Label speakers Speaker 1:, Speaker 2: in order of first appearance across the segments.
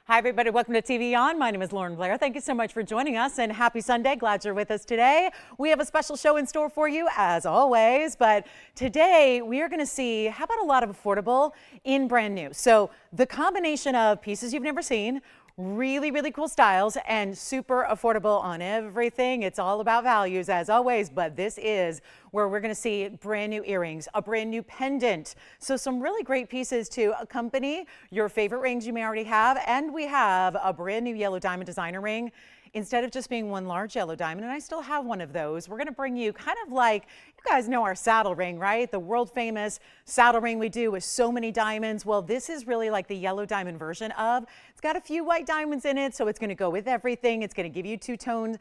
Speaker 1: Hi, everybody. Welcome to TVON. My name is Blair. Thank you so much for joining us and happy Sunday. Glad you're with us today. We have a special show in store for you as always, but today we are going to see how about a lot of affordable in brand new. So the combination of pieces you've never seen, really cool styles, and super affordable on everything. It's all about values as always, but this is where we're going to see brand new earrings, a brand new pendant. So some really great pieces to accompany your favorite rings you may already have. And we have a brand new yellow diamond designer ring. Instead of just being one large yellow diamond, and I still have one of those, we're going to bring you kind of like, you guys know our saddle ring, right? The world famous saddle ring we do with so many diamonds. Well, this is really like the yellow diamond version of. It's got a few white diamonds in it, so it's going to go with everything. It's going to give you two-toned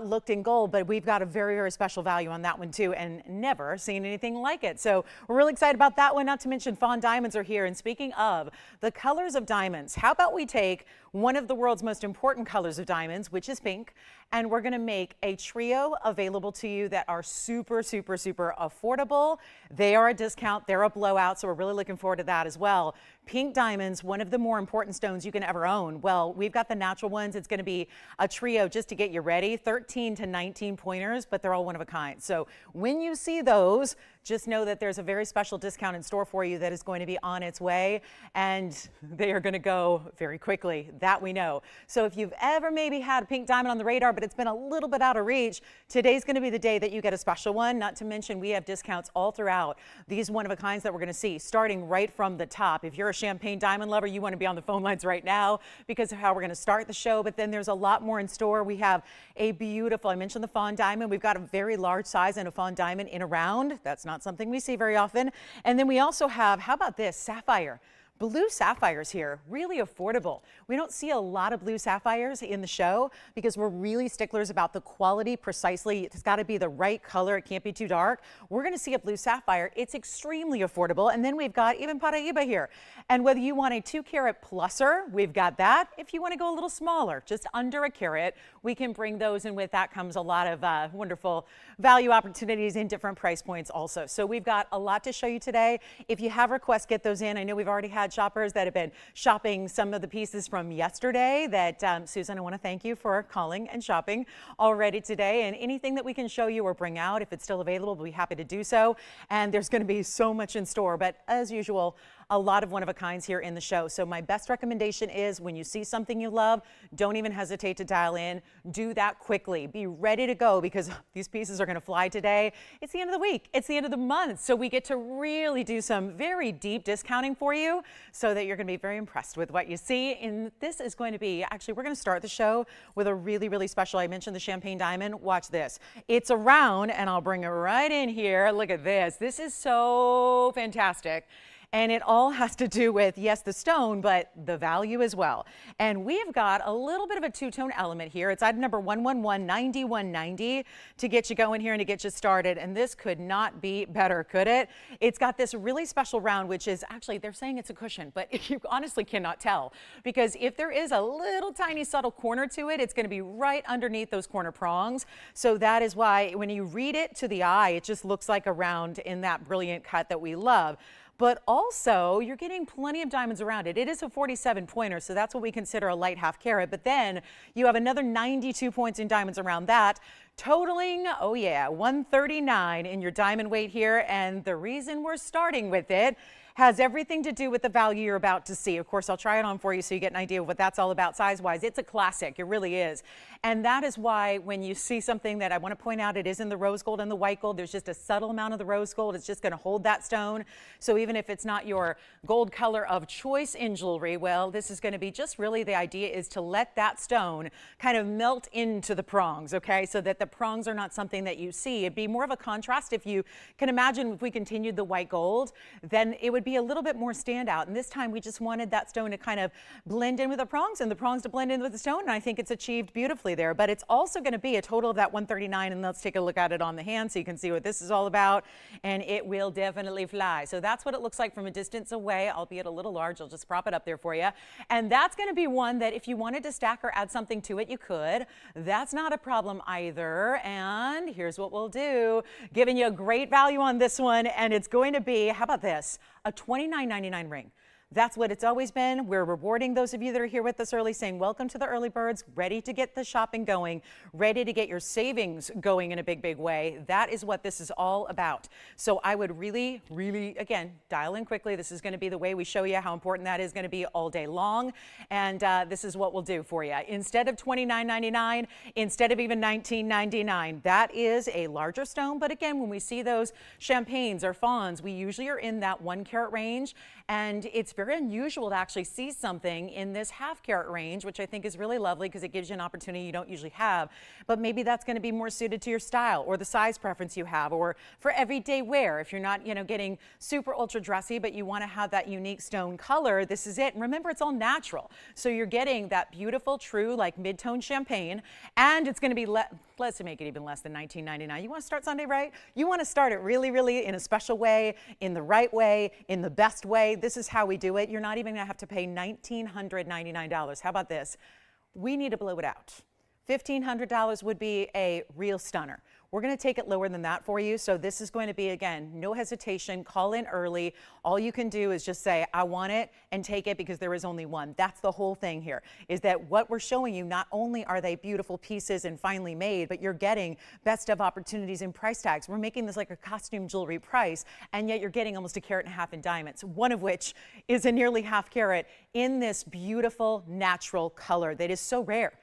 Speaker 1: look in gold, but we've got a very special value on that one too, and never seen anything like it. So we're really excited about that one. Not to mention Fawn diamonds are here. And speaking of the colors of diamonds, how about we take one of the world's most important colors of diamonds, which is pink, and we're going to make a trio available to you that are super affordable. They are a discount, they're a blowout, so we're really looking forward to that as well. Pink diamonds, one of the more important stones you can ever own. Well, we've got the natural ones. It's going to be a trio just to get you ready, 13 to 19 pointers, but they're all one of a kind. So when you see those, just know that there's a very special discount in store for you that is going to be on its way, and they are going to go very quickly. That we know. So if you've ever maybe had a pink diamond on the radar, but it's been a little bit out of reach, today's going to be the day that you get a special one. Not to mention we have discounts all throughout these one of a kinds that we're going to see, starting right from the top. If you're a champagne diamond lover, you want to be on the phone lines right now because of how we're going to start the show. But then there's a lot more in store. We have a beautiful, I mentioned the Fawn diamond. We've got a very large size and a Fawn diamond in a round. That's not something we see very often. And then we also have, how about this, sapphire? Blue sapphires here, really affordable. We don't see a lot of blue sapphires in the show because we're really sticklers about the quality precisely. It's got to be the right color. It can't be too dark. We're going to see a blue sapphire. It's extremely affordable. And then we've got even Paraiba here. And whether you want a 2-carat pluser, we've got that. If you want to go a little smaller, just under a carat, we can bring those. And with that comes a lot of wonderful value opportunities in different price points also. So we've got a lot to show you today. If you have requests, get those in. I know we've already had shoppers that have been shopping some of the pieces from yesterday that Susan, I want to thank you for calling and shopping already today, and anything that we can show you or bring out, if it's still available, we'll be happy to do so. And there's going to be so much in store, but as usual, a lot of one-of-a-kinds here in the show. So my best recommendation is when you see something you love, don't even hesitate to dial in. Do that quickly. Be ready to go because these pieces are going to fly today. It's the end of the week. It's the end of the month. So we get to really do some very deep discounting for you so that you're going to be very impressed with what you see. And this is going to be, actually, we're going to start the show with a really special. I mentioned the champagne diamond. Watch this. It's a round, and I'll bring it right in here. Look at this. This is so fantastic. And it all has to do with, yes, the stone, but the value as well. And we've got a little bit of a two-tone element here. It's item number 111-9190 to get you going here and to get you started. And this could not be better, could it? It's got this really special round, which is actually, they're saying it's a cushion, but you honestly cannot tell. Because if there is a little tiny subtle corner to it, it's going to be right underneath those corner prongs. So that is why when you read it to the eye, it just looks like a round in that brilliant cut that we love. But also, you're getting plenty of diamonds around it. It is a 47 pointer, so that's what we consider a light half carat. But then you have another 92 points in diamonds around that, totaling, oh yeah, 139 in your diamond weight here. And the reason we're starting with it has everything to do with the value you're about to see. Of course, I'll try it on for you so you get an idea of what that's all about size-wise. It's a classic. It really is. And that is why when you see something that I want to point out, it is in the rose gold and the white gold. There's just a subtle amount of the rose gold. It's just going to hold that stone. So even if it's not your gold color of choice in jewelry, well, this is going to be just really the idea is to let that stone kind of melt into the prongs, okay? So that the prongs are not something that you see. It'd be more of a contrast. If you can imagine if we continued the white gold, then it would be a little bit more standout. And this time we just wanted that stone to kind of blend in with the prongs and the prongs to blend in with the stone. And I think it's achieved beautifully there. But it's also going to be a total of that 139. And let's take a look at it on the hand so you can see what this is all about. And it will definitely fly. So that's what it looks like from a distance away, albeit a little large. I'll just prop it up there for you. And that's going to be one that if you wanted to stack or add something to it, you could. That's not a problem either. And here's what we'll do. Giving you a great value on this one. And it's going to be, how about this? A $29.99 ring. That's what it's always been. We're rewarding those of you that are here with us early, saying welcome to the early birds, ready to get the shopping going, ready to get your savings going in a big, big way. That is what this is all about. So I would really, really, again, dial in quickly. This is going to be the way we show you how important that is going to be all day long. And this is what we'll do for you. Instead of $29.99, instead of even $19.99, that is a larger stone. But again, when we see those champagnes or fawns, we usually are in that 1 carat range. And it's very unusual to actually see something in this ½ carat range, which I think is really lovely because it gives you an opportunity you don't usually have. But maybe that's going to be more suited to your style or the size preference you have, or for everyday wear. If you're not, getting super ultra dressy, but you want to have that unique stone color, this is it. And remember, it's all natural. So you're getting that beautiful, true, like mid-tone champagne, and it's going to be let's make it even less than $19.99. You want to start Sunday right? You want to start it really, really in a special way, in the right way, in the best way. This is how we do it. You're not even going to have to pay $1,999. How about this? We need to blow it out. $1,500 would be a real stunner. We're going to take it lower than that for you. So this is going to be, again, no hesitation. Call in early. All you can do is just say, I want it, and take it, because there is only one. That's the whole thing here, is that what we're showing you, not only are they beautiful pieces and finely made, but you're getting best of opportunities in price tags. We're making this like a costume jewelry price, and yet you're getting almost 1.5 carats in diamonds, one of which is a nearly ½ carat in this beautiful natural color that is so rare.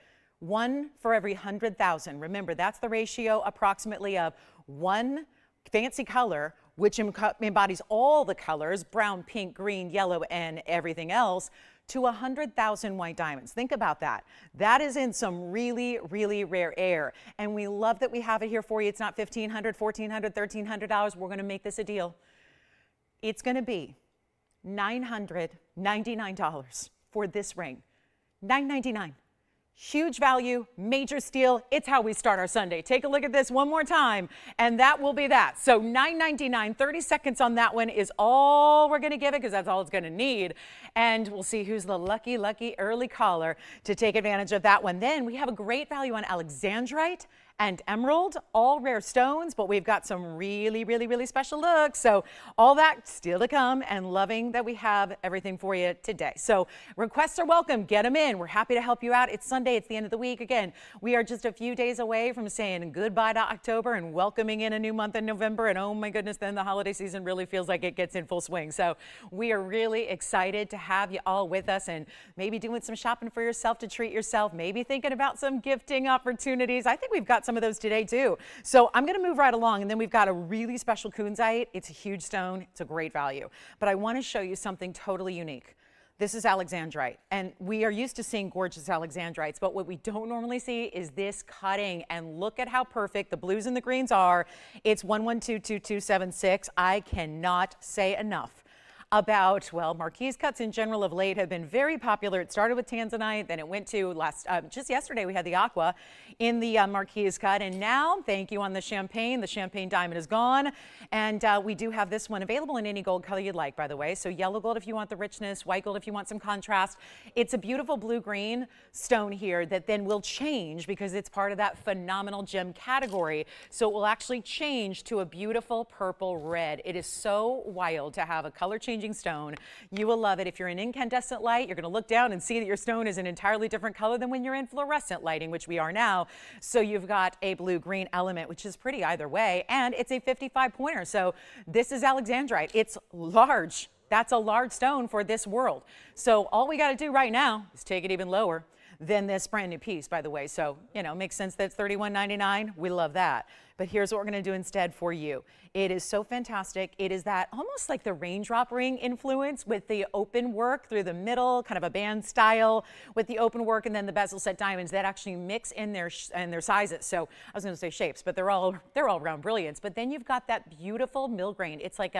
Speaker 1: 1 for every 100,000. Remember, that's the ratio approximately of one fancy color, which embodies all the colors, brown, pink, green, yellow, and everything else, to 100,000 white diamonds. Think about that. That is in some really, really rare air. And we love that we have it here for you. It's not $1,500, $1,400, $1,300. We're going to make this a deal. It's going to be $999 for this ring. $999. Huge value, major steal. It's how we start our Sunday. Take a look at this one more time, and that will be that. So $999, 30 seconds on that one is all we're going to give it, because that's all it's going to need. And we'll see who's the lucky, lucky early caller to take advantage of that one. Then we have a great value on Alexandrite and emerald, all rare stones, but we've got some really, really, really special looks. So all that still to come, and loving that we have everything for you today. So requests are welcome. Get them in. We're happy to help you out. It's Sunday. It's the end of the week. Again, we are just a few days away from saying goodbye to October and welcoming in a new month in November. And oh my goodness, then the holiday season really feels like it gets in full swing. So we are really excited to have you all with us, and maybe doing some shopping for yourself to treat yourself, maybe thinking about some gifting opportunities. I think we've got some of those today too. So I'm going to move right along, and then we've got a really special Kunzite. It's a huge stone. It's a great value. But I want to show you something totally unique. This is Alexandrite, and we are used to seeing gorgeous Alexandrites, but what we don't normally see is this cutting, and look at how perfect the blues and the greens are. It's 112276. I cannot say enough about, well, marquise cuts in general of late have been very popular. It started with Tanzanite, then it went to just yesterday we had the Aqua in the marquise cut, and now, thank you, on the champagne. The champagne diamond is gone, and we do have this one available in any gold color you'd like, by the way. So yellow gold if you want the richness, white gold if you want some contrast. It's a beautiful blue-green stone here that then will change because it's part of that phenomenal gem category. So it will actually change to a beautiful purple red. It is so wild to have a color changing stone. You will love it. If you're in incandescent light, you're going to look down and see that your stone is an entirely different color than when you're in fluorescent lighting, which we are now. So you've got a blue-green element, which is pretty either way, and it's a 55 pointer. So this is Alexandrite. It's large. That's a large stone for this world. So all we got to do right now is take it even lower than this brand new piece, by the way. So, makes sense that it's $31.99. We love that. But here's what we're going to do instead for you. It is so fantastic. It is that almost like the raindrop ring influence with the open work through the middle, kind of a band style with the open work, and then the bezel set diamonds that actually mix in their sizes. So I was going to say shapes, but they're all round brilliance. But then you've got that beautiful millgrain. It's like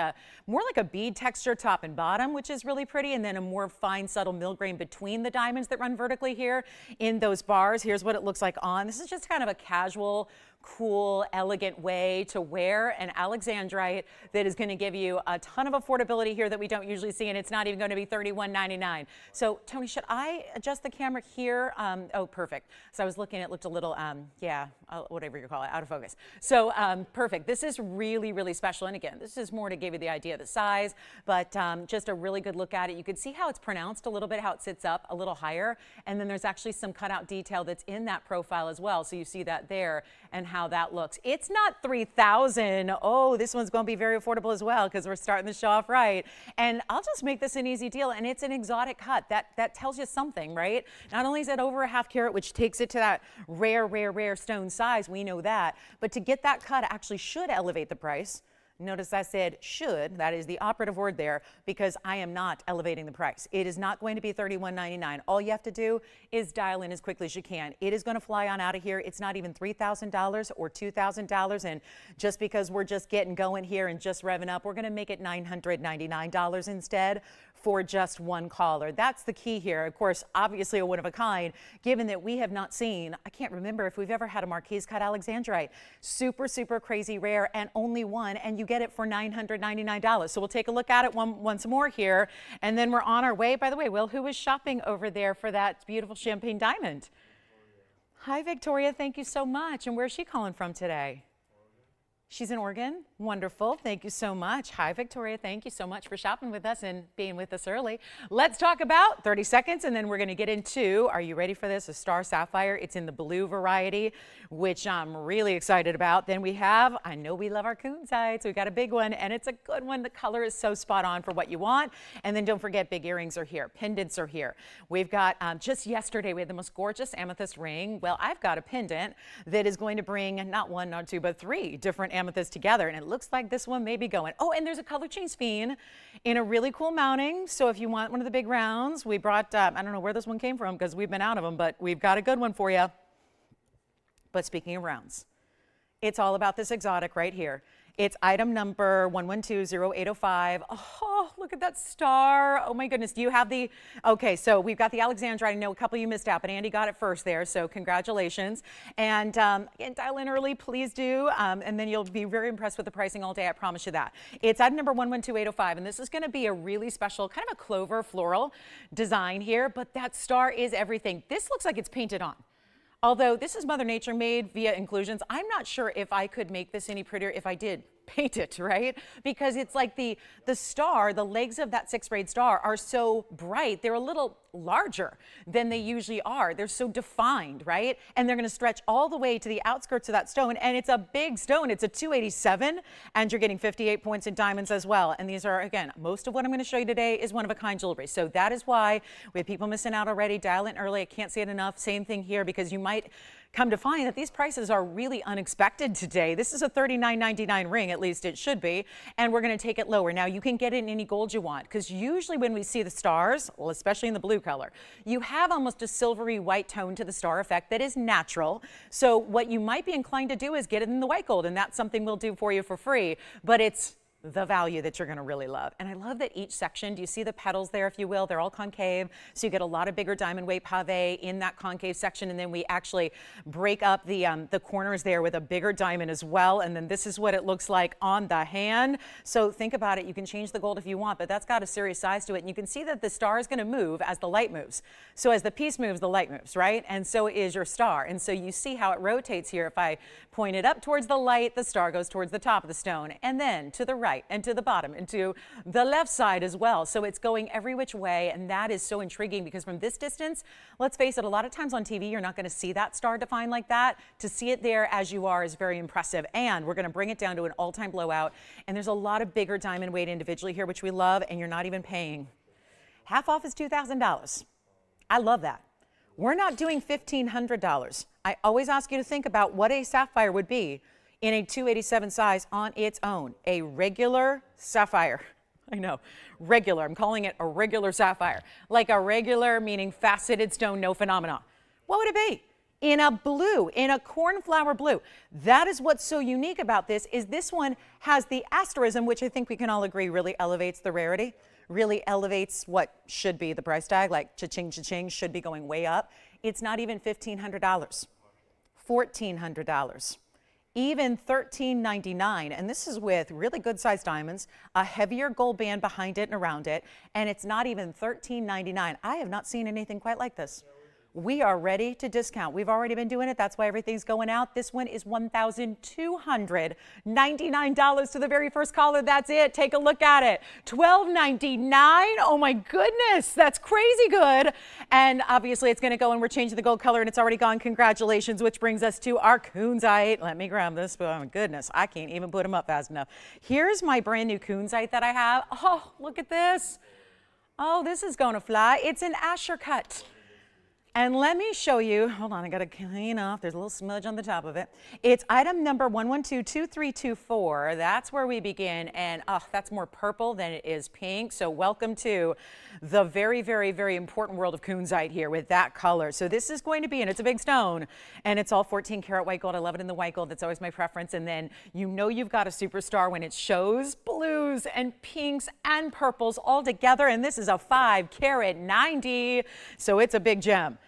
Speaker 1: more like a bead texture top and bottom, which is really pretty, and then a more fine, subtle millgrain between the diamonds that run vertically here in those bars. Here's what it looks like on. This is just kind of a casual, cool, elegant way to wear an Alexandrite that is going to give you a ton of affordability here that we don't usually see, and it's not even going to be $31.99. So, Tony, should I adjust the camera here? Oh, perfect. So I was looking, it looked a little, yeah, whatever you call it, out of focus. So perfect. This is really, really special. And again, this is more to give you the idea of the size, but just a really good look at it. You can see how it's pronounced a little bit, how it sits up a little higher. And then there's actually some cutout detail that's in that profile as well. So you see that there and how that looks. It's not $3,000. Oh, this one's going to be very affordable as well because we're starting the show off right. And I'll just make this an easy deal. And it's an exotic cut. That tells you something, right? Not only is it over a ½ carat, which takes it to that rare stone size, we know that, but to get that cut actually should elevate the price. Notice I said should, that is the operative word there, because I am not elevating the price. It is not going to be $31.99. All you have to do is dial in as quickly as you can. It is going to fly on out of here. It's not even $3,000 or $2,000, and just because we're just getting going here and just revving up, we're going to make it $999 instead for just one caller. That's the key here. Of course, obviously a one of a kind, given that we have not seen, I can't remember if we've ever had a Marquise cut Alexandrite. Super, super crazy rare, and only one, and you get it for $999. So we'll take a look at it once more here, and then we're on our way. By the way, Will, who was shopping over there for that beautiful champagne diamond? Hi, Victoria. Thank you so much. And where's she calling from today? She's in Oregon. Wonderful. Thank you so much. Hi, Victoria. Thank you so much for shopping with us and being with us early. Let's talk about 30 seconds, and then we're going to get into, are you ready for this? A star sapphire. It's in the blue variety, which I'm really excited about. Then we have, I know we love our Kunzite, so we got a big one, and it's a good one. The color is so spot on for what you want. And then don't forget, big earrings are here. Pendants are here. We've got, just yesterday, we had the most gorgeous amethyst ring. Well, I've got a pendant that is going to bring not one, not two, but three different amethyst together, and it looks like this one may be going. Oh, and there's a color change sphene in a really cool mounting. So if you want one of the big rounds, we brought, I don't know where this one came from because we've been out of them, but we've got a good one for you. But speaking of rounds, it's all about this exotic right here. It's item number 1120805. Oh, look at that star. Oh my goodness. Do you have the, okay, so we've got the Alexandrite. I know a couple of you missed out, but Andy got it first there, so congratulations. And again, dial in early, please do, and then you'll be very impressed with the pricing all day, I promise you that. It's item number 112805, and this is gonna be a really special, kind of a clover floral design here, but that star is everything. This looks like it's painted on. Although this is Mother Nature made via inclusions, I'm not sure if I could make this any prettier if I did paint it, right? Because it's like the star, the legs of that 6th grade star are so bright, they're a little larger than they usually are. They're so defined, right? And they're gonna stretch all the way to the outskirts of that stone, and it's a big stone. It's a 287, and you're getting 58 points in diamonds as well. And these are, again, most of what I'm gonna show you today is one-of-a-kind jewelry. So that is why we have people missing out already. Dial in early. I can't say it enough. Same thing here, because you might come to find that these prices are really unexpected today. This is a $39.99 ring, at least it should be, and we're going to take it lower. Now, you can get it in any gold you want, because usually when we see the stars, well, especially in the blue color, you have almost a silvery white tone to the star effect that is natural. So what you might be inclined to do is get it in the white gold, and that's something we'll do for you for free, but it's the value that you're going to really love. And I love that each section, do you see the petals there, if you will? They're all concave, so you get a lot of bigger diamond weight pave in that concave section, and then we actually break up the corners there with a bigger diamond as well, and then this is what it looks like on the hand. So think about it, you can change the gold if you want, but that's got a serious size to it, and you can see that the star is going to move as the light moves. So as the piece moves, the light moves, right? And so is your star, and so you see how it rotates here. If I point it up towards the light, the star goes towards the top of the stone, and then to the right, and to the bottom, and to the left side as well. So it's going every which way, and that is so intriguing, because from this distance, let's face it, a lot of times on TV, you're not going to see that star defined like that. To see it there as you are is very impressive, and we're going to bring it down to an all-time blowout, and there's a lot of bigger diamond weight individually here, which we love, and you're not even paying. Half off is $2,000. I love that. We're not doing $1,500. I always ask you to think about what a sapphire would be in a 287 size on its own. A regular sapphire. I know, regular. I'm calling it a regular sapphire. Like a regular, meaning faceted stone, no phenomena. What would it be? In a blue, in a cornflower blue. That is what's so unique about this, is this one has the asterism, which I think we can all agree really elevates the rarity, really elevates what should be the price tag, like cha-ching, cha-ching, should be going way up. It's not even $1,500, $1,400. Even $13.99, and this is with really good sized diamonds, a heavier gold band behind it and around it, and it's not even $13.99. I have not seen anything quite like this. we are ready to discount. We've already been doing it. That's why everything's going out. This one is $1,299 to the very first caller. That's it. Take a look at it. $1,299. Oh my goodness. That's crazy good. And obviously it's going to go, and we're changing the gold color, and it's already gone. Congratulations, which brings us to our Kunzite. Let me grab this. Oh my goodness. I can't even put them up fast enough. Here's my brand new Kunzite that I have. Oh, look at this. Oh, this is going to fly. It's an Asher cut. And let me show you, hold on, I got to clean off. There's a little smudge on the top of it. It's item number 1122324. That's where we begin. And that's more purple than it is pink. So welcome to the very, very, very important world of Kunzite here with that color. So this is going to be, and it's a big stone, and it's all 14 karat white gold. I love it in the white gold. That's always my preference. And then you know you've got a superstar when it shows blues and pinks and purples all together. And this is a 5 karat 90. So it's a big gem.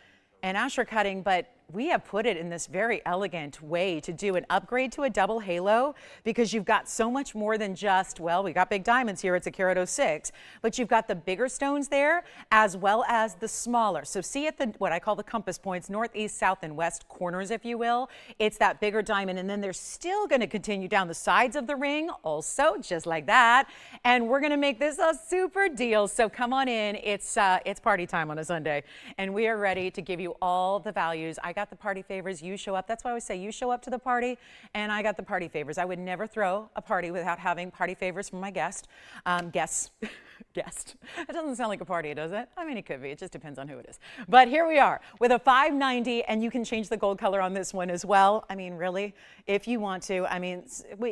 Speaker 1: And Asher cutting, but we have put it in this very elegant way to do an upgrade to a double halo, because you've got so much more than just, well, we got big diamonds here, it's a carat 06, but you've got the bigger stones there as well as the smaller. So see at the, what I call the compass points, north, east, south, and west corners, if you will, it's that bigger diamond. And then they're still going to continue down the sides of the ring also, just like that. And we're going to make this a super deal. So come on in. It's party time on a Sunday, and we are ready to give you all the values. I got the party favors, you show up. That's why I always say you show up to the party, and I got the party favors. I would never throw a party without having party favors from my guest. Guest. It doesn't sound like a party, does it? I mean, it could be. It just depends on who it is. But here we are with a 590, and you can change the gold color on this one as well. I mean, really, if you want to. I mean,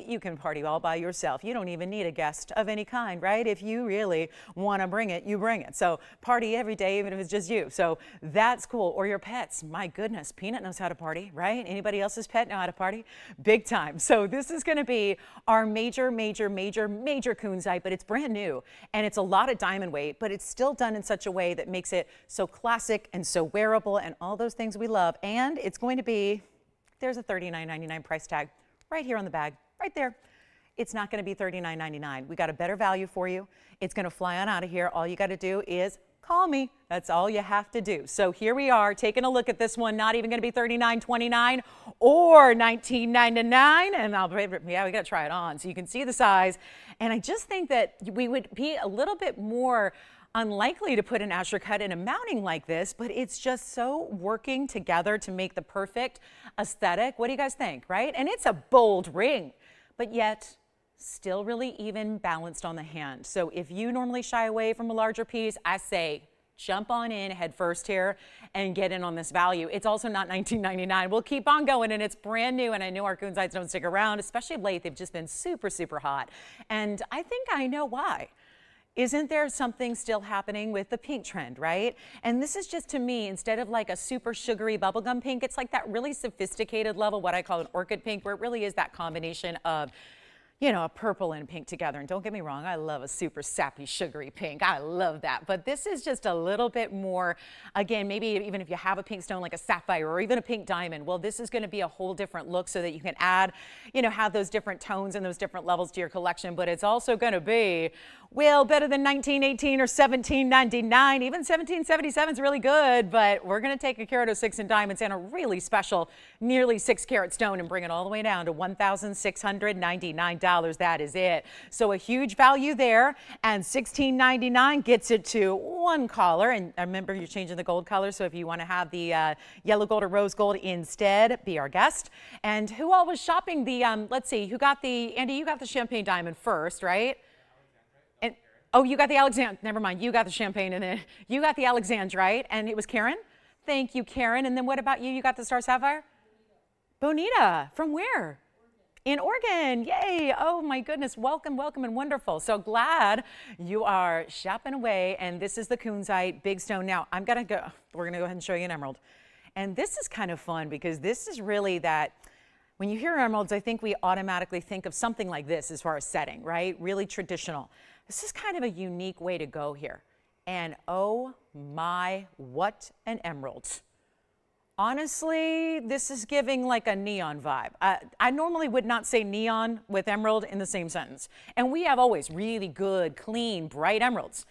Speaker 1: you can party all by yourself. You don't even need a guest of any kind, right? If you really want to bring it, you bring it. So party every day, even if it's just you. So that's cool. Or your pets. My goodness, Peanut knows how to party, right? Anybody else's pet know how to party? Big time. So this is going to be our major Kunzite, but it's brand new, and it's a lot of diamond weight, but it's still done in such a way that makes it so classic and so wearable and all those things we love. And it's going to be, there's a $39.99 price tag right here on the bag, right there. It's not going to be $39.99. We got a better value for you. It's going to fly on out of here. All you got to do is call me. That's all you have to do. So here we are taking a look at this one. Not even going to be $39.29 or $19.99. And we got to try it on so you can see the size. And I just think that we would be a little bit more unlikely to put an Asher cut in a mounting like this, but it's just so working together to make the perfect aesthetic. What do you guys think, right? And it's a bold ring, but yet still really even balanced on the hand. So if you normally shy away from a larger piece, I say jump on in head first here and get in on this value. It's also not $19.99. We'll keep on going, and it's brand new, and I know our Kunzites don't stick around, especially of late. They've just been super hot, and I think I know why. Isn't there something still happening with the pink trend, right? And this is just, to me, instead of like a super sugary bubblegum pink, it's like that really sophisticated level, what I call an orchid pink, where it really is that combination of, you know, a purple and pink together. And don't get me wrong, I love a super sappy, sugary pink. I love that. But this is just a little bit more, again, maybe even if you have a pink stone like a sapphire or even a pink diamond, well, this is going to be a whole different look so that you can add, you know, have those different tones and those different levels to your collection. But it's also going to be, well, better than $19.18 or $17.99. Even $17.77 is really good, but we're going to take a carat 06 in diamonds and a really special nearly 6 carat stone and bring it all the way down to $1,699. That is it. So a huge value there, and $16.99 gets it to one caller. And remember, you're changing the gold color, so if you want to have the yellow gold or rose gold instead, be our guest. And who all was shopping the, let's see, who got the, Andy, you got the champagne diamond first, right? And, oh, you got the Alexandrite, never mind, you got the champagne, and then you got the Alexandrite, and it was Karen? Thank you, Karen. And then what about you? You got the star sapphire? Bonita. From where? In Oregon, yay! Oh my goodness, welcome, and wonderful. So glad you are shopping away, and this is the Kunzite big stone. Now we're gonna go ahead and show you an emerald. And this is kind of fun because this is really that, when you hear emeralds, I think we automatically think of something like this as far as setting, right? Really traditional. This is kind of a unique way to go here. And oh my, what an emerald. Honestly, this is giving like a neon vibe. I normally would not say neon with emerald in the same sentence. And we have always really good, clean, bright emeralds.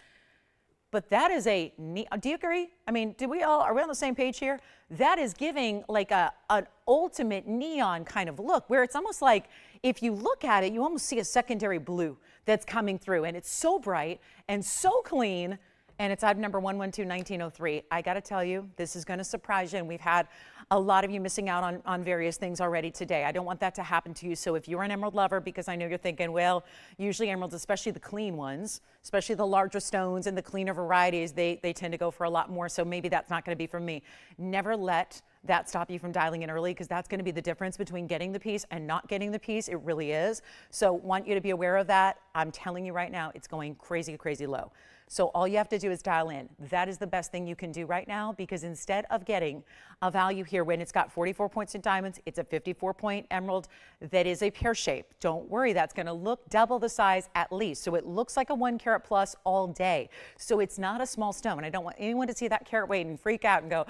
Speaker 1: but that is a, do you agree? I mean, are we on the same page here? That is giving like an ultimate neon kind of look, where it's almost like, if you look at it, you almost see a secondary blue that's coming through, and it's so bright and so clean. And it's item number 112-1903. I got to tell you, this is going to surprise you. And we've had a lot of you missing out on various things already today. I don't want that to happen to you. So if you're an emerald lover, because I know you're thinking, well, usually emeralds, especially the clean ones, especially the larger stones and the cleaner varieties, they tend to go for a lot more. So maybe that's not going to be for me. Never let that stop you from dialing in early, because that's going to be the difference between getting the piece and not getting the piece. It really is. So want you to be aware of that. I'm telling you right now, it's going crazy, crazy low. So all you have to do is dial in. That is the best thing you can do right now, because instead of getting a value here when it's got 44 points in diamonds, it's a 54-point emerald that is a pear shape. Don't worry, that's going to look double the size at least. So it looks like a 1 carat plus all day. So it's not a small stone. I don't want anyone to see that carat weight and freak out and go,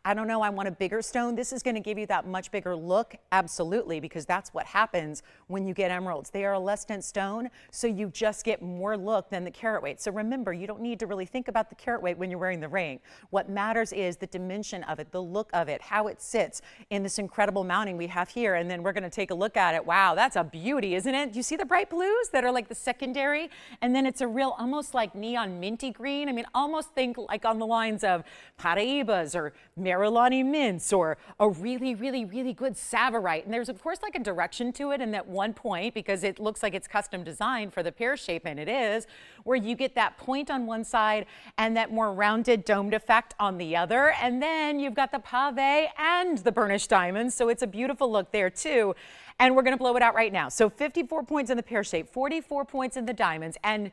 Speaker 1: I don't know, I want a bigger stone. This is going to give you that much bigger look, absolutely, because that's what happens when you get emeralds. They are a less dense stone, so you just get more look than the carat weight. So remember, you don't need to really think about the carat weight when you're wearing the ring. What matters is the dimension of it, the look of it, how it sits in this incredible mounting we have here. And then we're going to take a look at it. Wow, that's a beauty, isn't it? You see the bright blues that are like the secondary? And then it's a real, almost like neon minty green. I mean, almost think like on the lines of Paraibas or Marilani mints, or a really, really, really good Savarite. And there's of course like a direction to it in that one point, because it looks like it's custom designed for the pear shape, and it is, where you get that point on one side and that more rounded domed effect on the other. And then you've got the pave and the burnished diamonds. So it's a beautiful look there too. And we're going to blow it out right now. So 54 points in the pear shape, 44 points in the diamonds, and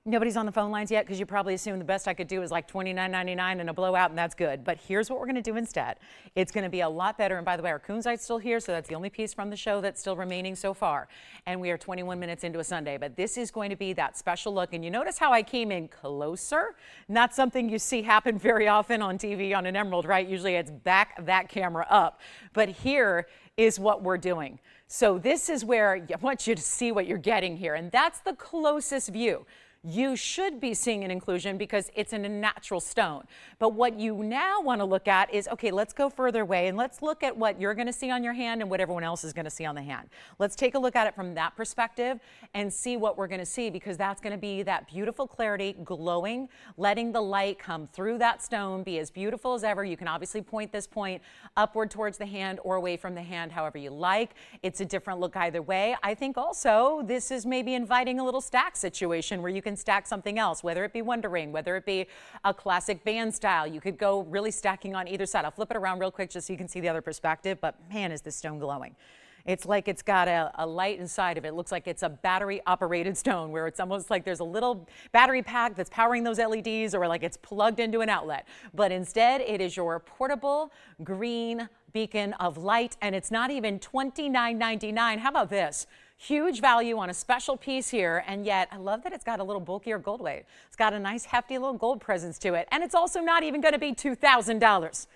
Speaker 1: nobody's on the phone lines yet, because you probably assume the best I could do is like $29.99 and a blowout, and that's good. But here's what we're going to do instead. It's going to be a lot better. And by the way, our Kunzite's still here, so that's the only piece from the show that's still remaining so far. And we are 21 minutes into a Sunday. But this is going to be that special look. And you notice how I came in closer? Not something you see happen very often on TV on an emerald, right? Usually it's back that camera up. But here is what we're doing. So this is where I want you to see what you're getting here. And that's the closest view. You should be seeing an inclusion because it's in a natural stone. But what you now want to look at is, okay, let's go further away and let's look at what you're going to see on your hand and what everyone else is going to see on the hand. Let's take a look at it from that perspective and see what we're going to see, because that's going to be that beautiful clarity, glowing, letting the light come through that stone, be as beautiful as ever. You can obviously point this point upward towards the hand or away from the hand, however you like. It's a different look either way. I think also this is maybe inviting a little stack situation where you can stack something else, whether it be Wonder Ring, whether it be a classic band style. You could go really stacking on either side. I'll flip it around real quick just so you can see the other perspective, but man, is this stone glowing. It's like it's got a light inside of it. It looks like it's a battery operated stone, where it's almost like there's a little battery pack that's powering those LEDs, or like it's plugged into an outlet. But instead, it is your portable green beacon of light, and it's not even $29.99. How about this? Huge value on a special piece here, and yet I love that it's got a little bulkier gold weight. It's got a nice hefty little gold presence to it, and it's also not even going to be $2,000.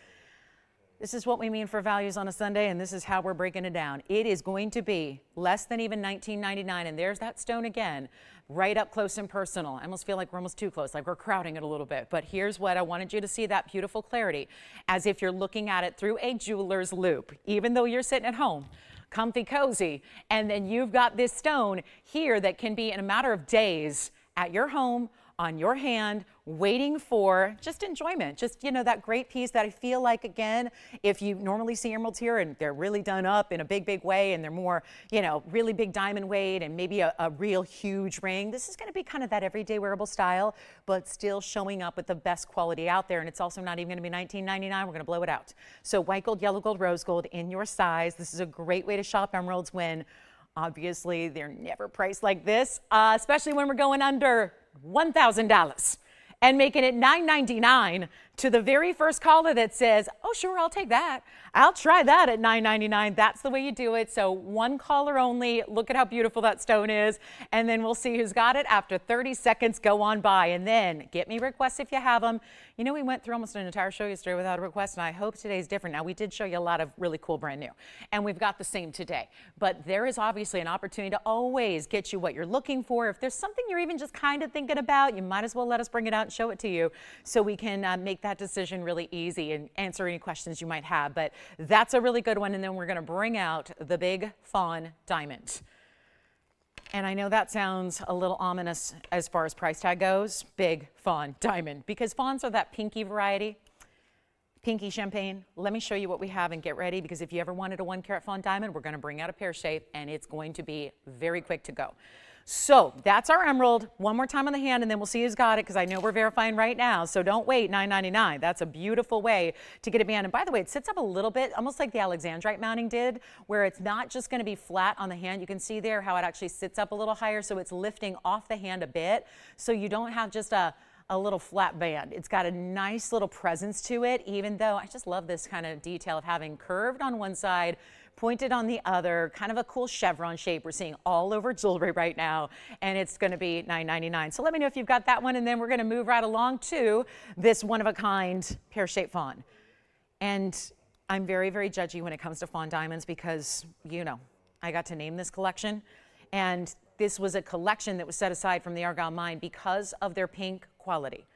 Speaker 1: This is what we mean for values on a Sunday, and this is how we're breaking it down. It is going to be less than even $19.99, and there's that stone again, right up close and personal. I almost feel like we're almost too close, like we're crowding it a little bit. But here's what I wanted you to see, that beautiful clarity, as if you're looking at it through a jeweler's loop, even though you're sitting at home, comfy, cozy, and then you've got this stone here that can be in a matter of days at your home, on your hand, waiting for just enjoyment, just, you know, that great piece that I feel like, again, if you normally see emeralds here and they're really done up in a big, big way, and they're more, you know, really big diamond weight and maybe a real huge ring, this is going to be kind of that everyday wearable style, but still showing up with the best quality out there. And it's also not even going to be $19.99. We're going to blow it out. So white gold, yellow gold, rose gold in your size. This is a great way to shop emeralds when obviously they're never priced like this, especially when we're going under $1,000 and making it $9.99 to the very first caller that says, oh, sure, I'll take that. I'll try that at $9.99. That's the way you do it. So one caller only. Look at how beautiful that stone is. And then we'll see who's got it after 30 seconds go on by. And then get me requests if you have them. You know, we went through almost an entire show yesterday without a request, and I hope today's different. Now, we did show you a lot of really cool brand new, and we've got the same today. But there is obviously an opportunity to always get you what you're looking for. If there's something you're even just kind of thinking about, you might as well let us bring it out and show it to you so we can make that decision really easy and answer any questions you might have. But that's a really good one, and then we're going to bring out the big Fawn diamond. And I know that sounds a little ominous as far as price tag goes, big Fawn diamond, because fawns are that pinky variety, pinky champagne. Let me show you what we have and get ready, because if you ever wanted a 1 carat Fawn diamond, we're going to bring out a pear shape and it's going to be very quick to go. So that's our emerald. One more time on the hand and then we'll see who's got it, because I know we're verifying right now. So don't wait, $9.99. That's a beautiful way to get a band. And by the way, it sits up a little bit, almost like the Alexandrite mounting did, where it's not just going to be flat on the hand. You can see there how it actually sits up a little higher. So it's lifting off the hand a bit. So you don't have just a little flat band. It's got a nice little presence to it, even though I just love this kind of detail of having curved on one side, pointed on the other, kind of a cool chevron shape we're seeing all over jewelry right now, and it's going to be $9.99. So let me know if you've got that one, and then we're going to move right along to this one-of-a-kind pear-shaped fawn. And I'm very, very judgy when it comes to fawn diamonds because, you know, I got to name this collection, and this was a collection that was set aside from the Argyle mine because of their pink quality.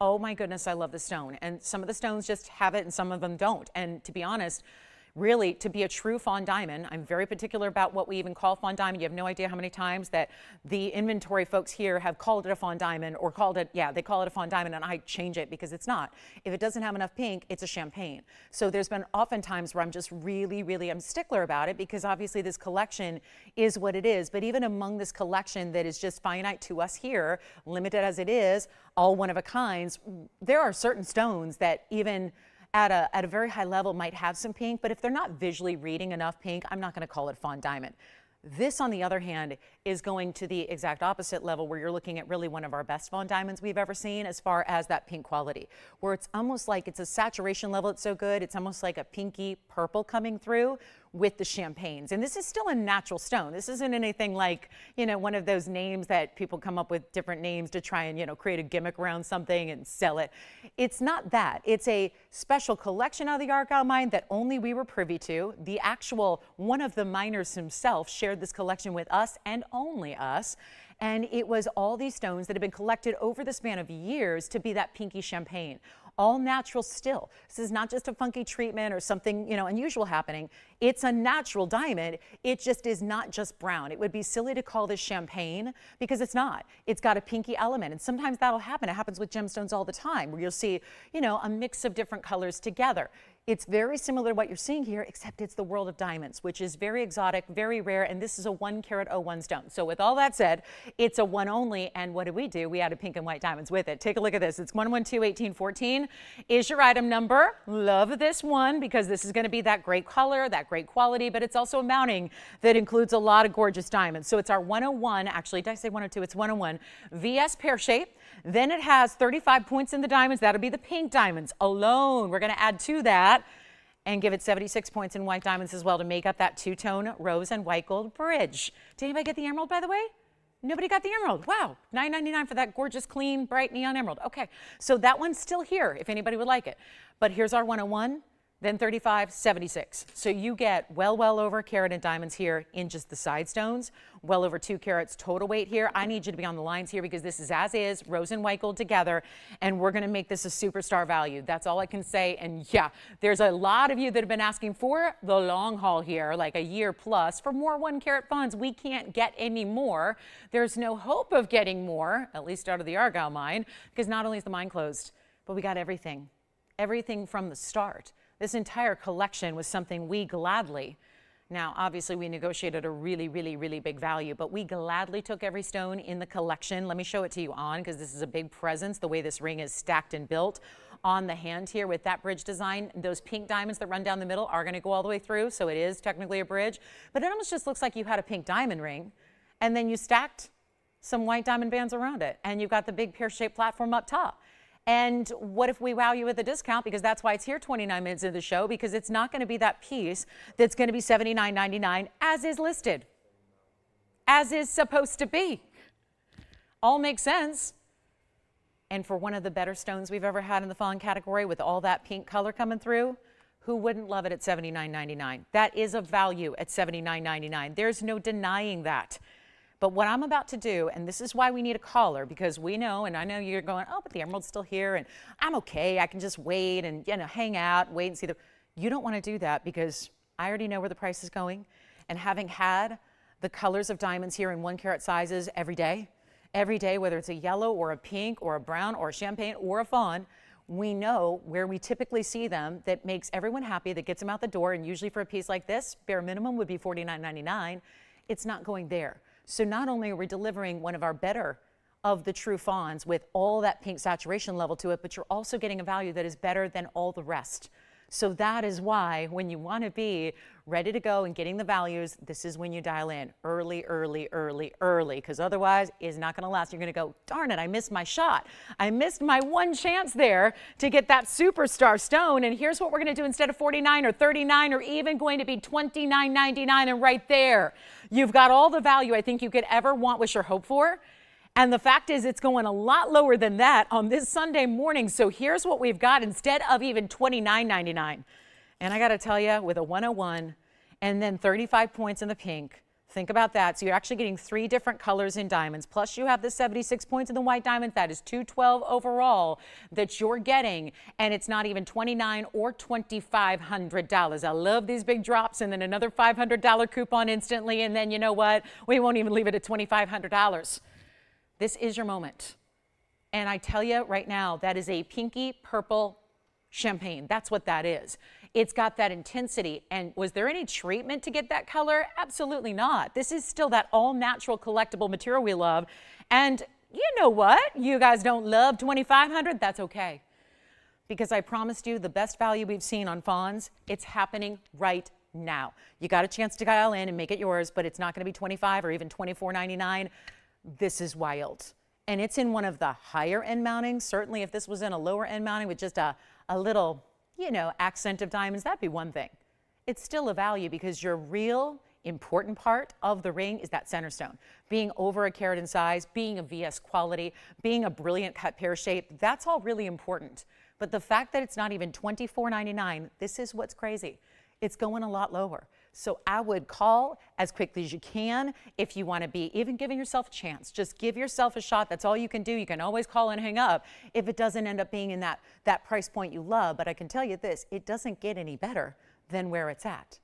Speaker 1: Oh my goodness, I love the stone. And some of the stones just have it and some of them don't. And to be honest, really, to be a true fawn diamond, I'm very particular about what we even call fawn diamond. You have no idea how many times that the inventory folks here have called it a fawn diamond, or called it, yeah, they call it a fawn diamond, and I change it because it's not. If it doesn't have enough pink, it's a champagne. So there's been often times where I'm just really, I'm stickler about it, because obviously this collection is what it is. But even among this collection that is just finite to us here, limited as it is, all one of a kinds, there are certain stones that even at a very high level might have some pink, but if they're not visually reading enough pink, I'm not going to call it fawn diamond. This, on the other hand, is going to the exact opposite level, where you're looking at really one of our best fawn diamonds we've ever seen as far as that pink quality, where it's almost like it's a saturation level. It's so good. It's almost like a pinky purple coming through with the champagnes. And this is still a natural stone. This isn't anything like, you know, one of those names that people come up with different names to try and, you know, create a gimmick around something and sell it. It's not that. It's a special collection out of the Argyle mine that only we were privy to. The actual one of the miners himself shared this collection with us and only us. And it was all these stones that have been collected over the span of years to be that pinky champagne. All natural still. This is not just a funky treatment or something, you know, unusual happening. It's a natural diamond. It just is not just brown. It would be silly to call this champagne because it's not. It's got a pinky element, and sometimes that'll happen. It happens with gemstones all the time, where you'll see, you know, a mix of different colors together. It's very similar to what you're seeing here, except it's the world of diamonds, which is very exotic, very rare, and this is a 1 carat 01 stone. So with all that said, it's a one only, and what do? We added pink and white diamonds with it. Take a look at this. It's 112-1814 is your item number. Love this one because this is going to be that great color, that great quality, but it's also a mounting that includes a lot of gorgeous diamonds. So it's our 101, actually, did I say 102? It's 101 VS pear shape. Then it has 35 points in the diamonds. That'll be the pink diamonds alone. We're going to add to that and give it 76 points in white diamonds as well to make up that two-tone rose and white gold bridge. Did anybody get the emerald, by the way? Nobody got the emerald. Wow, $9.99 for that gorgeous, clean, bright neon emerald. Okay, so that one's still here if anybody would like it. But here's our 101. Then 35, 76. So you get well over a carat in diamonds here in just the side stones, well over 2 carats total weight here. I need you to be on the lines here because this is as is, rose and white gold together, and we're gonna make this a superstar value. That's all I can say. And yeah, there's a lot of you that have been asking for the long haul here, like a year plus, for more 1 carat funds. We can't get any more. There's no hope of getting more, at least out of the Argyle mine, because not only is the mine closed, but we got everything from the start. This entire collection was something we gladly, now obviously we negotiated a really big value, but we gladly took every stone in the collection. Let me show it to you on, because this is a big presence, the way this ring is stacked and built on the hand here with that bridge design. Those pink diamonds that run down the middle are going to go all the way through, so it is technically a bridge, but it almost just looks like you had a pink diamond ring and then you stacked some white diamond bands around it, and you've got the big pear-shaped platform up top. And what if we wow you with a discount? Because that's why it's here 29 minutes into the show, because it's not going to be that piece that's going to be $79.99 as is listed, as is supposed to be. All makes sense. And for one of the better stones we've ever had in the Fawn category with all that pink color coming through, who wouldn't love it at $79.99? That is a value at $79.99. There's no denying that. But what I'm about to do, and this is why we need a caller, because we know, and I know you're going, oh, but the emerald's still here, and I'm okay, I can just wait and hang out, wait and see the. You don't want to do that, because I already know where the price is going. And having had the colors of diamonds here in 1 carat sizes every day, whether it's a yellow or a pink or a brown or a champagne or a fawn, we know where we typically see them that makes everyone happy, that gets them out the door. And usually for a piece like this, bare minimum would be $49.99. It's not going there. So not only are we delivering one of our better of the true fawns with all that pink saturation level to it, but you're also getting a value that is better than all the rest. So that is why when you want to be ready to go and getting the values, this is when you dial in early, because otherwise it's not going to last. You're going to go, darn it, I missed my shot. I missed my one chance there to get that superstar stone. And here's what we're going to do instead of $49 or $39 or even going to be $29.99. And right there, you've got all the value I think you could ever want, wish, or hope for. And the fact is it's going a lot lower than that on this Sunday morning. So here's what we've got instead of even $29.99. And I got to tell you, with a 101 and then 35 points in the pink, think about that. So you're actually getting 3 different colors in diamonds. Plus you have the 76 points in the white diamond. That is $212 overall that you're getting. And it's not even $2,900 or $2,500. I love these big drops, and then another $500 coupon instantly. And then you know what? We won't even leave it at $2,500. This is your moment. And I tell you right now, that is a pinky purple champagne. That's what that is. It's got that intensity. And was there any treatment to get that color? Absolutely not. This is still that all natural collectible material we love. And you know what? You guys don't love $2,500? That's okay. Because I promised you the best value we've seen on fawns, it's happening right now. You got a chance to dial in and make it yours, but it's not going to be $25 or even $24.99. This is wild. And it's in one of the higher end mountings. Certainly if this was in a lower end mounting with just a little, accent of diamonds, that'd be one thing. It's still a value because your real important part of the ring is that center stone. Being over a carat in size, being a VS quality, being a brilliant cut pear shape, that's all really important. But the fact that it's not even $24.99, this is what's crazy. It's going a lot lower. So I would call as quickly as you can if you want to be even giving yourself a chance. Just give yourself a shot. That's all you can do. You can always call and hang up if it doesn't end up being in that price point you love. But I can tell you this, it doesn't get any better than where it's at.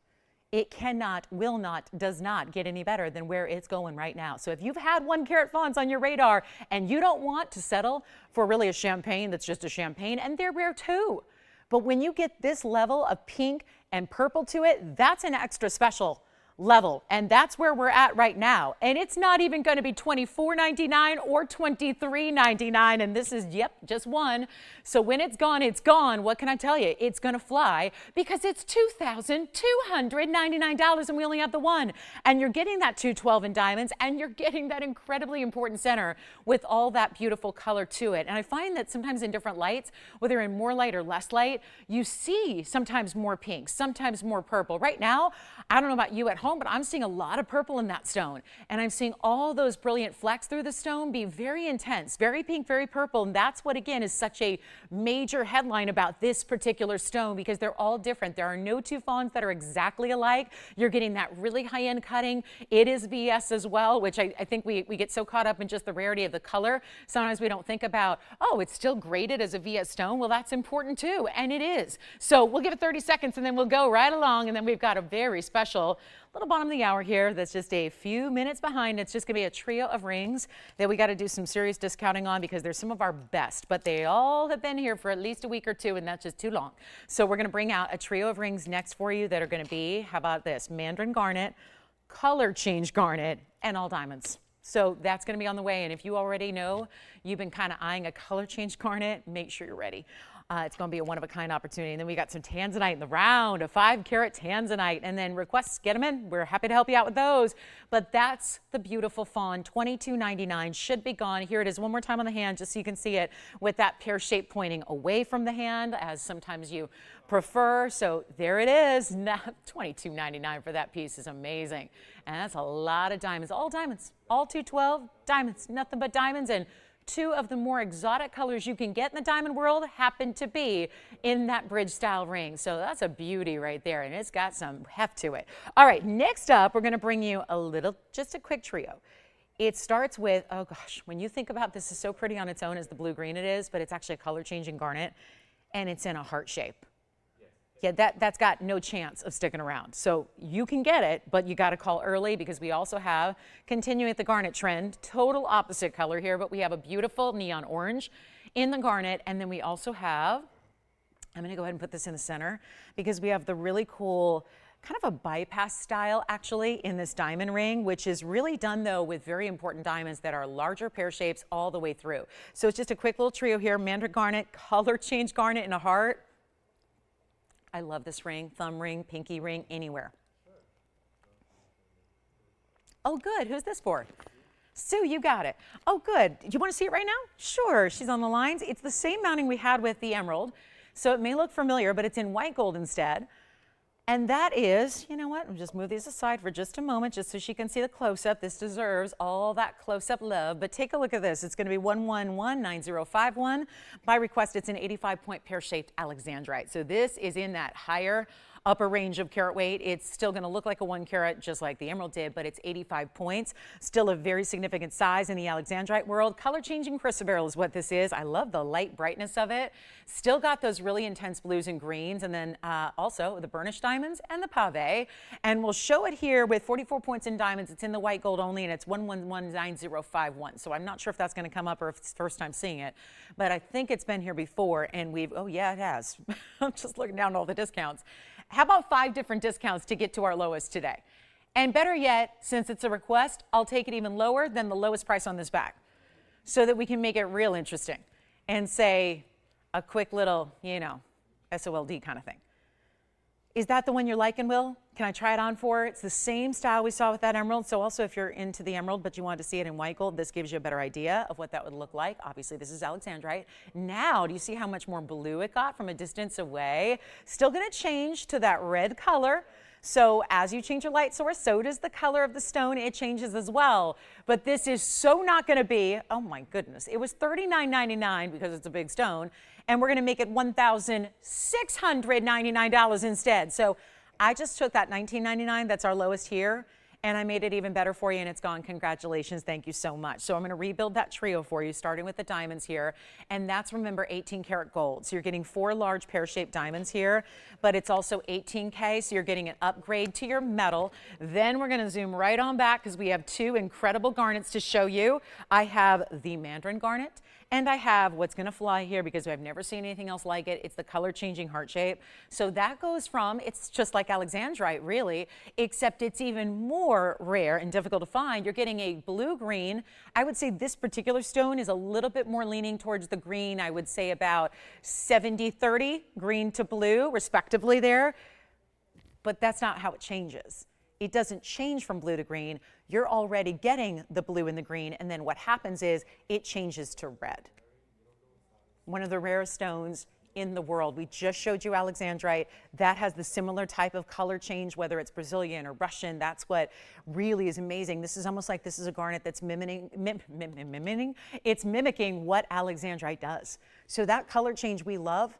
Speaker 1: It cannot, will not, does not get any better than where it's going right now. So if you've had 1 carat fawns on your radar and you don't want to settle for really a champagne that's just a champagne, and they're rare too. But when you get this level of pink and purple to it, that's an extra special level. And that's where we're at right now. And it's not even going to be $24.99 or $23.99. And this is, yep, just one. So when it's gone, it's gone. What can I tell you? It's going to fly because it's $2,299 and we only have the one. And you're getting that 212 in diamonds and you're getting that incredibly important center with all that beautiful color to it. And I find that sometimes in different lights, whether in more light or less light, you see sometimes more pink, sometimes more purple. Right now, I don't know about you at home, but I'm seeing a lot of purple in that stone. And I'm seeing all those brilliant flecks through the stone be very intense, very pink, very purple. And that's what, again, is such a major headline about this particular stone because they're all different. There are no 2 fawns that are exactly alike. You're getting that really high-end cutting. It is VS as well, which I think we get so caught up in just the rarity of the color. Sometimes we don't think about, oh, it's still graded as a VS stone. Well, that's important too, and it is. So we'll give it 30 seconds and then we'll go right along. And then we've got a very special little bottom of the hour here that's just a few minutes behind. It's just going to be a trio of rings that we got to do some serious discounting on because they're some of our best, but they all have been here for at least a week or two, and that's just too long. So we're going to bring out a trio of rings next for you that are going to be, how about this, Mandarin garnet, color change garnet, and all diamonds. So that's going to be on the way. And if you already know you've been kind of eyeing a color change garnet, make sure you're ready. It's going to be a one-of-a-kind opportunity. And then we got some Tanzanite in the round, a 5-carat Tanzanite. And then requests, get them in. We're happy to help you out with those. But that's the beautiful Fawn, $22.99. Should be gone. Here it is one more time on the hand, just so you can see it with that pear shape pointing away from the hand, as sometimes you prefer. So there it is. Now, $22.99 for that piece is amazing. And that's a lot of diamonds. All diamonds. All 212 diamonds. Nothing but diamonds. And two of the more exotic colors you can get in the diamond world happen to be in that bridge style ring. So that's a beauty right there, and it's got some heft to it. All right, next up, we're going to bring you just a quick trio. It starts with, oh gosh, when you think about this is so pretty on its own as the blue-green it is, but it's actually a color-changing garnet, and it's in a heart shape. Yeah, that's got no chance of sticking around. So you can get it, but you got to call early, because we also have, continuing with the garnet trend, total opposite color here, but we have a beautiful neon orange in the garnet. And then we also have, I'm going to go ahead and put this in the center, because we have the really cool kind of a bypass style actually in this diamond ring, which is really done though with very important diamonds that are larger pear shapes all the way through. So it's just a quick little trio here: Mandarin garnet, color change garnet in a heart. I love this ring, thumb ring, pinky ring, anywhere. Oh, good. Who's this for? Sue, you got it. Oh, good. Do you want to see it right now? Sure. She's on the lines. It's the same mounting we had with the emerald, so it may look familiar, but it's in white gold instead. And that is, you know what? I'll just move these aside for just a moment, just so she can see the close-up. This deserves all that close-up love. But take a look at this. It's going to be 1119051. By request, it's an 85-point pear-shaped Alexandrite. So this is in that higher upper range of carat weight. It's still going to look like a 1 carat, just like the emerald did, but it's 85 points. Still a very significant size in the Alexandrite world. Color changing chrysoberyl is what this is. I love the light brightness of it. Still got those really intense blues and greens, and then also the burnished diamonds and the pave. And we'll show it here with 44 points in diamonds. It's in the white gold only, and it's 1119051. So I'm not sure if that's going to come up or if it's the first time seeing it, but I think it's been here before, and oh yeah, it has. I'm just looking down at all the discounts. How about 5 different discounts to get to our lowest today? And better yet, since it's a request, I'll take it even lower than the lowest price on this bag, so that we can make it real interesting and say a quick little, you know, SOLD kind of thing. Is that the one you're liking, Will? Can I try it on for her? It's the same style we saw with that emerald. So also, if you're into the emerald, but you wanted to see it in white gold, this gives you a better idea of what that would look like. Obviously, this is Alexandrite. Now, do you see how much more blue it got from a distance away? Still going to change to that red color. So as you change your light source, so does the color of the stone. It changes as well. But this is so not going to be, oh my goodness, it was $39.99 because it's a big stone, and we're going to make it $1,699 instead. So I just took that $19.99, that's our lowest here, and I made it even better for you, and it's gone. Congratulations. Thank you so much. So I'm going to rebuild that trio for you, starting with the diamonds here. And that's, remember, 18 karat gold. So you're getting 4 large pear-shaped diamonds here, but it's also 18K, so you're getting an upgrade to your metal. Then we're going to zoom right on back, because we have 2 incredible garnets to show you. I have the Mandarin garnet, and I have what's going to fly here, because I've never seen anything else like it. It's the color-changing heart shape. So that goes from, it's just like Alexandrite, really, except it's even more rare and difficult to find. You're getting a blue-green. I would say this particular stone is a little bit more leaning towards the green. I would say about 70-30, green to blue, respectively there. But that's not how it changes. It doesn't change from blue to green. You're already getting the blue and the green, and then what happens is it changes to red. One of the rarest stones in the world. We just showed you Alexandrite. That has the similar type of color change, whether it's Brazilian or Russian. That's what really is amazing. This is almost like this is a garnet that's it's mimicking what Alexandrite does. So that color change we love,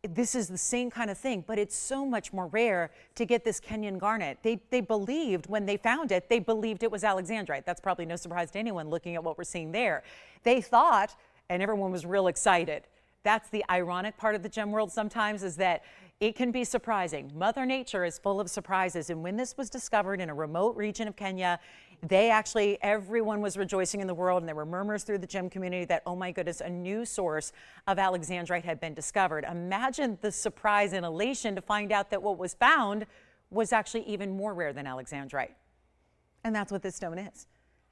Speaker 1: this is the same kind of thing, but it's so much more rare to get this Kenyan garnet. They believed, when they found it, they believed it was Alexandrite. That's probably no surprise to anyone looking at what we're seeing there. They thought, and everyone was real excited. That's the ironic part of the gem world sometimes, is that it can be surprising. Mother Nature is full of surprises. And when this was discovered in a remote region of Kenya, everyone was rejoicing in the world, and there were murmurs through the gem community that, oh my goodness, a new source of Alexandrite had been discovered. Imagine the surprise and elation to find out that what was found was actually even more rare than Alexandrite. And that's what this stone is.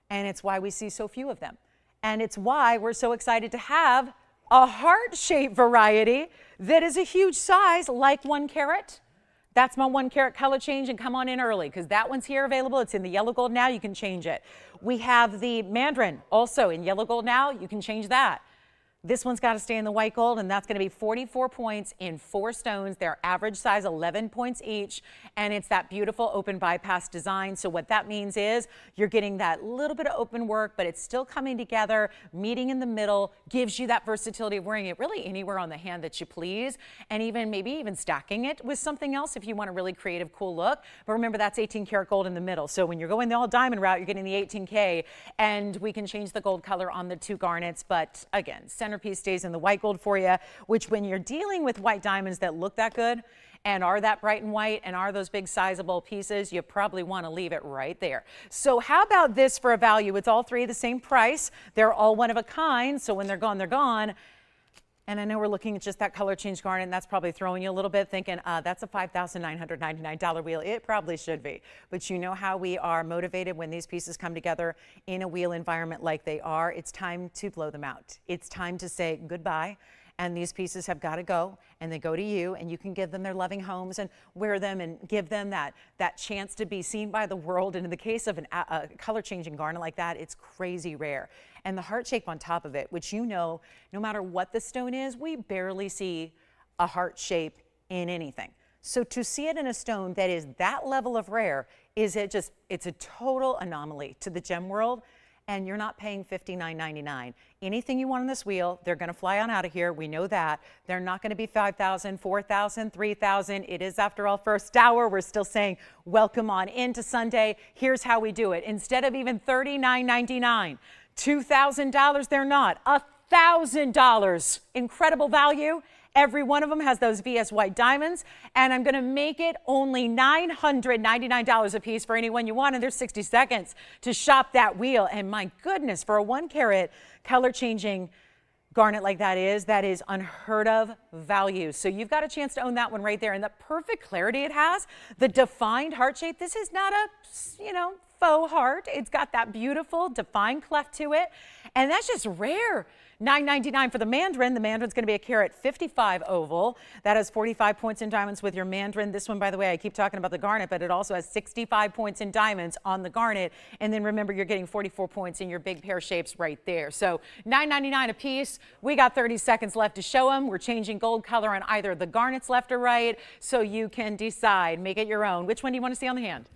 Speaker 1: And it's why we see so few of them. And it's why we're so excited to have a heart-shaped variety that is a huge size, like 1 carat. That's my 1 carat color change, and come on in early because that one's here available. It's in the yellow gold now. You can change it. We have the Mandarin also in yellow gold now. You can change that. This one's got to stay in the white gold, and that's going to be 44 points in 4 stones. Their average size 11 points each, and it's that beautiful open bypass design. So what that means is you're getting that little bit of open work, but it's still coming together, meeting in the middle, gives you that versatility of wearing it really anywhere on the hand that you please, and maybe even stacking it with something else if you want a really creative, cool look. But remember, that's 18 karat gold in the middle. So when you're going the all diamond route, you're getting the 18K, and we can change the gold color on the 2 garnets. But again, centerpiece stays in the white gold for you, which when you're dealing with white diamonds that look that good and are that bright and white and are those big sizable pieces, you probably want to leave it right there. So how about this for a value? It's all 3 the same price. They're all one of a kind, so when they're gone, they're gone. And I know we're looking at just that color change garnet, and that's probably throwing you a little bit, thinking, that's a $5,999 wheel. It probably should be. But you know how we are motivated when these pieces come together in a wheel environment like they are. It's time to blow them out. It's time to say goodbye. And these pieces have got to go, and they go to you, and you can give them their loving homes and wear them and give them that chance to be seen by the world. And in the case of a color-changing garnet like that, it's crazy rare. And the heart shape on top of it, which no matter what the stone is, we barely see a heart shape in anything. So to see it in a stone that is that level of rare, it's a total anomaly to the gem world. And you're not paying $59.99. Anything you want on this wheel, they're going to fly on out of here. We know that. They're not going to be $5,000, $4,000, $3,000. It is, after all, first hour. We're still saying welcome on into Sunday. Here's how we do it. Instead of even $39.99, $2,000, they're not. $1,000. Incredible value. Every one of them has those VS white diamonds, and I'm going to make it only $999 a piece for anyone you want, and there's 60 seconds to shop that wheel. And my goodness, for a 1 carat color changing garnet like that is unheard of value. So you've got a chance to own that one right there, and the perfect clarity it has, the defined heart shape. This is not a, faux heart. It's got that beautiful defined cleft to it, and that's just rare. $9.99 for the Mandarin. The Mandarin's going to be a carat 55 oval. That has 45 points in diamonds with your Mandarin. This one, by the way, I keep talking about the garnet, but it also has 65 points in diamonds on the garnet. And then remember, you're getting 44 points in your big pear shapes right there. So $9.99 a piece. We got 30 seconds left to show them. We're changing gold color on either the garnets left or right, so you can decide. Make it your own. Which one do you want to see on the hand?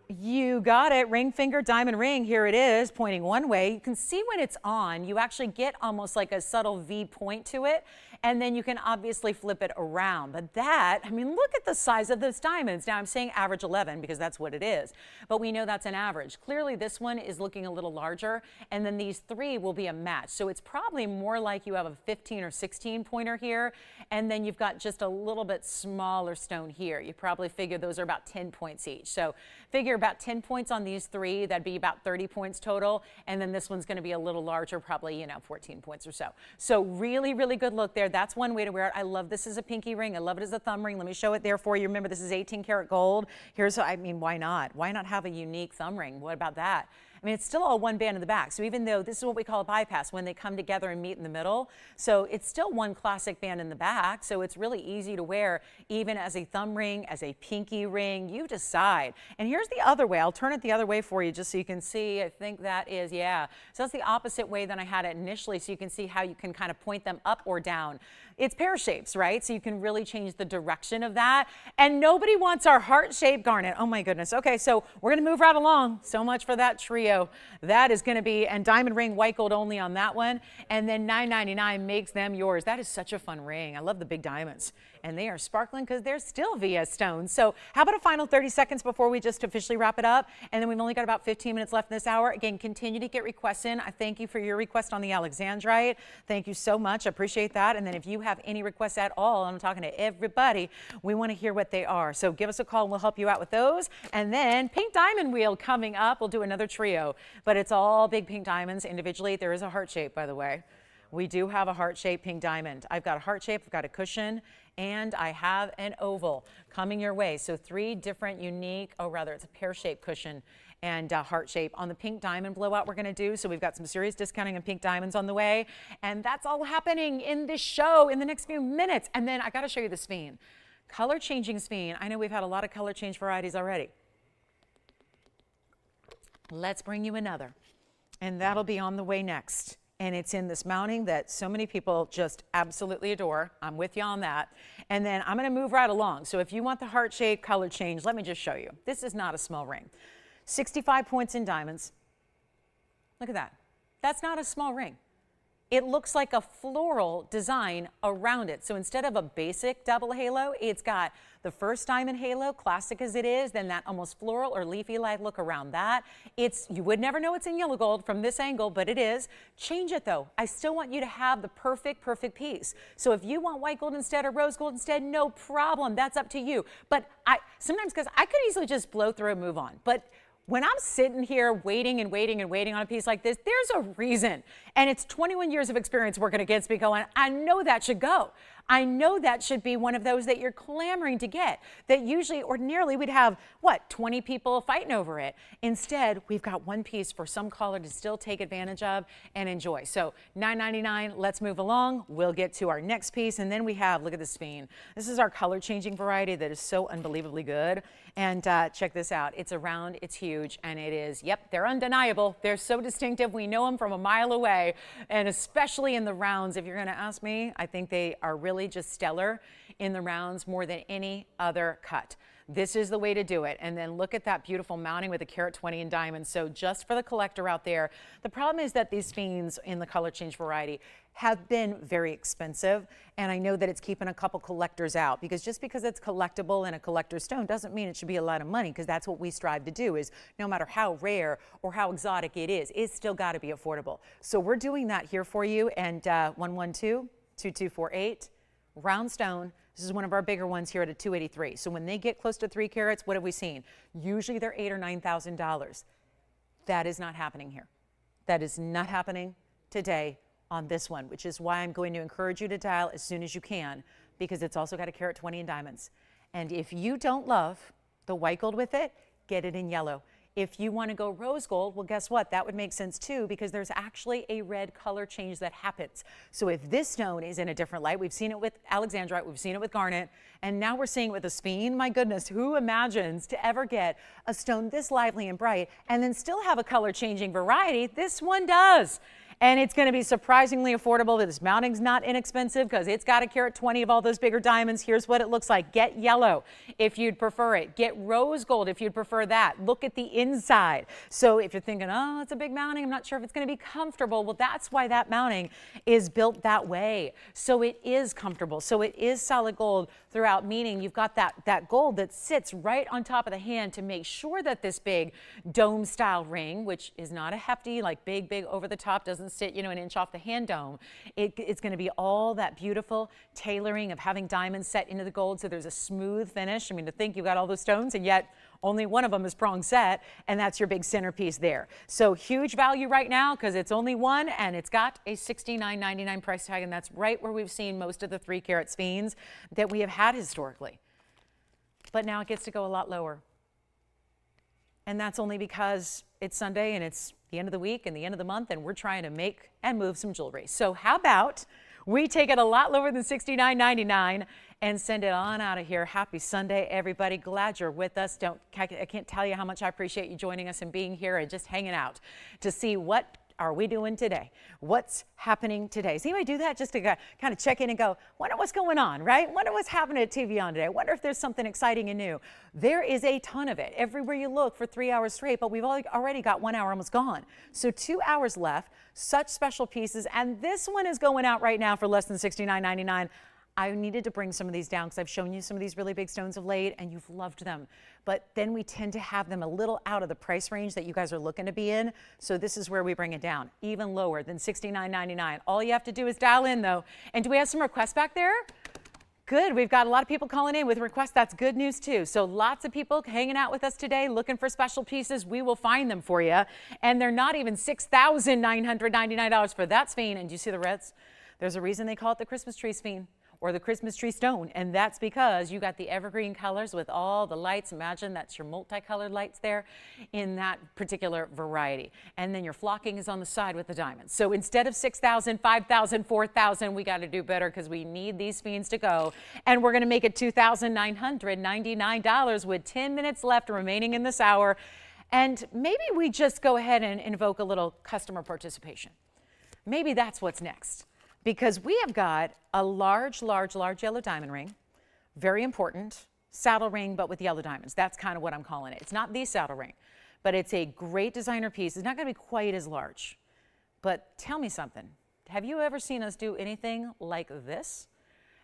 Speaker 1: You got it. Ring finger diamond ring. Here it is, pointing one way. You can see when it's on, you actually get almost like a subtle V point to it, and then you can obviously flip it around. But that, look at the size of those diamonds. Now I'm saying average 11 because that's what it is, but we know that's an average. Clearly this one is looking a little larger, and then these 3 will be a match. So it's probably more like you have a 15 or 16 pointer here, and then you've got just a little bit smaller stone here. You probably figure those are about 10 points each. So figure about 10 points on these 3. That'd be about 30 points total. And then this one's going to be a little larger, probably, 14 points or so. So really, really good look there. That's one way to wear it. I love this as a pinky ring. I love it as a thumb ring. Let me show it there for you. Remember, this is 18 karat gold. Why not? Why not have a unique thumb ring? What about that? It's still all one band in the back. So even though this is what we call a bypass, when they come together and meet in the middle, so it's still one classic band in the back. So it's really easy to wear, even as a thumb ring, as a pinky ring. You decide. And here's the other way. I'll turn it the other way for you just so you can see. I think that is, yeah. So that's the opposite way than I had it initially, so you can see how you can kind of point them up or down. It's pear shapes, right? So you can really change the direction of that. And nobody wants our heart-shaped garnet. Oh my goodness. Okay, so we're going to move right along. So much for that trio. That is going to be, and diamond ring, white gold only on that one. And then $9.99 makes them yours. That is such a fun ring. I love the big diamonds. And they are sparkling because they're still VS stones. So how about a final 30 seconds before we just officially wrap it up? And then we've only got about 15 minutes left in this hour. Again, continue to get requests in. I thank you for your request on the Alexandrite. Thank you so much. I appreciate that. And then if you have any requests at all, I'm talking to everybody, we want to hear what they are. So give us a call and we'll help you out with those. And then pink diamond wheel coming up. We'll do another trio, but it's all big pink diamonds individually. There is a heart shape, by the way. We do have a heart-shaped pink diamond. I've got a heart shape, I've got a cushion, and I have an oval coming your way. So 3 different unique, it's a pear-shaped cushion and heart shape. On the pink diamond blowout we're going to do, so we've got some serious discounting on pink diamonds on the way, and that's all happening in this show in the next few minutes. And then I got to show you the sphene. Color changing sphene. I know we've had a lot of color change varieties already. Let's bring you another, and that'll be on the way next. And it's in this mounting that so many people just absolutely adore. I'm with you on that. And then I'm going to move right along. So if you want the heart shape color change, let me just show you. This is not a small ring. 65 points in diamonds. Look at that. That's not a small ring. It looks like a floral design around it. So instead of a basic double halo, it's got the first diamond halo, classic as it is, then that almost floral or leafy-like look around that. You would never know it's in yellow gold from this angle, but it is. Change it though. I still want you to have the perfect piece. So if you want white gold instead or rose gold instead, no problem. That's up to you. But sometimes, because I could easily just blow through and move on. But when I'm sitting here waiting on a piece like this, there's a reason. And it's 21 years of experience working against me going, I know that should go. I know that should be one of those that you're clamoring to get, that usually ordinarily we'd have, 20 people fighting over it. Instead, we've got one piece for some caller to still take advantage of and enjoy. So $9.99, let's move along. We'll get to our next piece. And then we have, look at this sphene. This is our color changing variety that is so unbelievably good. And check this out. It's a round, it's huge, and it is, yep, they're undeniable. They're so distinctive. We know them from a mile away. And especially in the rounds, if you're going to ask me, I think they are really just stellar in the rounds more than any other cut. This is the way to do it. And then look at that beautiful mounting with a carat 20 in diamonds. So just for the collector out there, the problem is that these sphenes in the color change variety have been very expensive. And I know that it's keeping a couple collectors out, because just because it's collectible and a collector's stone doesn't mean it should be a lot of money, because that's what we strive to do, is no matter how rare or how exotic it is, it's still got to be affordable. So we're doing that here for you. And 112-2248, round stone. This is one of our bigger ones here at a 283. So when they get close to 3 carats, what have we seen? Usually they're $8,000 or $9,000. That is not happening here. That is not happening today on this one, which is why I'm going to encourage you to dial as soon as you can, because it's also got a carat 20 in diamonds. And if you don't love the white gold with it, get it in yellow. If you want to go rose gold, well, guess what? That would make sense too, because there's actually a red color change that happens. So if this stone is in a different light, we've seen it with Alexandrite, we've seen it with Garnet, and now we're seeing it with a sphene. My goodness, who imagines to ever get a stone this lively and bright and then still have a color changing variety? This one does. And it's going to be surprisingly affordable. This mounting's not inexpensive because it's got a carat 20 of all those bigger diamonds. Here's what it looks like. Get yellow if you'd prefer it. Get rose gold if you'd prefer that. Look at the inside. So if you're thinking, oh, it's a big mounting, I'm not sure if it's going to be comfortable. Well, that's why that mounting is built that way. So it is comfortable. So it is solid gold throughout, meaning you've got that gold that sits right on top of the hand to make sure that this big dome style ring, which is not a hefty, like big over the top, doesn't sit, an inch off the hand dome. It's going to be all that beautiful tailoring of having diamonds set into the gold, so there's a smooth finish. I mean, to think you've got all those stones and yet only one of them is prong set, and that's your big centerpiece there. So huge value right now because it's only one, and it's got a $69.99 price tag, and that's right where we've seen most of the 3 carat sphenes that we have had historically. But now it gets to go a lot lower. And that's only because it's Sunday and it's the end of the week and the end of the month, and we're trying to make and move some jewelry. So how about we take it a lot lower than $69.99 and send it on out of here. Happy Sunday, everybody. Glad you're with us. I can't tell you how much I appreciate you joining us and being here and just hanging out to see what are we doing today? What's happening today? Does anybody do that just to kind of check in and go, wonder what's going on, right? Wonder what's happening at TVON today. Wonder if there's something exciting and new. There is a ton of it everywhere you look for 3 hours straight, but we've already got 1 hour almost gone. So 2 hours left, such special pieces. And this one is going out right now for less than $69.99. I needed to bring some of these down because I've shown you some of these really big stones of late and you've loved them. But then we tend to have them a little out of the price range that you guys are looking to be in. So this is where we bring it down, even lower than $69.99. All you have to do is dial in though. And do we have some requests back there? Good. We've got a lot of people calling in with requests. That's good news too. So lots of people hanging out with us today looking for special pieces. We will find them for you. And they're not even $6,999 for that sphene. And do you see the reds? There's a reason they call it the Christmas tree sphene. or the Christmas tree stone. And that's because you got the evergreen colors with all the lights. Imagine that's your multicolored lights there in that particular variety. And then your flocking is on the side with the diamonds. So instead of 6,000, 5,000, 4,000, we got to do better because we need these sphenes to go. And we're going to make it $2,999 with 10 minutes left remaining in this hour. And maybe we just go ahead and invoke a little customer participation. Maybe that's what's next. Because we have got a large yellow diamond ring, very important, saddle ring, but with yellow diamonds. That's kind of what I'm calling it. It's not the saddle ring, but it's a great designer piece. It's not going to be quite as large. But tell me something. Have you ever seen us do anything like this?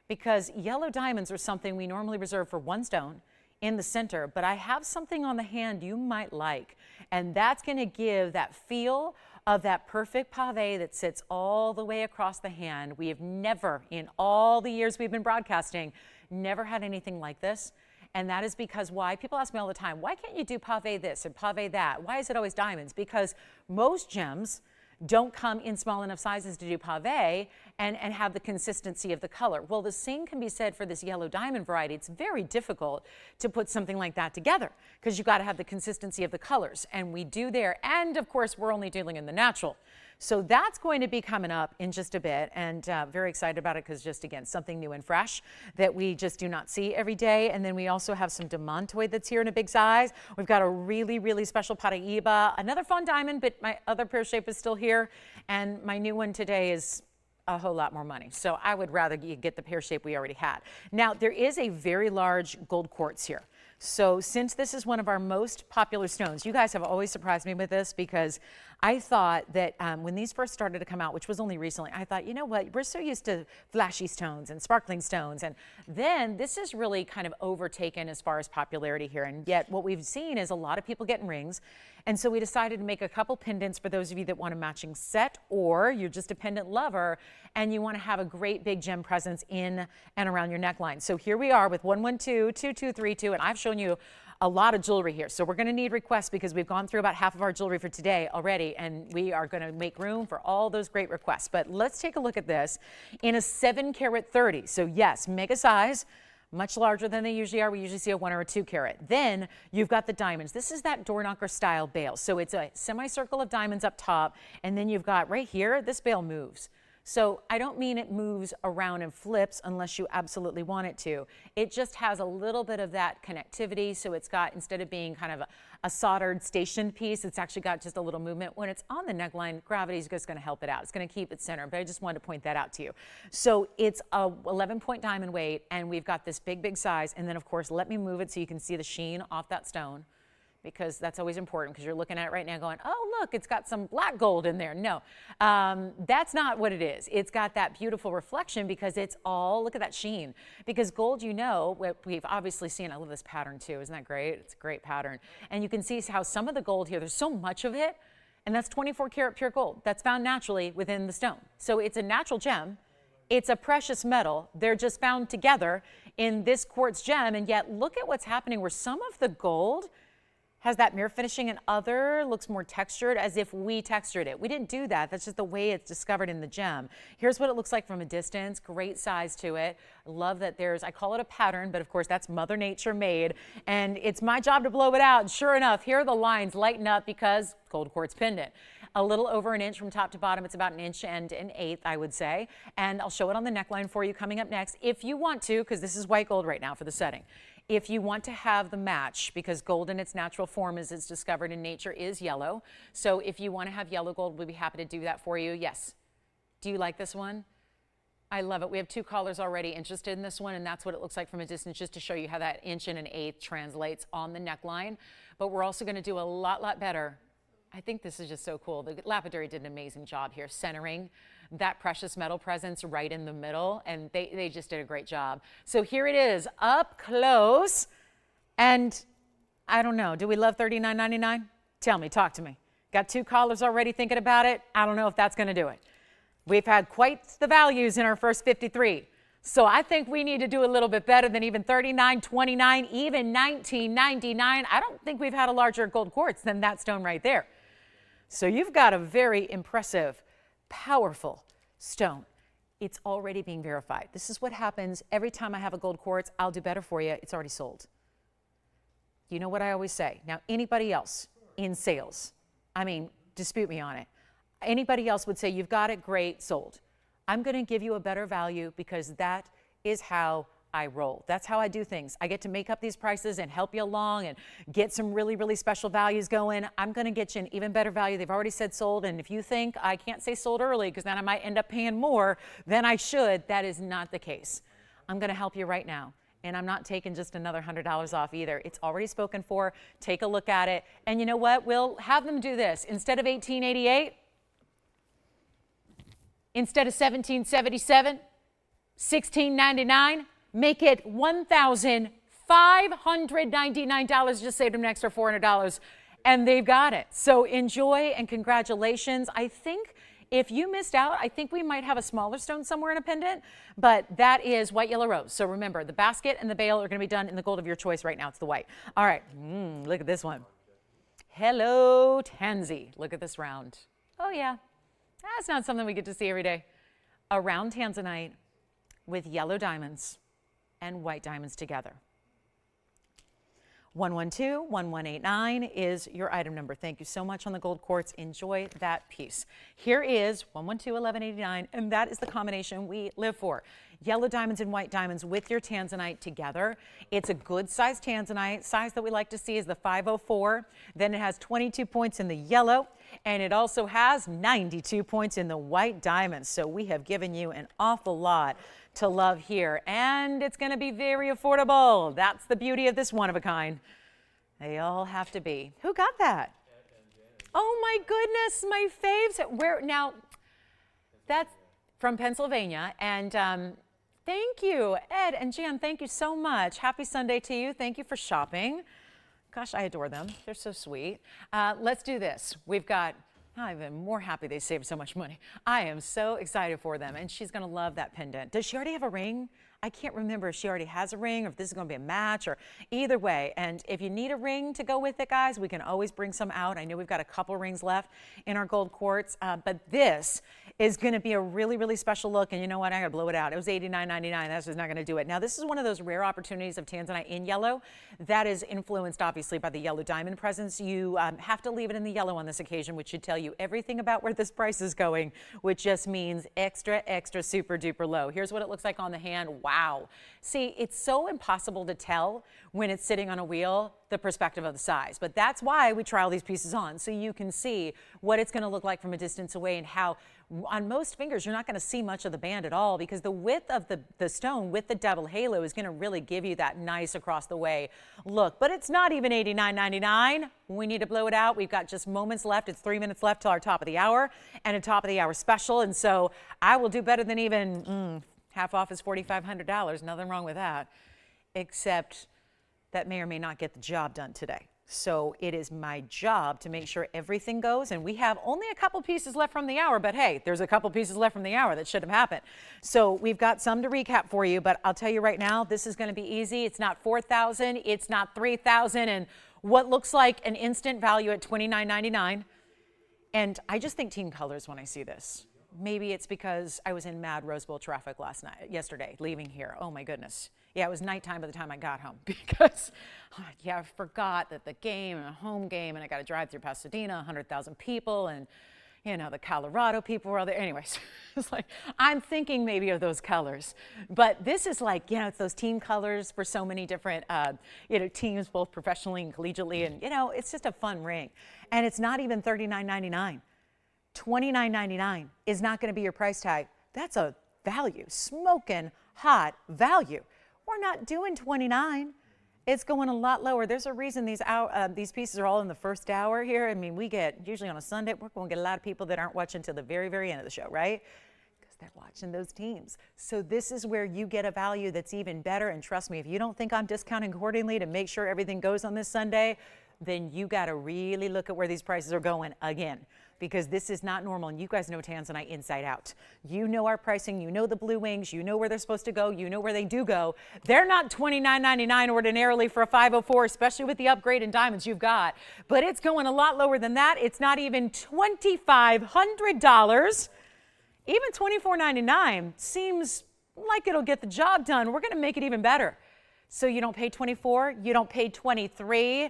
Speaker 1: Because yellow diamonds are something we normally reserve for one stone in the center, but I have something on the hand you might like, and that's going to give that feel of that perfect pave that sits all the way across the hand. We have never, in all the years we've been broadcasting, never had anything like this. And that is because why? People ask me all the time, why can't you do pave this and pave that? Why is it always diamonds? Because most gems don't come in small enough sizes to do pave and have the consistency of the color. Well, the same can be said for this yellow diamond variety. It's very difficult to put something like that together because you've got to have the consistency of the colors, and we do there. And of course, we're only dealing in the natural. So that's going to be coming up in just a bit, and very excited about it because just again, something new and fresh that we just do not see every day. And then we also have some demantoid that's here in a big size. We've got a really special Paraiba, another Fawn diamond, but my other pear shape is still here. And my new one today is a whole lot more money. So I would rather you get the pear shape we already had. Now, there is a very large gold quartz here. So since this is one of our most popular stones, you guys have always surprised me with this because I thought that when these first started to come out, which was only recently, I thought, you know what, we're so used to flashy stones and sparkling stones. And then this is really kind of overtaken as far as popularity here. And yet what we've seen is a lot of people getting rings. And so we decided to make a couple pendants for those of you that want a matching set, or you're just a pendant lover and you want to have a great big gem presence in and around your neckline. So here we are with 112, 2232, and I've shown you a lot of jewelry here. So we're going to need requests because we've gone through about half of our jewelry for today already, and we are going to make room for all those great requests. But let's take a look at this in a 7 carat 30. So yes, mega size. Much larger than they usually are. We usually see a 1 or a 2 carat. Then you've got the diamonds. This is that door knocker style bail. So it's a semicircle of diamonds up top. And then you've got right here, this bail moves. So I don't mean it moves around and flips unless you absolutely want it to. It just has a little bit of that connectivity. So it's got, instead of being kind of a soldered stationed piece, it's actually got just a little movement. When it's on the neckline, gravity is just going to help it out. It's going to keep it centered, but I just wanted to point that out to you. So it's a 11-point diamond weight, and we've got this big size. And then of course, let me move it so you can see the sheen off that stone, because that's always important, because you're looking at it right now going, oh, look, it's got some black gold in there. No, that's not what it is. It's got that beautiful reflection because it's all, look at that sheen. Because gold, you know, we've obviously seen, I love this pattern too. Isn't that great? It's a great pattern. And you can see how some of the gold here, there's so much of it, and that's 24 karat pure gold. That's found naturally within the stone. So it's a natural gem. It's a precious metal. They're just found together in this quartz gem, and yet look at what's happening where some of the gold has that mirror finishing and other looks more textured, as if we textured it. We didn't do that. That's just the way it's discovered in the gem. Here's what it looks like from a distance. Great size to it. Love that there's, I call it a pattern, but of course that's Mother Nature made. And it's my job to blow it out. And sure enough, here are the lines lighten up because gold quartz pendant. A little over an inch from top to bottom. It's about an inch and an eighth, I would say. And I'll show it on the neckline for you coming up next. If you want to, because this is white gold right now for the setting. If you want to have the match, because gold in its natural form as it's discovered in nature is yellow. So if you want to have yellow gold, we'll be happy to do that for you. Yes. Do you like this one? I love it. We have 2 callers already interested in this one, and that's what it looks like from a distance, just to show you how that inch and an eighth translates on the neckline. But we're also going to do a lot better. I think this is just so cool. The lapidary did an amazing job here, centering that precious metal presence right in the middle, and they just did a great job. So here it is, up close, and I don't know, do we love $39.99? Tell me, talk to me. Got 2 callers already thinking about it. I don't know if that's gonna do it. We've had quite the values in our first 53. So I think we need to do a little bit better than even $39.29, even $19.99. I don't think we've had a larger gold quartz than that stone right there. So you've got a very impressive, powerful stone. it's already being verified. This is what happens every time I have a gold quartz. I'll do better for you. It's already sold. You know what I always say? Now, anybody else in sales, I mean, dispute me on it. Anybody else would say, you've got it, great, sold. I'm going to give you a better value because that is how I roll. That's how I do things. I get to make up these prices and help you along and get some really, really special values going. I'm going to get you an even better value. They've already said sold. And if you think I can't say sold early because then I might end up paying more than I should, that is not the case. I'm going to help you right now. And I'm not taking just another $100 off either. It's already spoken for. Take a look at it. And you know what? We'll have them do this. Instead of $1,888, instead of $1,777, $1,699, make it $1,599. Just save them an extra $400, and they've got it. So enjoy and congratulations. I think if you missed out, I think we might have a smaller stone somewhere in a pendant, but that is white, yellow, rose. So remember, the basket and the bail are going to be done in the gold of your choice. Right now, it's the white. All right, look at this one. Hello, Tanzy. Look at this round. Oh, yeah. That's not something we get to see every day. A round Tanzanite with yellow diamonds and white diamonds together. 112-1189 is your item number. Thank you so much on the gold quartz. Enjoy that piece. Here is 112-1189, and that is the combination we live for. Yellow diamonds and white diamonds with your Tanzanite together. It's a good size Tanzanite. Size that we like to see is the 504. Then it has 22 points in the yellow, and it also has 92 points in the white diamonds. So we have given you an awful lot to love here, and it's going to be very affordable. That's the beauty of this one of a kind. They all have to be. Who got that? Oh my goodness, my faves. Where now? That's from Pennsylvania, and thank you, Ed and Jan. Thank you so much. Happy Sunday to you. Thank you for shopping. Gosh, I adore them. They're so sweet. Let's do this. We've got. I'm even more happy they saved so much money. I am so excited for them, and she's going to love that pendant. Does she already have a ring? I can't remember if she already has a ring or if this is going to be a match or either way. And if you need a ring to go with it, guys, we can always bring some out. I know we've got a couple rings left in our gold quartz, but this is going to be a really, really special look. And you know what? I got to blow it out. It was $89.99. That's just not going to do it. Now, this is one of those rare opportunities of Tanzanite in yellow that is influenced, obviously, by the yellow diamond presence. You have to leave it in the yellow on this occasion, which should tell you everything about where this price is going, which just means extra, extra, super duper low. Here's what it looks like on the hand. Wow. See, it's so impossible to tell when it's sitting on a wheel, the perspective of the size. But that's why we try all these pieces on, so you can see what it's going to look like from a distance away and how on most fingers you're not going to see much of the band at all because the width of the stone with the double halo is going to really give you that nice across the way look. But it's not even $89.99. We need to blow it out. We've got just moments left. It's 3 minutes left till our top of the hour and a top of the hour special. And so I will do better than even half off is $4,500. Nothing wrong with that, except that may or may not get the job done today. So it is my job to make sure everything goes, and we have only a couple pieces left from the hour, but hey, there's a couple pieces left from the hour that should have happened. So we've got some to recap for you, but I'll tell you right now, this is going to be easy. It's not $4,000, it's not $3,000, and what looks like an instant value at $29.99. And I just think team colors when I see this. Maybe it's because I was in mad Rose Bowl traffic yesterday, leaving here. Oh my goodness. Yeah, it was nighttime by the time I got home because, yeah, I forgot that the game and a home game, and I got to drive through Pasadena, 100,000 people, and, you know, the Colorado people were all there. Anyways, it's like, I'm thinking maybe of those colors. But this is like, you know, it's those team colors for so many different, you know, teams, both professionally and collegiately, and, you know, it's just a fun ring. And it's not even $39.99. $29.99 is not going to be your price tag. That's a value, smoking hot value. We're not doing $29. It's going a lot lower. There's a reason these pieces are all in the first hour here. I mean, we get, usually on a Sunday, we're going to get a lot of people that aren't watching till the very, very end of the show, right? Because they're watching those teams. So this is where you get a value that's even better. And trust me, if you don't think I'm discounting accordingly to make sure everything goes on this Sunday, then you got to really look at where these prices are going again, because this is not normal. And you guys know Tanzanite inside out. You know our pricing. You know the blue wings. You know where they're supposed to go. You know where they do go. They're not $29.99 ordinarily for a 504, especially with the upgrade in diamonds you've got. But it's going a lot lower than that. It's not even $2,500. Even $24.99 seems like it'll get the job done. We're going to make it even better. So you don't pay $24, you don't pay $23,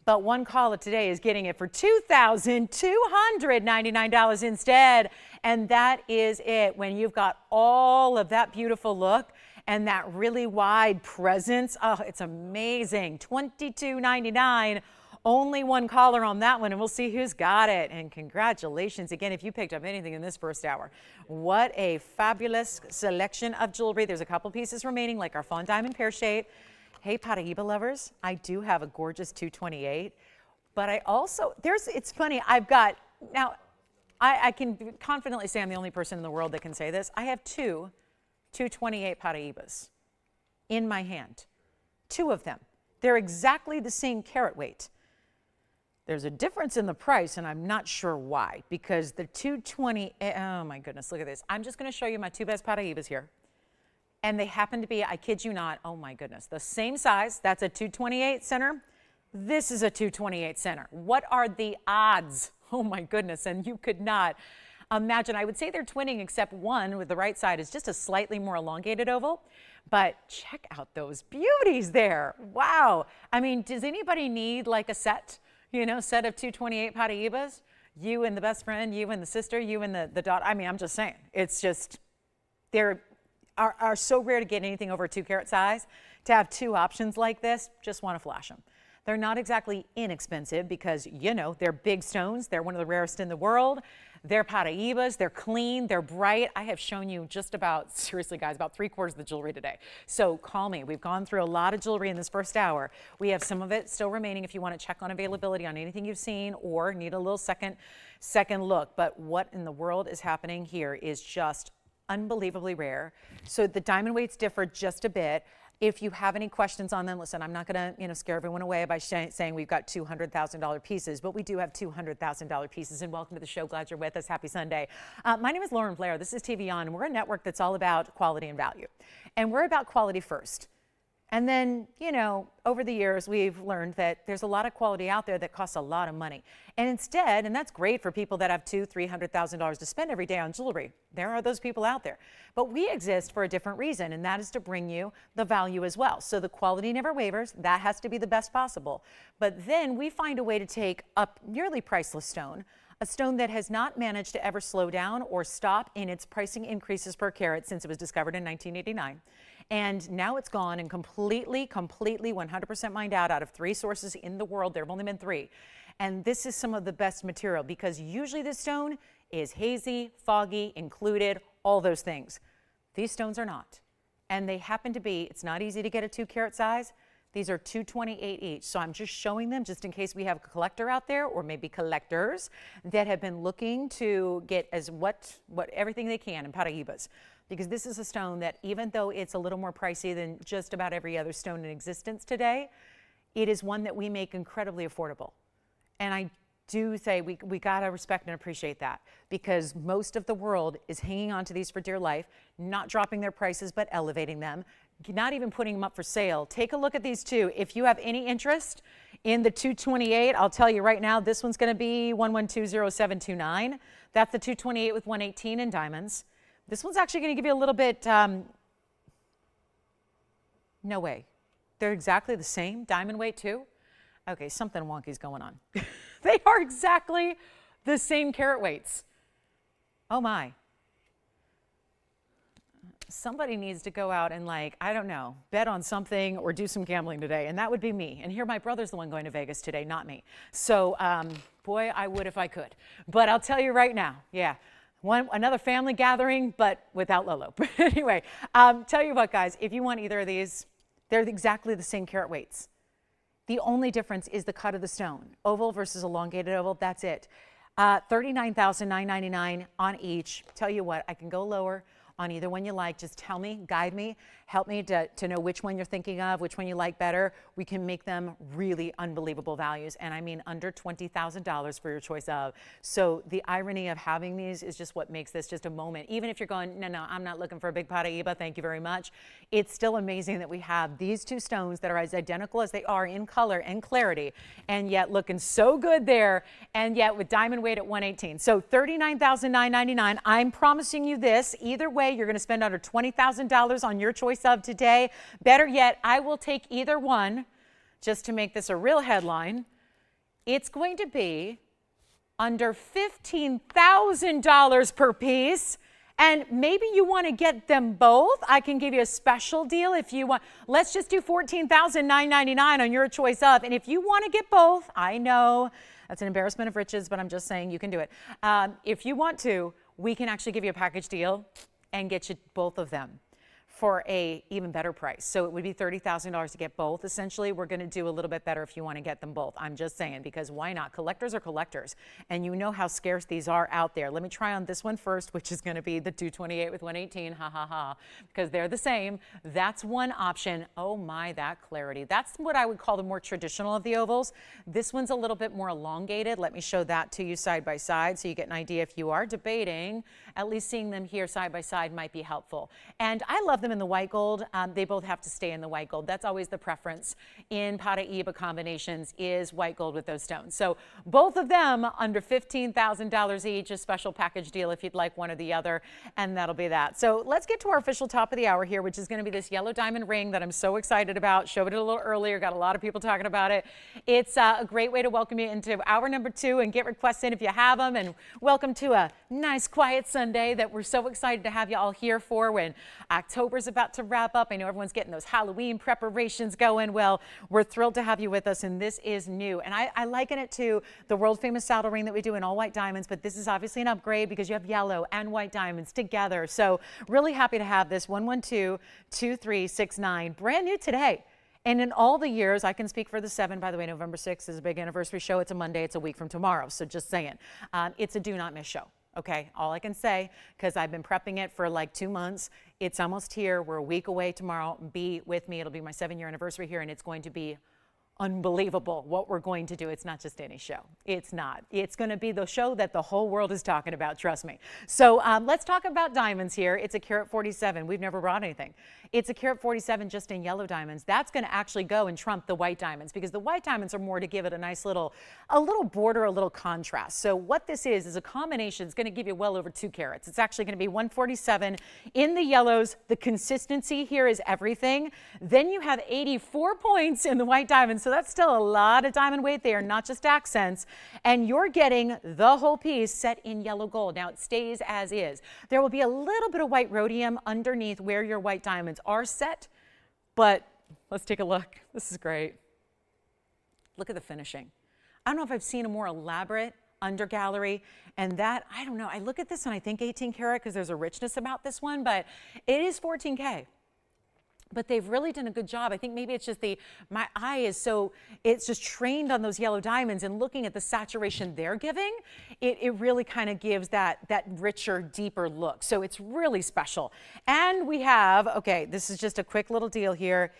Speaker 1: but one caller today is getting it for $2,299 instead. And that is it. When you've got all of that beautiful look and that really wide presence, oh, it's amazing. $22.99. Only one caller on that one, and we'll see who's got it. And congratulations again if you picked up anything in this first hour. What a fabulous selection of jewelry. There's a couple pieces remaining, like our Fawn diamond pear shape. Hey, Paraiba lovers, I do have a gorgeous 228, but I also, it's funny, I've got, now, I can confidently say I'm the only person in the world that can say this. I have two 228 Paraibas in my hand, two of them. They're exactly the same carat weight. There's a difference in the price, and I'm not sure why, because the 220, oh my goodness, look at this. I'm just going to show you my two best Paraibas here. And they happen to be, I kid you not, oh my goodness, the same size. That's a 228 center. This is a 228 center. What are the odds? Oh my goodness, and you could not imagine. I would say they're twinning, except one with the right side is just a slightly more elongated oval. But check out those beauties there. Wow. I mean, does anybody need like a set? You know, set of 228 Paraibas, you and the best friend, you and the sister, you and the daughter. I mean, I'm just saying, it's just, they're are so rare to get anything over a 2 carat size. To have two options like this, just want to flash them. They're not exactly inexpensive because, you know, they're big stones. They're one of the rarest in the world. They're Paraibas, they're clean, they're bright. I have shown you just about, seriously guys, about 3/4 of the jewelry today. So call me. We've gone through a lot of jewelry in this first hour. We have some of it still remaining if you want to check on availability on anything you've seen or need a little second look. But what in the world is happening here is just unbelievably rare. So the diamond weights differ just a bit. If you have any questions on them, listen, I'm not going to scare everyone away by saying we've got $200,000 pieces, but we do have $200,000 pieces. And welcome to the show. Glad you're with us. Happy Sunday. My name is Lauren Blair. This is TVON, and we're a network that's all about quality and value. And we're about quality first. And then, you know, over the years, we've learned that there's a lot of quality out there that costs a lot of money. And instead, and that's great for people that have $200,000-$300,000 to spend every day on jewelry. There are those people out there. But we exist for a different reason, and that is to bring you the value as well. So the quality never wavers. That has to be the best possible. But then we find a way to take a nearly priceless stone, a stone that has not managed to ever slow down or stop in its pricing increases per carat since it was discovered in 1989. And now it's gone and completely 100% mined out of 3 sources in the world. There have only been 3. And this is some of the best material because usually this stone is hazy, foggy, included, all those things. These stones are not. And they happen to be, it's not easy to get a 2 carat size. These are 228 each. So I'm just showing them just in case we have a collector out there or maybe collectors that have been looking to get as what everything they can in Paraibas. Because this is a stone that even though it's a little more pricey than just about every other stone in existence today, it is one that we make incredibly affordable. And I do say we got to respect and appreciate that because most of the world is hanging on to these for dear life, not dropping their prices, but elevating them, not even putting them up for sale. Take a look at these two. If you have any interest in the 228, I'll tell you right now, this one's going to be 1120729. That's the 228 with 118 in diamonds. This one's actually going to give you a little bit, no way. They're exactly the same, diamond weight too. Okay, something wonky's going on. They are exactly the same carat weights. Oh my. Somebody needs to go out and I don't know, bet on something or do some gambling today, and that would be me. And here my brother's the one going to Vegas today, not me. So, boy, I would if I could. But I'll tell you right now, yeah. Another family gathering, but without Lolo. Anyway, tell you what, guys, if you want either of these, they're exactly the same carat weights. The only difference is the cut of the stone. Oval versus elongated oval, that's it. $39,999 on each. Tell you what, I can go lower on either one you like. Just tell me, guide me, help me to know which one you're thinking of, which one you like better. We can make them really unbelievable values, and I mean under $20,000 for your choice of. So the irony of having these is just what makes this just a moment. Even if you're going, no, I'm not looking for a big Paraiba, thank you very much. It's still amazing that we have these two stones that are as identical as they are in color and clarity, and yet looking so good there, and yet with diamond weight at 118. So $39,999. I'm promising you this. Either way, you're going to spend under $20,000 on your choice of today. Better yet, I will take either one just to make this a real headline. It's going to be under $15,000 per piece. And maybe you want to get them both. I can give you a special deal if you want. Let's just do $14,999 on your choice of. And if you want to get both, I know that's an embarrassment of riches, but I'm just saying you can do it. If you want to, we can actually give you a package deal and get you both of them for a even better price. So it would be $30,000 to get both. Essentially, we're going to do a little bit better if you want to get them both. I'm just saying, because why not? Collectors are collectors, and you know how scarce these are out there. Let me try on this one first, which is going to be the 228 with 118, because they're the same. That's one option. Oh my, that clarity. That's what I would call the more traditional of the ovals. This one's a little bit more elongated. Let me show that to you side by side so you get an idea. If you are debating, at least seeing them here side by side might be helpful. And I love them in the white gold. They both have to stay in the white gold. That's always the preference in Paraiba combinations, is white gold with those stones. So both of them under $15,000 each, a special package deal if you'd like one or the other, and that'll be that. So let's get to our official top of the hour here, which is going to be this yellow diamond ring that I'm so excited about. Showed it a little earlier, got a lot of people talking about it. It's a great way to welcome you into hour number 2 and get requests in if you have them, and welcome to a nice quiet Sunday that we're so excited to have you all here for when October's about to wrap up. I know everyone's getting those Halloween preparations going. Well, we're thrilled to have you with us, and this is new. And I liken it to the world famous saddle ring that we do in all white diamonds, but this is obviously an upgrade because you have yellow and white diamonds together. So really happy to have this 112-2369, brand new today. And in all the years, I can speak for the 7, by the way, November 6th is a big anniversary show. It's a Monday, it's a week from tomorrow. So just saying, it's a do not miss show. Okay, all I can say, because I've been prepping it for like 2 months. It's almost here. We're a week away tomorrow. Be with me. It'll be my 7-year anniversary here, and it's going to be unbelievable what we're going to do. It's not just any show. It's not. It's going to be the show that the whole world is talking about, trust me. So let's talk about diamonds here. It's a carat 47. We've never brought anything. It's a carat 47 just in yellow diamonds. That's going to actually go and trump the white diamonds, because the white diamonds are more to give it a nice little border, a little contrast. So what this is a combination. It's going to give you well over 2 carats. It's actually going to be 147 in the yellows. The consistency here is everything. Then you have 84 points in the white diamonds. So that's still a lot of diamond weight there, not just accents. And you're getting the whole piece set in yellow gold. Now it stays as is. There will be a little bit of white rhodium underneath where your white diamonds are set, but let's take a look. This is great. Look at the finishing. I don't know if I've seen a more elaborate under gallery, and that, I don't know. I look at this and I think 18 karat because there's a richness about this one, but it is 14K. But they've really done a good job. I think maybe it's just my eye is so, it's just trained on those yellow diamonds, and looking at the saturation they're giving, it really kind of gives that richer, deeper look. So it's really special. And we have, okay, this is just a quick little deal here.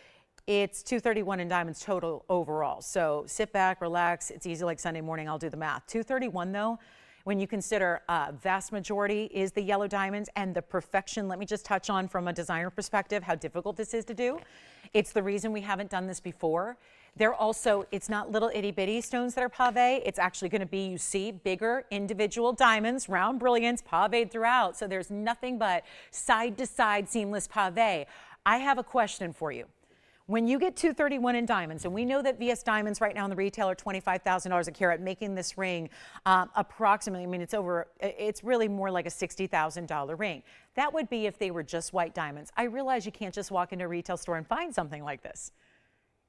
Speaker 1: It's 231 in diamonds total overall. So sit back, relax. It's easy like Sunday morning. I'll do the math. 231 though. When you consider vast majority is the yellow diamonds, and the perfection, let me just touch on from a designer perspective how difficult this is to do. It's the reason we haven't done this before. They're also, it's not little itty bitty stones that are pave. It's actually going to be, you see, bigger individual diamonds, round brilliance, paved throughout. So there's nothing but side to side seamless pave. I have a question for you. When you get 231 in diamonds, and we know that VS diamonds right now in the retail are $25,000 a carat, making this ring approximately, I mean, it's really more like a $60,000 ring. That would be if they were just white diamonds. I realize you can't just walk into a retail store and find something like this.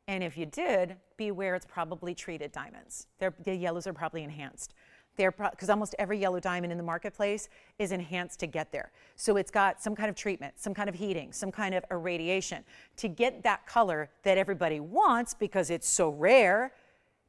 Speaker 1: And if you did, beware, it's probably treated diamonds. The yellows are probably enhanced. Because almost every yellow diamond in the marketplace is enhanced to get there. So it's got some kind of treatment, some kind of heating, some kind of irradiation to get that color that everybody wants because it's so rare,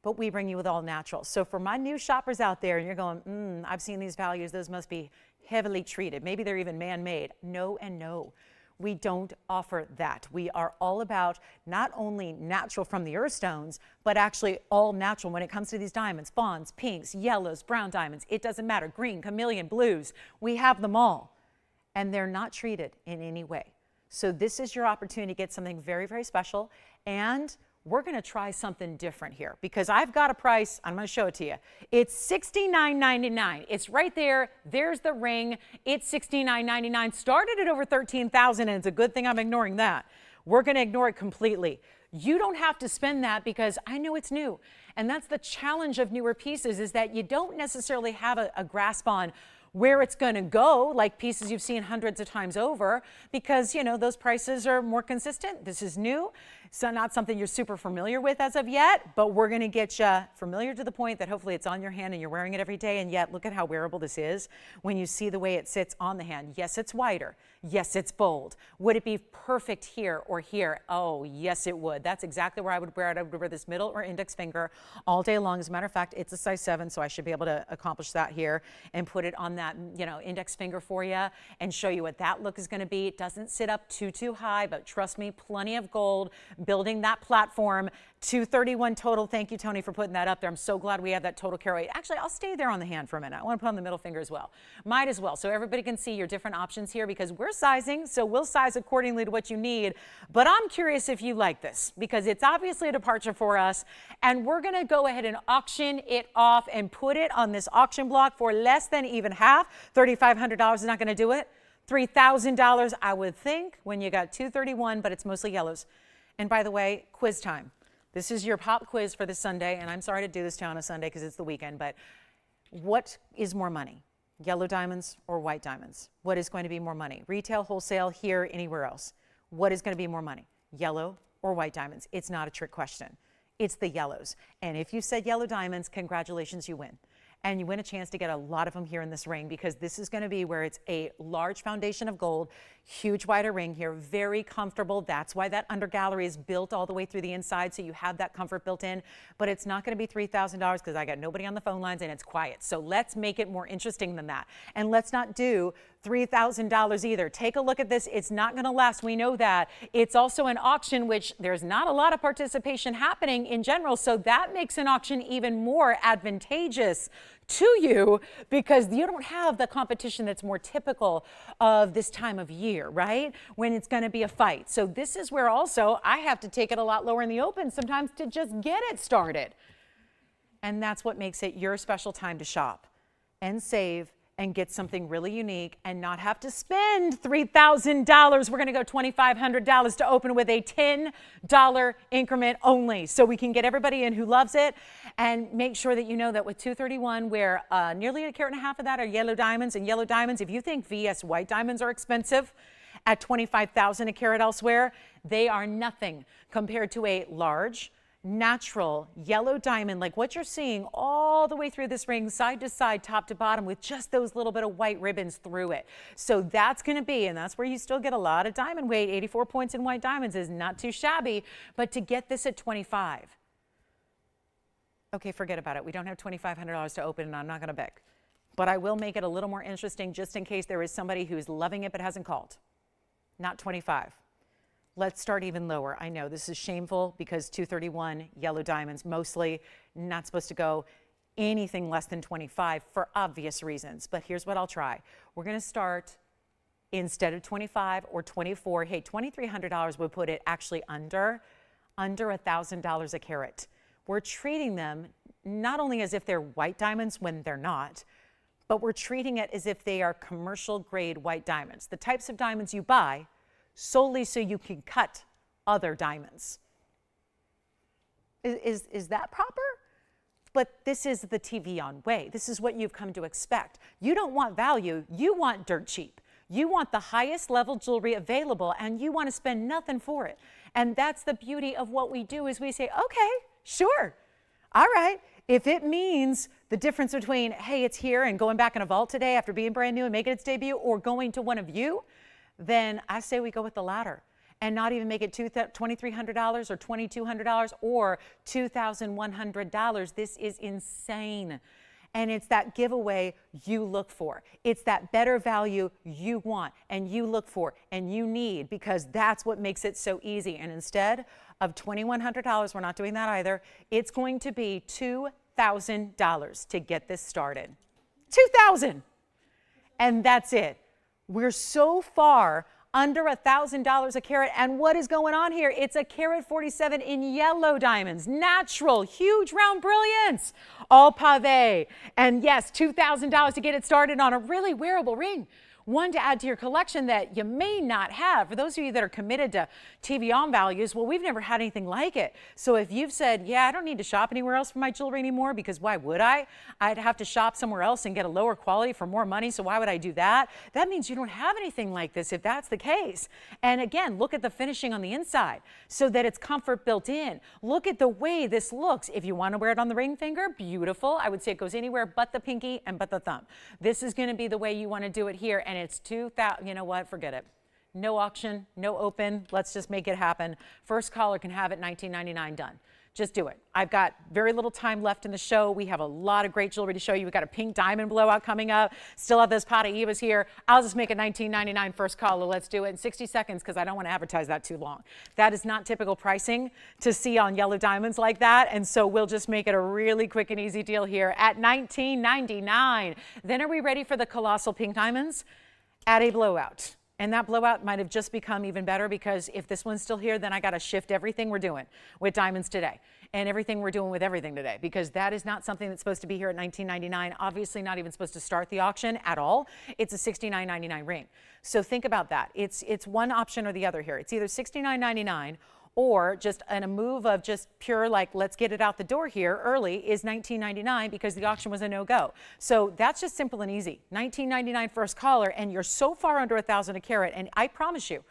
Speaker 1: but we bring you with all natural. So for my new shoppers out there, and you're going, I've seen these values, those must be heavily treated. Maybe they're even man-made. No and no. We don't offer that. We are all about not only natural from the earth stones, but actually all natural when it comes to these diamonds, fawns, pinks, yellows, brown diamonds. It doesn't matter. Green, chameleon, blues. We have them all. And they're not treated in any way. So this is your opportunity to get something very, very special. And we're going to try something different here because I've got a price. I'm going to show it to you. It's $69.99. It's right there. There's the ring. It's $69.99. Started at over $13,000, and it's a good thing I'm ignoring that. We're going to ignore it completely. You don't have to spend that because I know it's new. And that's the challenge of newer pieces, is that you don't necessarily have a grasp on where it's going to go, like pieces you've seen hundreds of times over, because, you know, those prices are more consistent. This is new, so not something you're super familiar with as of yet, but we're going to get you familiar to the point that hopefully it's on your hand and you're wearing it every day. And yet, look at how wearable this is when you see the way it sits on the hand. Yes, it's wider. Yes, it's bold. Would it be perfect here or here? Oh, yes, it would. That's exactly where I would wear it. I would wear this middle or index finger all day long. As a matter of fact, it's a size 7, so I should be able to accomplish that here and put it on that, you know, index finger for you and show you what that look is going to be. It doesn't sit up too high, but trust me, plenty of gold building that platform. $231 total. Thank you, Tony, for putting that up there. I'm so glad we have that total carat weight. Actually, I'll stay there on the hand for a minute. I want to put on the middle finger as well. Might as well, so everybody can see your different options here, because we're sizing, so we'll size accordingly to what you need. But I'm curious if you like this, because it's obviously a departure for us, and we're going to go ahead and auction it off and put it on this auction block for less than even half. $3,500 is not going to do it. $3,000, I would think, when you got $231, but it's mostly yellows. And by the way, quiz time. This is your pop quiz for this Sunday, and I'm sorry to do this to you on a Sunday because it's the weekend, but what is more money? Yellow diamonds or white diamonds? What is going to be more money? Retail, wholesale, here, anywhere else? What is going to be more money? Yellow or white diamonds? It's not a trick question. It's the yellows. And if you said yellow diamonds, congratulations, you win. And you win a chance to get a lot of them here in this ring, because this is going to be where it's a large foundation of gold, huge wider ring here, very comfortable. That's why that under gallery is built all the way through the inside, so you have that comfort built in. But it's not going to be $3,000 because I got nobody on the phone lines and it's quiet. So let's make it more interesting than that. And let's not do $3,000 either. Take a look at this. It's not going to last. We know that. It's also an auction, which there's not a lot of participation happening in general. So that makes an auction even more advantageous to you, because you don't have the competition that's more typical of this time of year, right? When it's going to be a fight. So this is where also I have to take it a lot lower in the open sometimes to just get it started. And that's what makes it your special time to shop and save and get something really unique and not have to spend $3,000. We're going to go $2,500 to open with a $10 increment only, so we can get everybody in who loves it. And make sure that you know that with 231, where nearly 1.5 carats of that are yellow diamonds, and yellow diamonds, if you think VS white diamonds are expensive at $25,000 a carat elsewhere, they are nothing compared to a large, natural yellow diamond like what you're seeing all the way through this ring, side to side, top to bottom, with just those little bit of white ribbons through it. So that's going to be, and that's where you still get a lot of diamond weight. 84 points in white diamonds is not too shabby, but to get this at 25, okay, forget about it. We don't have $2,500 to open, and I'm not going to beg, but I will make it a little more interesting just in case there is somebody who's loving it but hasn't called. Not 25. Let's start even lower. I know this is shameful because 231 yellow diamonds, mostly not supposed to go anything less than 25 for obvious reasons. But here's what I'll try. We're going to start, instead of 25 or 24, hey, $2,300 would put it actually under $1,000 a carat. We're treating them not only as if they're white diamonds when they're not, but we're treating it as if they are commercial grade white diamonds, the types of diamonds you buy solely so you can cut other diamonds. Is that proper? But this is the TVON way. This is what you've come to expect. You don't want value, you want dirt cheap. You want the highest level jewelry available, and you want to spend nothing for it. And that's the beauty of what we do, is we say, okay, sure, all right. If it means the difference between, hey, it's here and going back in a vault today after being brand new and making its debut, or going to one of you, then I say we go with the latter and not even make it $2,300 or $2,200 or $2,100. This is insane. And it's that giveaway you look for. It's that better value you want and you look for and you need, because that's what makes it so easy. And instead of $2,100, we're not doing that either, it's going to be $2,000 to get this started. $2,000. And that's it. We're so far under $1,000 a carat. And what is going on here? It's a carat 47 in yellow diamonds, natural, huge round brilliance, all pave. And yes, $2,000 to get it started on a really wearable ring. One to add to your collection that you may not have. For those of you that are committed to TVON values, well, we've never had anything like it. So if you've said, yeah, I don't need to shop anywhere else for my jewelry anymore, because why would I? I'd have to shop somewhere else and get a lower quality for more money, so why would I do that? That means you don't have anything like this if that's the case. And again, look at the finishing on the inside so that it's comfort built in. Look at the way this looks. If you want to wear it on the ring finger, beautiful. I would say it goes anywhere but the pinky and but the thumb. This is going to be the way you want to do it here. And it's 2,000, you know what, forget it. No auction, no open, let's just make it happen. First caller can have it $19.99 done. Just do it. I've got very little time left in the show. We have a lot of great jewelry to show you. We've got a pink diamond blowout coming up. Still have those Paraibas here. I'll just make it $19.99 first caller. Let's do it in 60 seconds because I don't want to advertise that too long. That is not typical pricing to see on yellow diamonds like that. And so we'll just make it a really quick and easy deal here at $19.99. Then are we ready for the colossal pink diamonds? At a blowout. And that blowout might have just become even better, because if this one's still here, then I got to shift everything we're doing with diamonds today and everything we're doing with everything today, because that is not something that's supposed to be here at $19.99. Obviously not even supposed to start the auction at all. It's a $69.99 ring. So think about that. It's one option or the other here. It's either $69.99 or just in a move of just pure, like, let's get it out the door here early, is $19.99 because the auction was a no-go. So that's just simple and easy. $19.99 first caller, and you're so far under $1,000 a carat. And I promise you,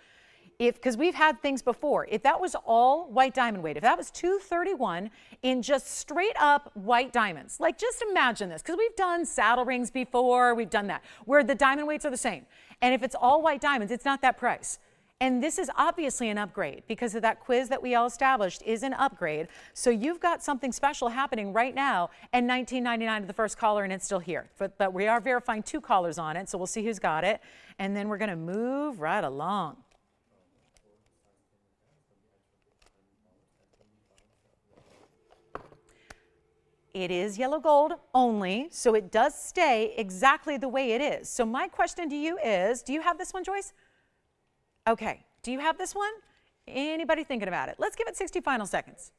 Speaker 1: because we've had things before, if that was all white diamond weight, if that was 231 in just straight up white diamonds, like just imagine this, because we've done saddle rings before, we've done that, where the diamond weights are the same. And if it's all white diamonds, it's not that price. And this is obviously an upgrade because of that quiz that we all established is an upgrade. So you've got something special happening right now, and $19.99 to the first caller, and it's still here. But we are verifying 2 callers on it, so we'll see who's got it. And then we're going to move right along. It is yellow gold only, so it does stay exactly the way it is. So my question to you is, do you have this one, Joyce? Okay, do you have this one? Anybody thinking about it? Let's give it 60 final seconds.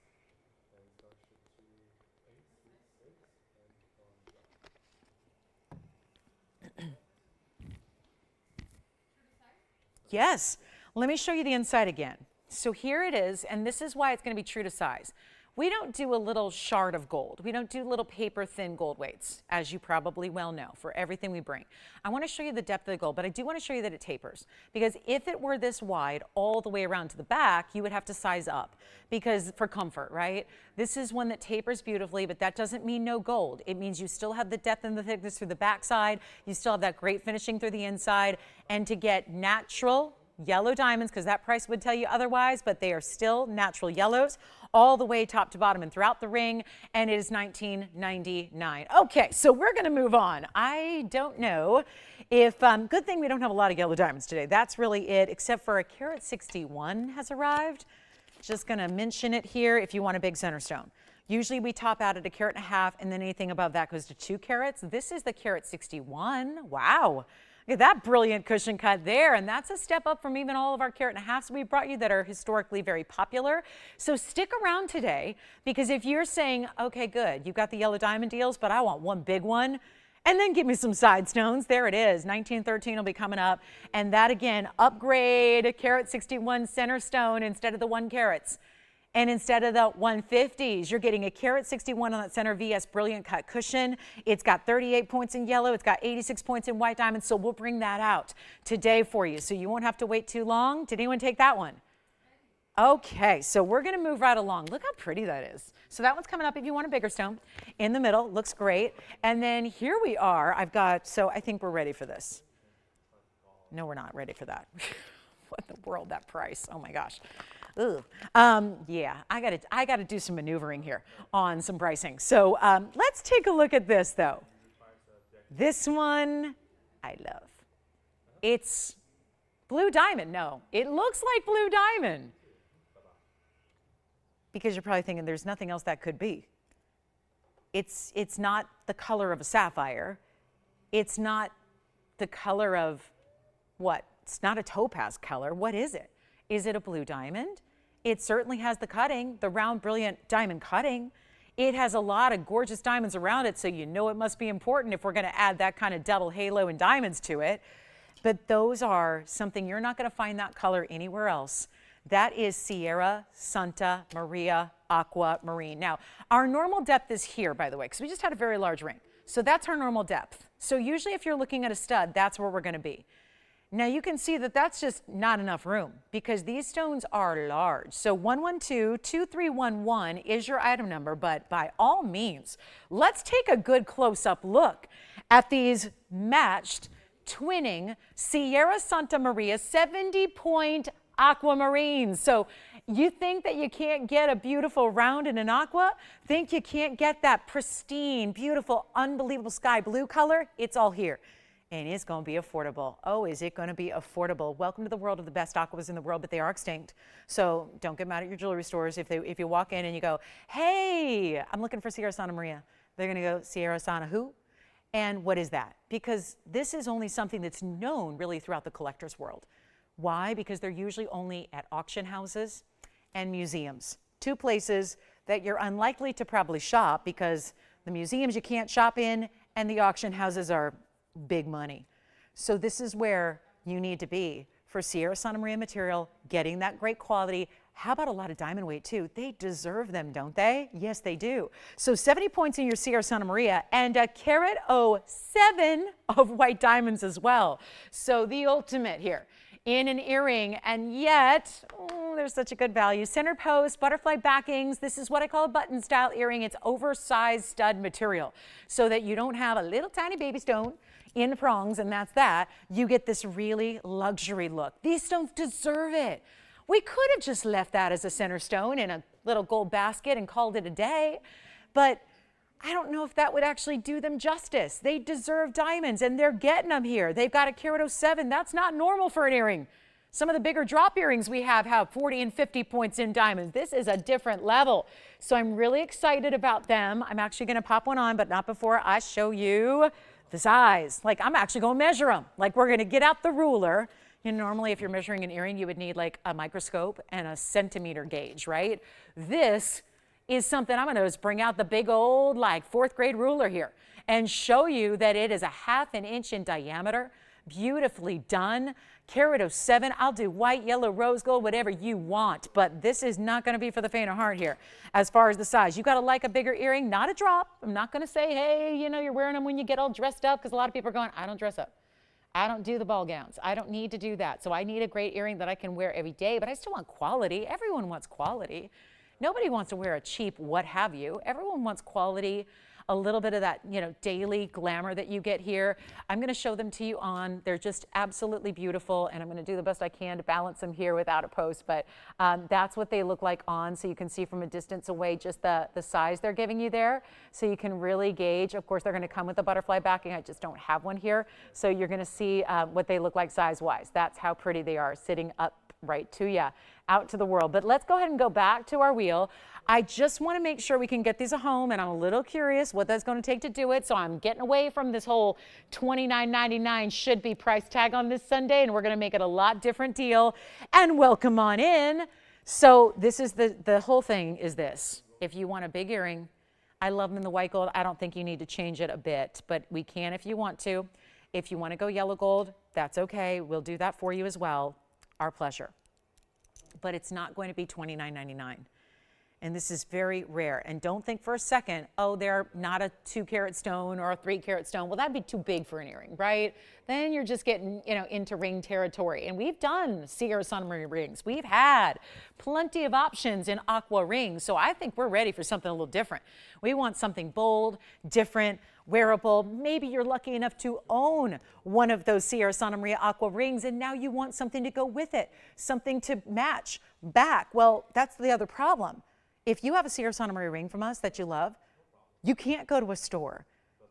Speaker 1: Yes, let me show you the inside again. So here it is, and this is why it's going to be true to size. We don't do a little shard of gold. We don't do little paper thin gold weights, as you probably well know, for everything we bring. I want to show you the depth of the gold, but I do want to show you that it tapers, because if it were this wide all the way around to the back, you would have to size up because for comfort, right? This is one that tapers beautifully, but that doesn't mean no gold. It means you still have the depth and the thickness through the backside. You still have that great finishing through the inside, and to get natural yellow diamonds, because that price would tell you otherwise, but they are still natural yellows all the way top to bottom and throughout the ring, and it is $19.99. Okay, so we're going to move on. I don't know if, good thing we don't have a lot of yellow diamonds today. That's really it, except for a carat 61 has arrived. Just going to mention it here if you want a big center stone. Usually we top out at a carat and a half, and then anything above that goes to 2 carats. This is the carat 61. Wow. Look at that brilliant cushion cut there, and that's a step up from even all of our carat and a halves we brought you that are historically very popular. So stick around today, because if you're saying, okay, good, you've got the yellow diamond deals, but I want one big one, and then give me some side stones. There it is. 1913 will be coming up, and that again, upgrade carat 61 center stone instead of the 1 carats. And instead of the 150s, you're getting a carat 61 on that center VS brilliant cut cushion. It's got 38 points in yellow. It's got 86 points in white diamonds. So we'll bring that out today for you. So you won't have to wait too long. Did anyone take that one? Okay, so we're going to move right along. Look how pretty that is. So that one's coming up if you want a bigger stone. In the middle, looks great. And then here we are. So I think we're ready for this. No, we're not ready for that. What in the world, that price? Oh my gosh. Ugh. Yeah, I gotta do some maneuvering here on some pricing. So let's take a look at this though. This one I love. It's blue diamond. No, it looks like blue diamond. Because you're probably thinking there's nothing else that could be. It's not the color of a sapphire. It's not the color of what? It's not a topaz color. What is it? Is it a blue diamond? It certainly has the cutting, the round, brilliant diamond cutting. It has a lot of gorgeous diamonds around it, so you know it must be important if we're going to add that kind of double halo and diamonds to it. But those are something you're not going to find that color anywhere else. That is Sierra Santa Maria Aquamarine. Now, our normal depth is here, by the way, because we just had a very large ring. So that's our normal depth. So usually if you're looking at a stud, that's where we're going to be. Now you can see that that's just not enough room because these stones are large. So 112-2311 is your item number, but by all means, let's take a good close-up look at these matched twinning Sierra Santa Maria 70-point aquamarines. So you think that you can't get a beautiful round in an aqua? Think you can't get that pristine, beautiful, unbelievable sky blue color? It's all here. And it's going to be affordable. Oh, is it going to be affordable? Welcome to the world of the best aquas in the world, but they are extinct. So don't get mad at your jewelry stores if you walk in and you go, hey, I'm looking for Sierra Santa Maria. They're going to go, Sierra Santa who? And what is that? Because this is only something that's known really throughout the collector's world. Why? Because they're usually only at auction houses and museums. Two places that you're unlikely to probably shop because the museums you can't shop in and the auction houses are big money. So this is where you need to be for Sierra Santa Maria material, getting that great quality. How about a lot of diamond weight too? They deserve them, don't they? Yes, they do. So 70 points in your Sierra Santa Maria and a carat 07 of white diamonds as well. So the ultimate here in an earring, and yet, there's such a good value. Center post, butterfly backings. This is what I call a button style earring. It's oversized stud material so that you don't have a little tiny baby stone in the prongs and that's that. You get this really luxury look. These stones deserve it. We could have just left that as a center stone in a little gold basket and called it a day, but I don't know if that would actually do them justice. They deserve diamonds and they're getting them here. They've got a carat 07. That's not normal for an earring. Some of the bigger drop earrings we have 40 and 50 points in diamonds. This is a different level. So I'm really excited about them. I'm actually going to pop one on, but not before I show you the size. Like I'm actually going to measure them. Like we're going to get out the ruler. You know, normally if you're measuring an earring, you would need like a microscope and a centimeter gauge, right? This is something I'm going to just bring out the big old like 4th grade ruler here and show you that it is a 1/2 inch in diameter, beautifully done. Carat 07, I'll do white, yellow, rose gold, whatever you want, but this is not going to be for the faint of heart here as far as the size. You got to like a bigger earring, not a drop. I'm not going to say, hey, you know, you're wearing them when you get all dressed up, because a lot of people are going, I don't dress up. I don't do the ball gowns. I don't need to do that. So I need a great earring that I can wear every day, but I still want quality. Everyone wants quality. Nobody wants to wear a cheap what have you. Everyone wants quality, a little bit of that, you know, daily glamour that you get here. I'm going to show them to you on. They're just absolutely beautiful, and I'm going to do the best I can to balance them here without a post, but that's what they look like on, so you can see from a distance away just the size they're giving you there, so you can really gauge. Of course, they're going to come with a butterfly backing. I just don't have one here, so you're going to see what they look like size-wise. That's how pretty they are sitting up right to you, out to the world. But let's go ahead and go back to our wheel. I just want to make sure we can get these at home, and I'm a little curious what that's going to take to do it. So I'm getting away from this whole $29.99 should be price tag on this Sunday, and we're going to make it a lot different deal. And welcome on in. So this is the whole thing is this. If you want a big earring, I love them in the white gold. I don't think you need to change it a bit, but we can if you want to. If you want to go yellow gold, that's okay. We'll do that for you as well. Our pleasure. But it's not going to be $29.99. And this is very rare. And don't think for a second, oh, they're not a 2-carat stone or a 3-carat stone. Well, that'd be too big for an earring, right? Then you're just getting, you know, into ring territory. And we've done Sierra Santa Maria rings. We've had plenty of options in Aqua rings. So I think we're ready for something a little different. We want something bold, different, wearable. Maybe you're lucky enough to own one of those Sierra Santa Maria Aqua rings, and now you want something to go with it, something to match back. Well, that's the other problem. If you have a Sierra Santa Maria ring from us that you love, you can't go to a store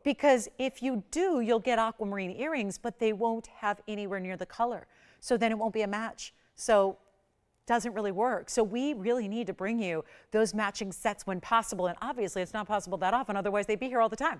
Speaker 1: because if you do, you'll get aquamarine earrings, but they won't have anywhere near the color. So then it won't be a match. So doesn't really work. So we really need to bring you those matching sets when possible. And obviously it's not possible that often, otherwise they'd be here all the time.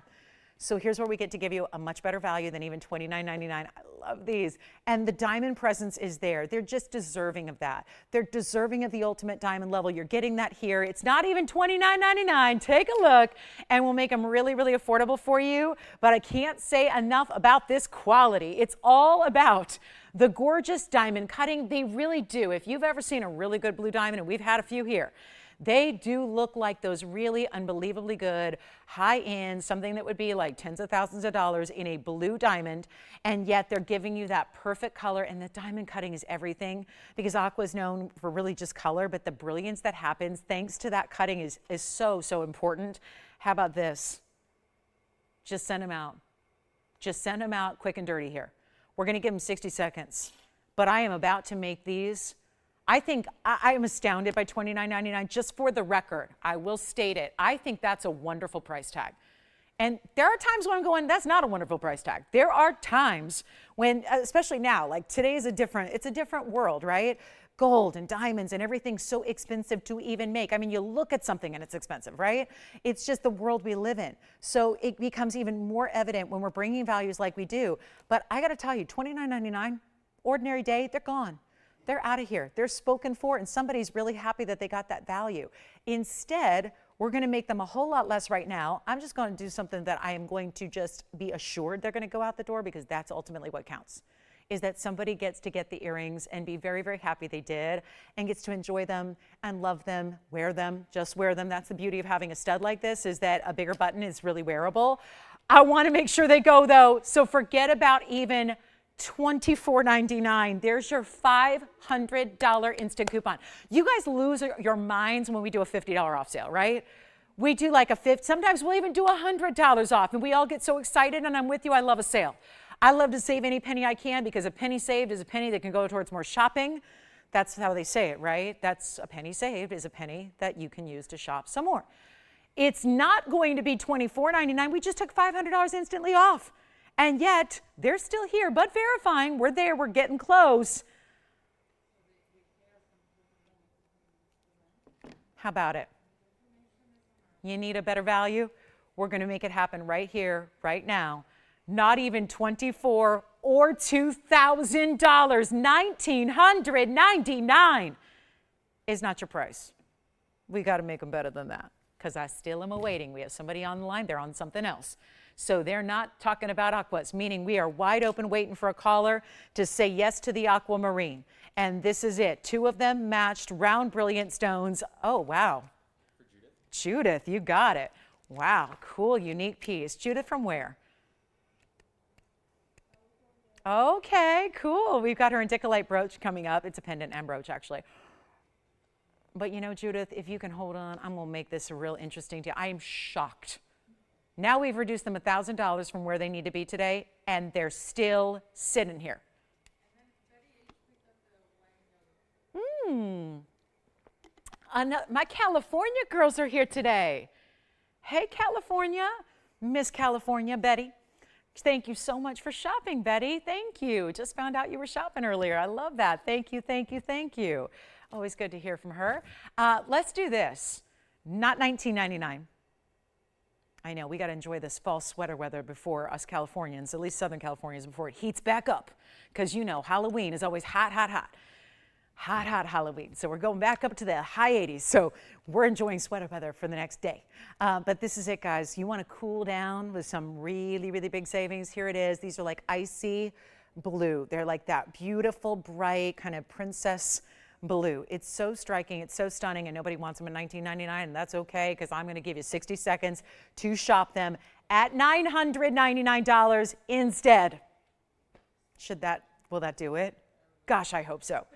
Speaker 1: So here's where we get to give you a much better value than even $29.99. I love these. And the diamond presence is there. They're just deserving of that. They're deserving of the ultimate diamond level. You're getting that here. It's not even $29.99. Take a look and we'll make them really, really affordable for you. But I can't say enough about this quality. It's all about the gorgeous diamond cutting. They really do. If you've ever seen a really good blue diamond, and we've had a few here, they do look like those really unbelievably good, high-end, something that would be like tens of thousands of dollars in a blue diamond, and yet they're giving you that perfect color, and the diamond cutting is everything, because Aqua is known for really just color, but the brilliance that happens thanks to that cutting is so, so important. How about this? Just send them out. Just send them out quick and dirty here. We're going to give them 60 seconds, but I am about to make these. I think I am astounded by $29.99. Just for the record, I will state it. I think that's a wonderful price tag. And there are times when I'm going, that's not a wonderful price tag. There are times when, especially now, like today is it's a different world, right? Gold and diamonds and everything's so expensive to even make. I mean, you look at something and it's expensive, right? It's just the world we live in. So it becomes even more evident when we're bringing values like we do. But I got to tell you, $29.99, ordinary day, they're gone. They're out of here. They're spoken for, and somebody's really happy that they got that value. Instead, we're going to make them a whole lot less right now. I'm just going to do something that I am going to just be assured they're going to go out the door, because that's ultimately what counts, is that somebody gets to get the earrings and be very, very happy they did, and gets to enjoy them and love them, wear them, just wear them. That's the beauty of having a stud like this, is that a bigger button is really wearable. I want to make sure they go though, so forget about even $24.99. There's your $500 instant coupon. You guys lose your minds when we do a $50 off sale, right? We do like a $50, sometimes we'll even do $100 off, and we all get so excited, and I'm with you, I love a sale. I love to save any penny I can, because a penny saved is a penny that can go towards more shopping. That's how they say it, right? That's a penny saved is a penny that you can use to shop some more. It's not going to be $24.99. We just took $500 instantly off. And yet, they're still here, but verifying. We're there. We're getting close. How about it? You need a better value? We're going to make it happen right here, right now. Not even $24,000 or $2,000. $1,999 is not your price. We got to make them better than that, because I still am awaiting. We have somebody on the line. They're on something else. So they're not talking about aquas, meaning we are wide open waiting for a caller to say yes to the aquamarine. And this is it. 2 of them matched round brilliant stones. Oh, wow. For Judith, you got it. Wow, cool, unique piece. Judith from where? Okay, cool. We've got her indicolite brooch coming up. It's a pendant and brooch, actually. But you know, Judith, if you can hold on, I'm going to make this a real interesting deal. I am shocked. Now we've reduced them $1,000 from where they need to be today, and they're still sitting here. My California girls are here today. Hey, California. Miss California, Betty. Thank you so much for shopping, Betty. Thank you. Just found out you were shopping earlier. I love that. Thank you, thank you, thank you. Always good to hear from her. Let's do this. Not $19.99. I know, we got to enjoy this fall sweater weather before us Californians, at least Southern Californians, before it heats back up. Because you know, Halloween is always hot, hot, hot. Hot, hot Halloween. So we're going back up to the high 80s. So we're enjoying sweater weather for the next day. But this is it, guys. You want to cool down with some really, really big savings. Here it is. These are like icy blue. They're like that beautiful, bright kind of princess blue. It's so striking, it's so stunning, and nobody wants them at $19.99, and that's okay, because I'm going to give you 60 seconds to shop them at $999 instead. Will that do it? Gosh, I hope so,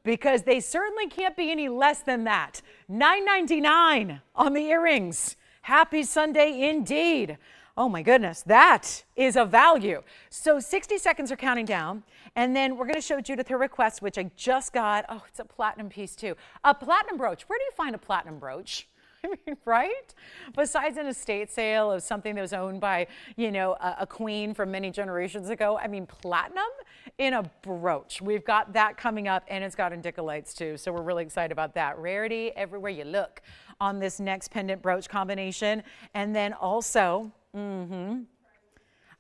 Speaker 1: because they certainly can't be any less than that. $9.99 on the earrings. Happy Sunday indeed. Oh my goodness, that is a value. So 60 seconds are counting down, and then we're going to show Judith her request, which I just got. Oh, it's a platinum piece too. A platinum brooch. Where do you find a platinum brooch? I mean, right? Besides an estate sale of something that was owned by, you know, a queen from many generations ago, I mean, platinum in a brooch. We've got that coming up, and it's got indicolites too, so we're really excited about that. Rarity everywhere you look on this next pendant brooch combination. And then also,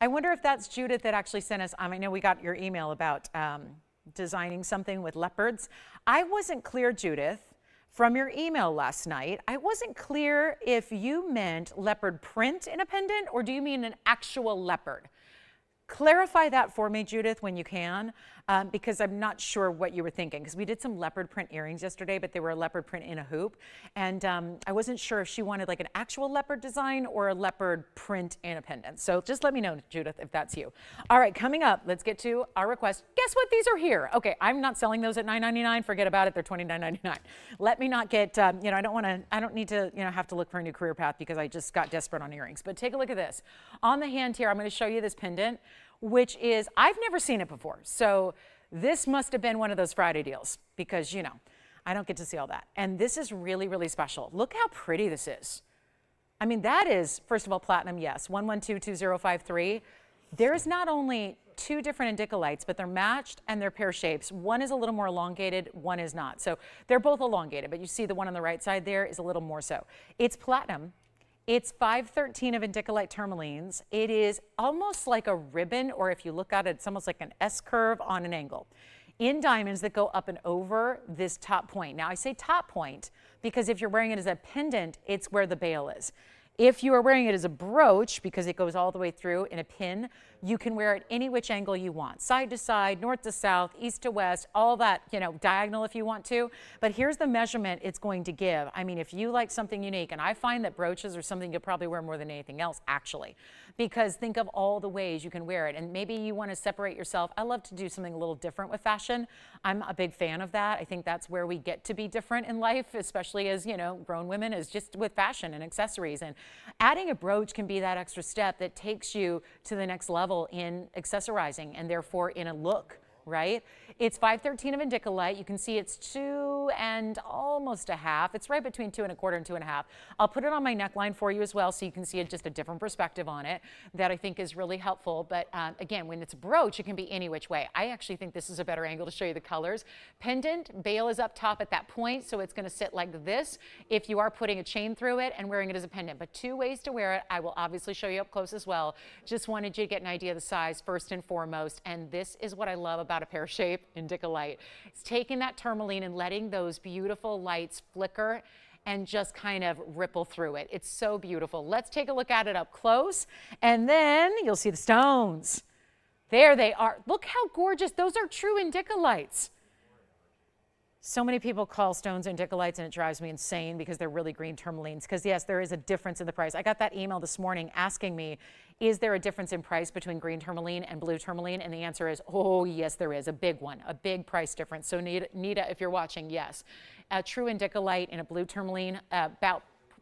Speaker 1: I wonder if that's Judith that actually sent us, I know we got your email about designing something with leopards. I wasn't clear, Judith, from your email last night. I wasn't clear if you meant leopard print in a pendant, or do you mean an actual leopard? Clarify that for me, Judith, when you can, because I'm not sure what you were thinking, because we did some leopard print earrings yesterday, but they were a leopard print in a hoop, and I wasn't sure if she wanted like an actual leopard design or a leopard print in a pendant. So just let me know, Judith, if that's you. All right, coming up, let's get to our request. Guess what? These are here. Okay, I'm not selling those at $9.99. Forget about it. They're $29.99. Let me not get, you know, I don't need to, you know, have to look for a new career path because I just got desperate on earrings. But take a look at this. On the hand here, I'm going to show you this pendant, which is, I've never seen it before. So this must have been one of those Friday deals because, you know, I don't get to see all that. And this is really, really special. Look how pretty this is. I mean, that is, first of all, platinum, yes, 1122053. There's not only two different indicolites, but they're matched and they're pear shapes. One is a little more elongated, one is not. So they're both elongated, but you see the one on the right side there is a little more so. It's platinum. It's 513 of indicolite tourmalines. It is almost like a ribbon, or if you look at it, it's almost like an S curve on an angle, in diamonds that go up and over this top point. Now I say top point because if you're wearing it as a pendant, it's where the bail is. If you are wearing it as a brooch, because it goes all the way through in a pin, you can wear it any which angle you want. Side to side, north to south, east to west, all that, you know, diagonal if you want to. But here's the measurement it's going to give. I mean, if you like something unique, and I find that brooches are something you'll probably wear more than anything else, actually. Because think of all the ways you can wear it. And maybe you want to separate yourself. I love to do something a little different with fashion. I'm a big fan of that. I think that's where we get to be different in life, especially as, you know, grown women, is just with fashion and accessories. And adding a brooch can be that extra step that takes you to the next level in accessorizing and therefore in a look, right? It's 513 of indicolite. You can see it's 2 and almost a half. It's right between 2 1/4 and 2 1/2. I'll put it on my neckline for you as well so you can see just a different perspective on it that I think is really helpful. But again, when it's a brooch, it can be any which way. I actually think this is a better angle to show you the colors. Pendant, bail is up top at that point, so it's going to sit like this if you are putting a chain through it and wearing it as a pendant. But two ways to wear it. I will obviously show you up close as well. Just wanted you to get an idea of the size first and foremost. And this is what I love about a pear shape indicolite. It's taking that tourmaline and letting those beautiful lights flicker and just kind of ripple through it. It's so beautiful. Let's take a look at it up close, and then you'll see the stones. There they are. Look how gorgeous. Those are true indicolites. So many people call stones indicolites, and it drives me insane because they're really green tourmalines. Because yes, there is a difference in the price. I got that email this morning asking me, is there a difference in price between green tourmaline and blue tourmaline? And the answer is, oh yes, there is, a big one, a big price difference. So Nita, if you're watching, yes. A true indicolite in a blue tourmaline,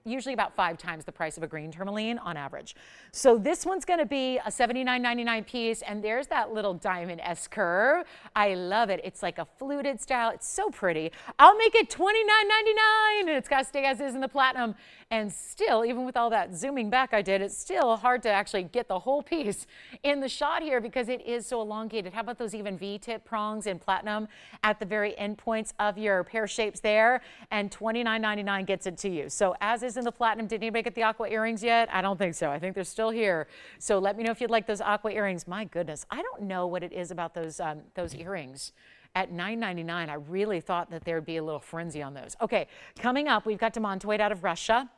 Speaker 1: usually about 5 times the price of a green tourmaline on average. So this one's going to be a $79.99 piece, and there's that little diamond S curve. I love it. It's like a fluted style. It's so pretty. I'll make it $29.99, and it's got to stay as is in the platinum. And still, even with all that zooming back I did, it's still hard to actually get the whole piece in the shot here because it is so elongated. How about those even V-tip prongs in platinum at the very end points of your pear shapes there? And $29.99 gets it to you. So as is in the platinum, did anybody get the Aqua earrings yet? I don't think so. I think they're still here. So let me know if you'd like those Aqua earrings. My goodness, I don't know what it is about those earrings. At $9.99, I really thought that there'd be a little frenzy on those. Okay, coming up, we've got demantoid out of Russia.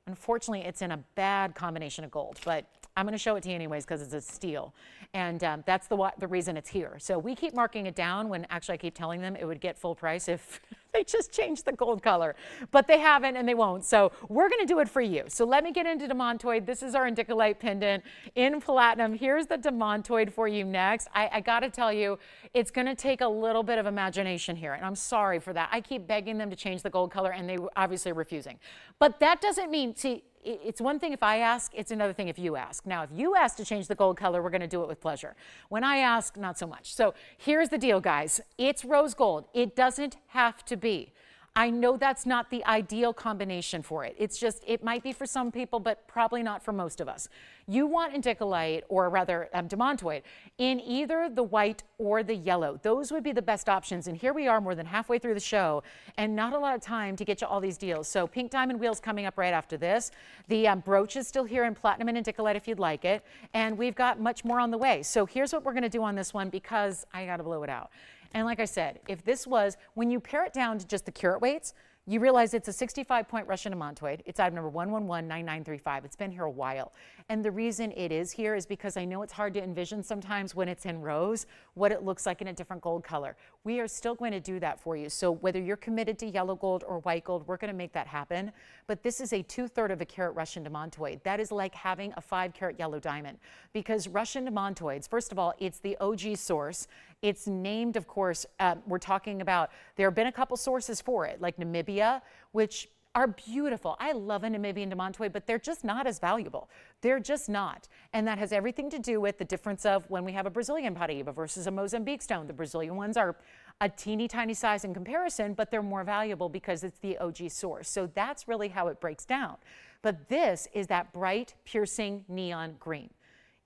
Speaker 1: Unfortunately, it's in a bad combination of gold, but I'm going to show it to you anyways because it's a steal. And that's the reason it's here. So we keep marking it down when actually I keep telling them it would get full price if they just changed the gold color. But they haven't and they won't. So we're going to do it for you. So let me get into demantoid. This is our indicolite pendant in platinum. Here's the demantoid for you next. I got to tell you, it's going to take a little bit of imagination here. And I'm sorry for that. I keep begging them to change the gold color and they obviously are refusing. But that doesn't mean, see, it's one thing if I ask, it's another thing if you ask. Now, if you ask to change the gold color, we're going to do it with pleasure. When I ask, not so much. So here's the deal, guys. It's rose gold. It doesn't have to be. I know that's not the ideal combination for it. It's just, it might be for some people, but probably not for most of us. You want indicolite, or rather demantoid, in either the white or the yellow. Those would be the best options. And here we are more than halfway through the show and not a lot of time to get you all these deals. So pink diamond wheels coming up right after this. The brooch is still here in platinum and indicolite if you'd like it. And we've got much more on the way. So here's what we're going to do on this one because I got to blow it out. And like I said, if this was, when you pare it down to just the carat weights, you realize it's a 65-point Russian demantoid. It's item number 1119935. It's been here a while. And the reason it is here is because I know it's hard to envision sometimes when it's in rows what it looks like in a different gold color. We are still going to do that for you. So whether you're committed to yellow gold or white gold, we're going to make that happen. But this is a 2/3 of a carat Russian demantoid. That is like having a 5-carat yellow diamond, because Russian demantoids, first of all, it's the OG source. It's named, of course, we're talking about, there have been a couple sources for it, like Namibia, which are beautiful. I love a Namibian demantoid, but they're just not as valuable. They're just not. And that has everything to do with the difference of when we have a Brazilian Paraiba versus a Mozambique stone. The Brazilian ones are a teeny tiny size in comparison, but they're more valuable because it's the OG source. So that's really how it breaks down. But this is that bright, piercing neon green.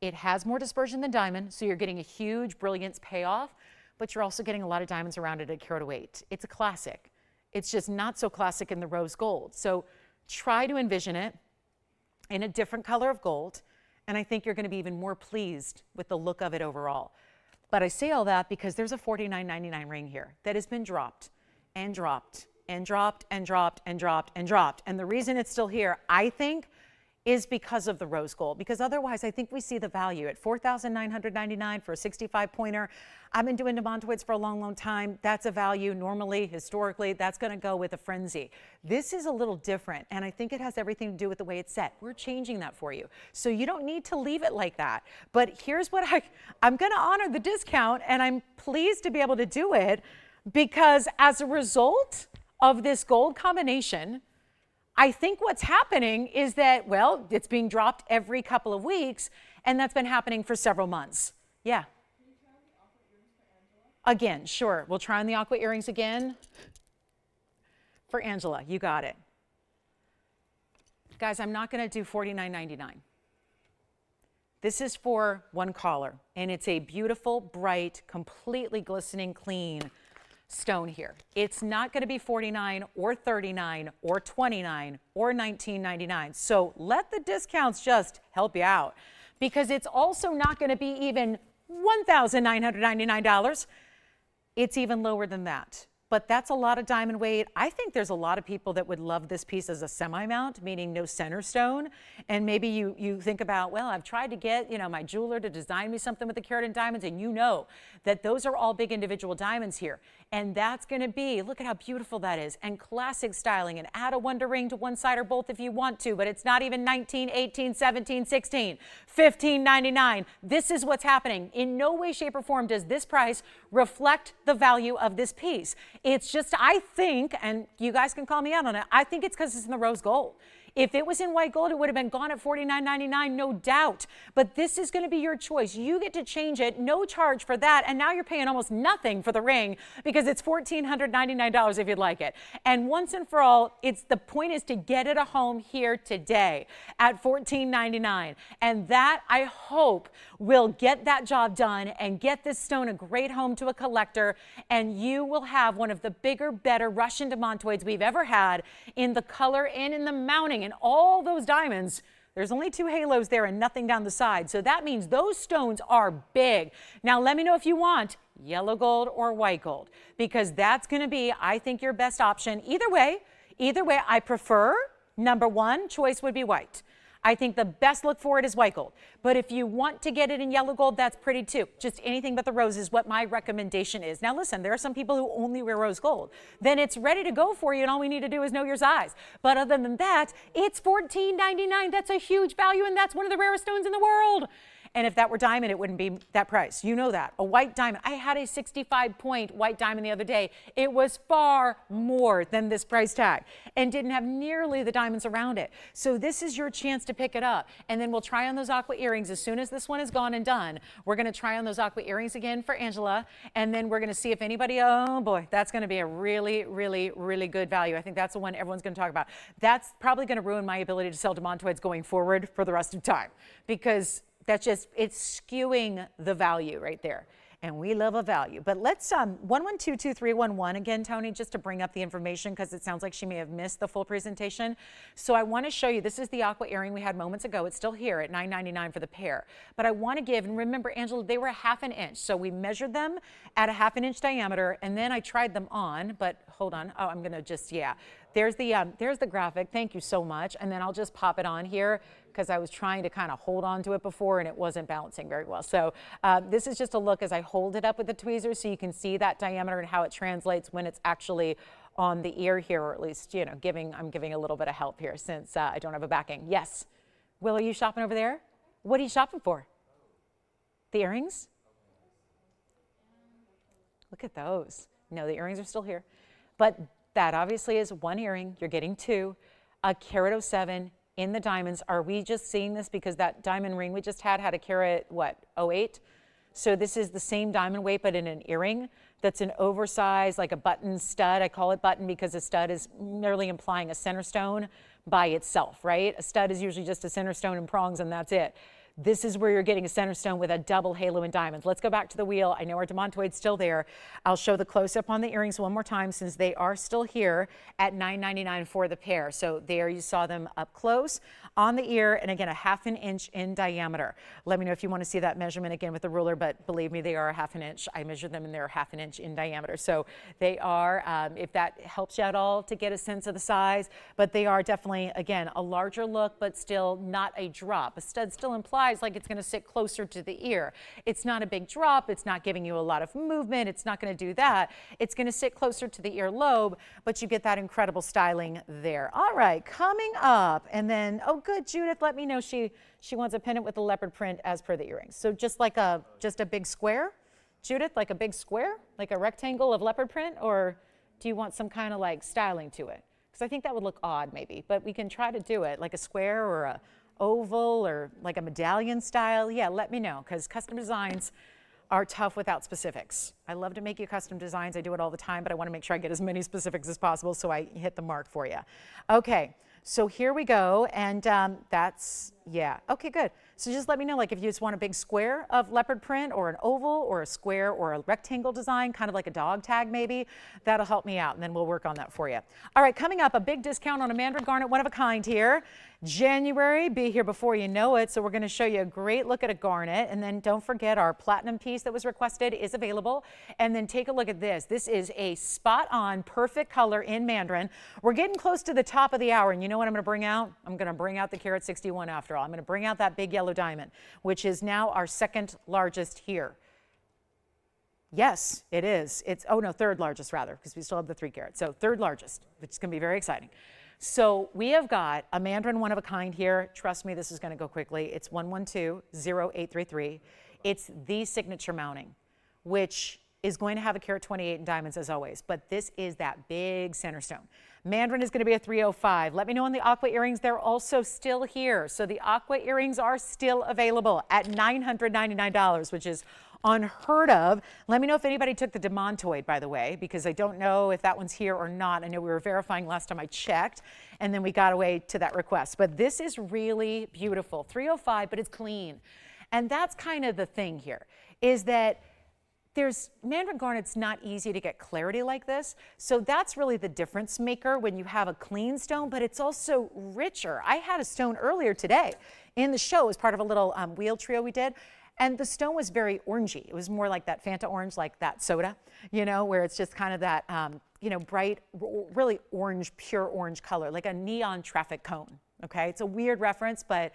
Speaker 1: It has more dispersion than diamond, so you're getting a huge brilliance payoff, but you're also getting a lot of diamonds around it at carat-weight. It's a classic. It's just not so classic in the rose gold. So try to envision it in a different color of gold, and I think you're going to be even more pleased with the look of it overall. But I say all that because there's a $49.99 ring here that has been dropped and dropped and dropped and dropped and dropped and dropped. And the reason it's still here, I think, is because of the rose gold, because otherwise I think we see the value at $4,999 for a 65-pointer. I've been doing demantoids for a long, long time. That's a value normally, historically, that's going to go with a frenzy. This is a little different, and I think it has everything to do with the way it's set. We're changing that for you. So you don't need to leave it like that. But here's what I'm going to honor the discount, and I'm pleased to be able to do it because as a result of this gold combination, I think what's happening is that, well, it's being dropped every couple of weeks, and that's been happening for several months. Yeah. Can you try on the aqua earrings for Angela? Again, sure. We'll try on the aqua earrings again for Angela. You got it. Guys, I'm not going to do $49.99. This is for one caller, and it's a beautiful, bright, completely glistening, clean stone here. It's not going to be $49 or $39 or $29 or $19.99. So let the discounts just help you out, because it's also not going to be even $1,999. It's even lower than that. But that's a lot of diamond weight. I think there's a lot of people that would love this piece as a semi-mount, meaning no center stone. And maybe you think about, well, I've tried to get, my jeweler to design me something with the carat and diamonds, and you know that those are all big individual diamonds here. And that's going to be, look at how beautiful that is, and classic styling, and add a wonder ring to one side or both if you want to, but it's not even 19, 18, 17, 16, 15.99. This is what's happening. In no way, shape, or form does this price reflect the value of this piece. It's just, I think, and you guys can call me out on it, I think it's because it's in the rose gold. If it was in white gold, it would have been gone at $49.99, no doubt. But this is going to be your choice. You get to change it, no charge for that, and now you're paying almost nothing for the ring because it's $1,499 if you'd like it. And once and for all, the point is to get it a home here today at $14.99. And that, I hope, will get that job done and get this stone a great home to a collector, and you will have one of the bigger, better Russian demantoids we've ever had in the color and in the mounting. And all those diamonds, there's only 2 halos there and nothing down the side. So that means those stones are big. Now let me know if you want yellow gold or white gold, because that's going to be, I think, your best option. Either way, I prefer, number one choice would be white. I think the best look for it is white gold. But if you want to get it in yellow gold, that's pretty too. Just anything but the rose is what my recommendation is. Now listen, there are some people who only wear rose gold. Then it's ready to go for you, and all we need to do is know your size. But other than that, it's $14.99. That's a huge value, and that's one of the rarest stones in the world. And if that were diamond, it wouldn't be that price. You know that. A white diamond. I had a 65-point white diamond the other day. It was far more than this price tag and didn't have nearly the diamonds around it. So this is your chance to pick it up. And then we'll try on those aqua earrings. As soon as this one is gone and done, we're going to try on those aqua earrings again for Angela. And then we're going to see if anybody, oh boy, that's going to be a really, really, really good value. I think that's the one everyone's going to talk about. That's probably going to ruin my ability to sell demantoids going forward for the rest of time, because that's just, it's skewing the value right there. And we love a value. But let's 11222311 again, Tony, just to bring up the information, because it sounds like she may have missed the full presentation. So I want to show you, this is the aqua earring we had moments ago. It's still here at $9.99 for the pair. But I want to give, and remember, Angela, they were 1/2 inch. So we measured them at a 1/2 inch diameter, and then I tried them on. But hold on. Oh, I'm going to just, yeah. There's the graphic. Thank you so much. And then I'll just pop it on here, because I was trying to kind of hold on to it before and it wasn't balancing very well. So this is just a look as I hold it up with the tweezers, so you can see that diameter and how it translates when it's actually on the ear here, or at least, you know, I'm giving a little bit of help here since I don't have a backing. Yes. Will, are you shopping over there? What are you shopping for? The earrings? Look at those. No, the earrings are still here. But that obviously is one earring. You're getting two. A carat 07 in the diamonds. Are we just seeing this because that diamond ring we just had a carat, what, 08? So this is the same diamond weight, but in an earring that's an oversized, like a button stud. I call it button because a stud is merely implying a center stone by itself, right? A stud is usually just a center stone and prongs, and that's it. This is where you're getting a center stone with a double halo in diamonds. Let's go back to the wheel. I know our demantoid's still there. I'll show the close-up on the earrings one more time, since they are still here at $9.99 for the pair. So there you saw them up close on the ear, and again, a 1/2 inch in diameter. Let me know if you want to see that measurement again with the ruler, but believe me, they are a 1/2 inch. I measured them and they're a 1/2 inch in diameter. So they are, if that helps you at all to get a sense of the size, but they are definitely, again, a larger look, but still not a drop. A stud still implies like it's going to sit closer to the ear. It's not a big drop. It's not giving you a lot of movement. It's not going to do that. It's going to sit closer to the earlobe, but you get that incredible styling there. All right, coming up, and then, oh good, Judith let me know she wants a pendant with a leopard print as per the earrings. So just like a big square, Judith, like a big square, like a rectangle of leopard print, or do you want some kind of like styling to it? Because I think that would look odd maybe, but we can try to do it like a square or a oval or like a medallion style. Yeah, let me know, because custom designs are tough without specifics. I love to make you custom designs. I do it all the time, but I want to make sure I get as many specifics as possible so I hit the mark for you. Okay, so here we go, and that's, yeah, okay, good. So just let me know, like if you just want a big square of leopard print, or an oval, or a square, or a rectangle design, kind of like a dog tag maybe, that'll help me out, and then we'll work on that for you. All right, coming up, a big discount on a Mandarin Garnet, one of a kind here. January, be here before you know it. So we're going to show you a great look at a garnet, and then don't forget our platinum piece that was requested is available. And then take a look at this. This is a spot on perfect color in Mandarin. We're getting close to the top of the hour, and you know what I'm going to bring out? I'm going to bring out the carat 61 after all. I'm going to bring out that big yellow diamond, which is now our second largest here. Yes, it is. It's, oh no, third largest rather, because we still have the 3 carat. So third largest, which is going to be very exciting. So we have got a Mandarin one of a kind here. Trust me, this is going to go quickly. It's 112-0833. It's the signature mounting, which is going to have a carat 28 in diamonds as always, but this is that big center stone. Mandarin is going to be a 305. Let me know on the aqua earrings. They're also still here. So the aqua earrings are still available at $999, which is unheard of. Let me know if anybody took the demantoid, by the way, because I don't know if that one's here or not. I know we were verifying last time I checked, and then we got away to that request. But this is really beautiful. 305, but it's clean. And that's kind of the thing here, is that there's Mandarin Garnet's not easy to get clarity like this. So that's really the difference maker when you have a clean stone, but it's also richer. I had a stone earlier today in the show as part of a little wheel trio we did. And the stone was very orangey. It was more like that Fanta orange, like that soda, you know, where it's just kind of that, you know, bright, really orange, pure orange color, like a neon traffic cone, okay? It's a weird reference, but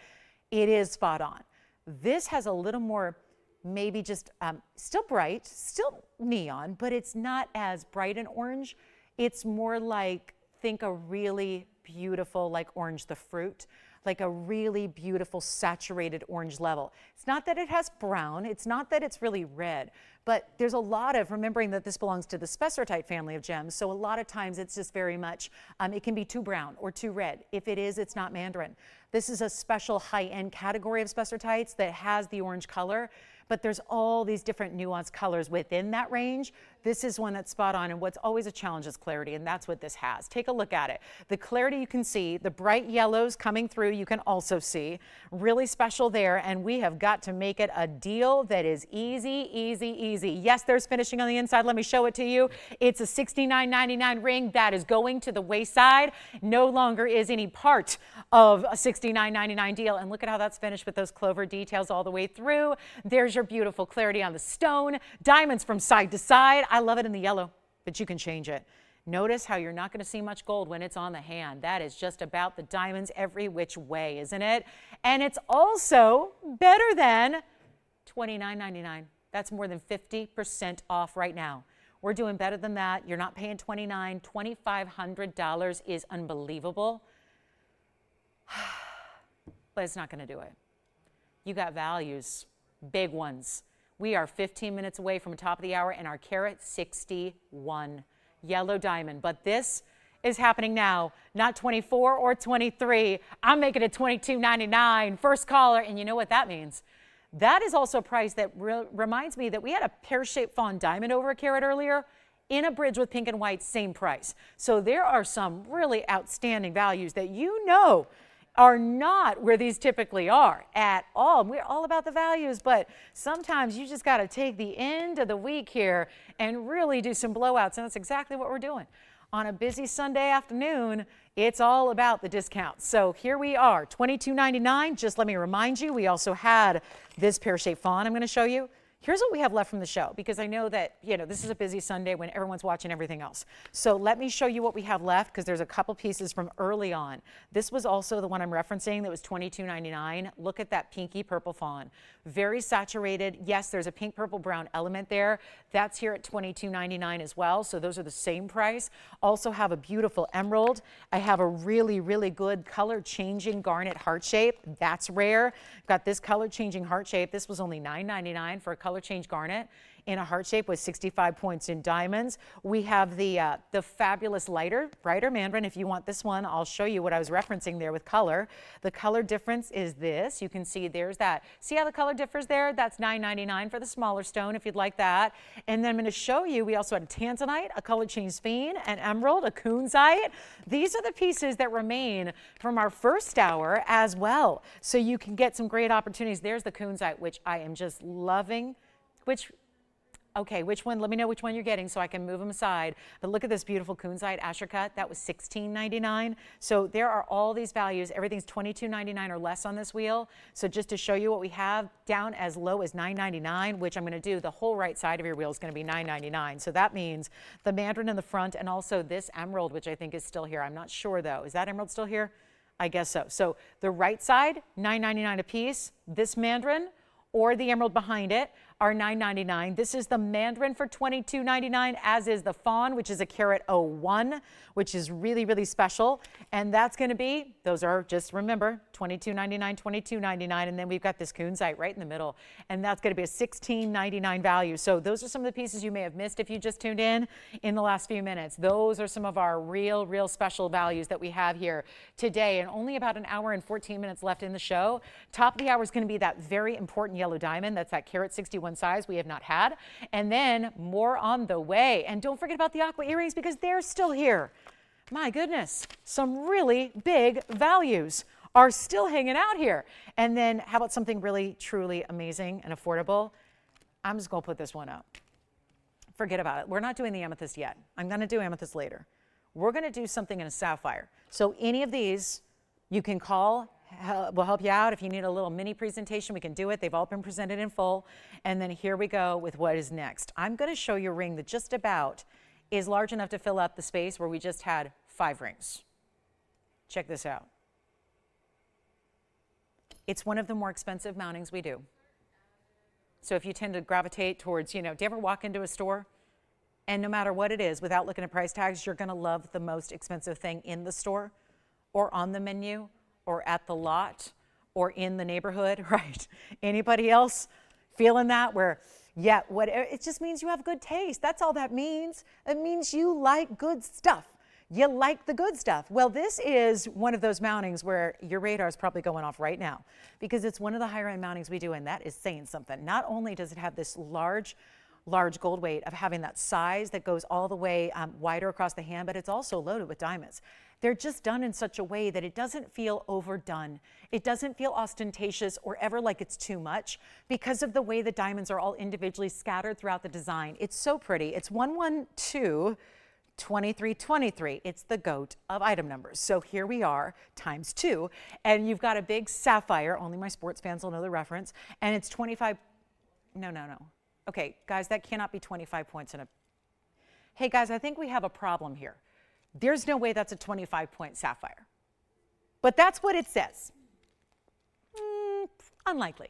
Speaker 1: it is spot on. This has a little more, maybe just still bright, still neon, but it's not as bright an orange. It's more like, think a really beautiful, like orange the fruit, like a really beautiful saturated orange level. It's not that it has brown, it's not that it's really red, but there's a lot of, remembering that this belongs to the spessartite family of gems, so a lot of times it's just very much, it can be too brown or too red. If it is, it's not Mandarin. This is a special high-end category of spessartites that has the orange color, but there's all these different nuanced colors within that range. This is one that's spot on, and what's always a challenge is clarity, and that's what this has. Take a look at it. The clarity you can see, the bright yellows coming through you can also see. Really special there, and we have got to make it a deal that is easy, easy, easy. Yes, there's finishing on the inside. Let me show it to you. It's a $69.99 ring that is going to the wayside. No longer is any part of a $69.99 deal, and look at how that's finished with those clover details all the way through. There's your beautiful clarity on the stone. Diamonds from side to side. I love it in the yellow, but you can change it. Notice how you're not going to see much gold when it's on the hand. That is just about the diamonds every which way, isn't it? And it's also better than $29.99. That's more than 50% off right now. We're doing better than that. You're not paying $2,900. $2,500 is unbelievable. But it's not going to do it. You got values, big ones. We are 15 minutes away from the top of the hour and our carat 61 yellow diamond. But this is happening now, not 24 or 23. I'm making it $22.99. First caller, and you know what that means? That is also a price that reminds me that we had a pear-shaped fawn diamond over a carat earlier in a bridge with pink and white, same price. So there are some really outstanding values that you know are not where these typically are at all. We're all about the values, but sometimes you just got to take the end of the week here and really do some blowouts, and that's exactly what we're doing. On a busy Sunday afternoon, it's all about the discounts. So here we are, $22.99. Just let me remind you, we also had this pear-shaped fawn I'm going to show you. Here's what we have left from the show, because I know that, you know, this is a busy Sunday when everyone's watching everything else. So let me show you what we have left, because there's a couple pieces from early on. This was also the one I'm referencing that was $22.99. Look at that pinky purple fawn. Very saturated. Yes, there's a pink, purple, brown element there. That's here at $22.99 as well. So those are the same price. Also have a beautiful emerald. I have a really, really good color changing garnet heart shape. That's rare. Got this color changing heart shape. This was only $9.99 for a color change garnet in a heart shape with 65 points in diamonds. We have the fabulous brighter Mandarin. If you want this one, I'll show you what I was referencing there with color. The color difference is this. You can see there's that. See how the color differs there? That's $9.99 for the smaller stone if you'd like that. And then I'm going to show you, we also had a Tanzanite, a color change sphene, an emerald, a Kunzite. These are the pieces that remain from our first hour as well. So you can get some great opportunities. There's the Kunzite, which I am just loving. Okay, which one? Let me know which one you're getting so I can move them aside. But look at this beautiful Kunzite Asher cut. That was $16.99. So there are all these values. Everything's $22.99 or less on this wheel. So just to show you what we have, down as low as $9.99, which I'm going to do, the whole right side of your wheel is going to be $9.99. So that means the Mandarin in the front and also this emerald, which I think is still here. I'm not sure though. Is that emerald still here? I guess so. So the right side, $9.99 a piece. This Mandarin or the emerald behind it are $9.99. This is the Mandarin for $22.99, as is the Fawn, which is a carat 01, which is really, really special. And that's going to be, those are, just remember, $22.99, $22.99, and then we've got this Kunzite right in the middle, and that's going to be a $16.99 value. So those are some of the pieces you may have missed if you just tuned in the last few minutes. Those are some of our real special values that we have here today, and only about an hour and 14 minutes left in the show. Top of the hour is going to be that very important yellow diamond. That's that carat 61 size we have not had, and then more on the way. And don't forget about the Aqua earrings, because they're still here. My goodness, some really big values are still hanging out here. And then how about something really truly amazing and affordable? I'm just gonna put this one up. Forget about it. We're not doing the amethyst yet. I'm gonna do amethyst later. We're gonna do something in a sapphire. So any of these you can call. We'll help you out. If you need a little mini presentation, we can do it. They've all been presented in full. And then here we go with what is next. I'm going to show you a ring that just about is large enough to fill up the space where we just had 5 rings. Check this out. It's one of the more expensive mountings we do. So if you tend to gravitate towards, do you ever walk into a store and no matter what it is, without looking at price tags, you're going to love the most expensive thing in the store or on the menu or at the lot or in the neighborhood, right? Anybody else feeling that? Where, yeah, it just means you have good taste. That's all that means. It means you like good stuff. You like the good stuff. Well, this is one of those mountings where your radar is probably going off right now, because it's one of the higher end mountings we do, and that is saying something. Not only does it have this large gold weight of having that size that goes all the way wider across the hand, but it's also loaded with diamonds. They're just done in such a way that it doesn't feel overdone. It doesn't feel ostentatious or ever like it's too much, because of the way the diamonds are all individually scattered throughout the design. It's so pretty. It's 112 2323. It's the GOAT of item numbers. So here we are, times 2, and you've got a big sapphire. Only my sports fans will know the reference. And it's 25. No. Okay, guys, that cannot be 25 points in a. Hey, guys, I think we have a problem here. There's no way that's a 25-point sapphire. But that's what it says. Unlikely.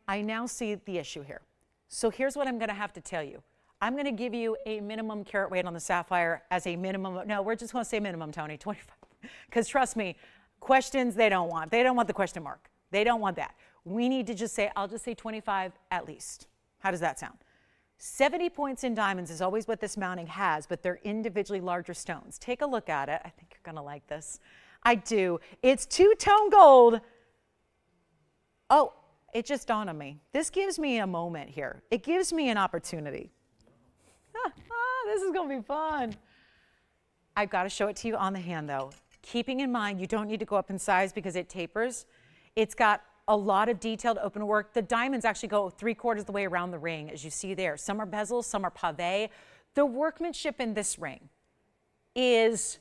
Speaker 1: I now see the issue here. So here's what I'm going to have to tell you. I'm going to give you a minimum carat weight on the sapphire as a minimum. No, we're just going to say minimum, Tony, 25. Because trust me, questions they don't want. They don't want the question mark. They don't want that. We need to just say, I'll just say 25 at least. How does that sound? 70 points in diamonds is always what this mounting has, but they're individually larger stones. Take a look at it. I think you're going to like this. I do. It's two-tone gold. Oh, it just dawned on me. This gives me a moment here. It gives me an opportunity. This is going to be fun. I've got to show it to you on the hand, though. Keeping in mind, you don't need to go up in size because it tapers. It's got a lot of detailed open work. The diamonds actually go 3/4 of the way around the ring, as you see there. Some are bezels, some are pave. The workmanship in this ring is,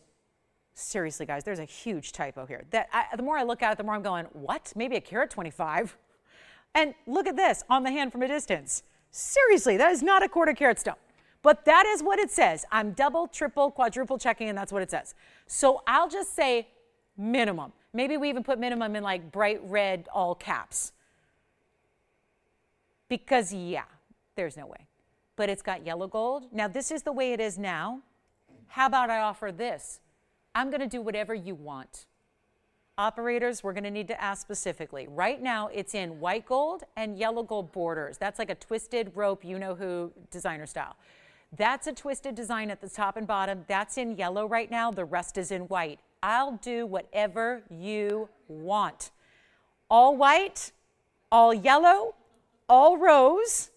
Speaker 1: seriously, guys, there's a huge typo here. The more I look at it, the more I'm going, what? Maybe a carat 25? And look at this on the hand from a distance. Seriously, that is not a 1/4 carat stone. But that is what it says. I'm double, triple, quadruple checking, and that's what it says. So I'll just say minimum. Maybe we even put minimum in like bright red, all caps. Because yeah, there's no way. But it's got yellow gold. Now this is the way it is now. How about I offer this? I'm going to do whatever you want. Operators, we're going to need to ask specifically. Right now, it's in white gold and yellow gold borders. That's like a twisted rope, you-know-who designer style. That's a twisted design at the top and bottom. That's in yellow right now. The rest is in white. I'll do whatever you want. All white, all yellow, all rose.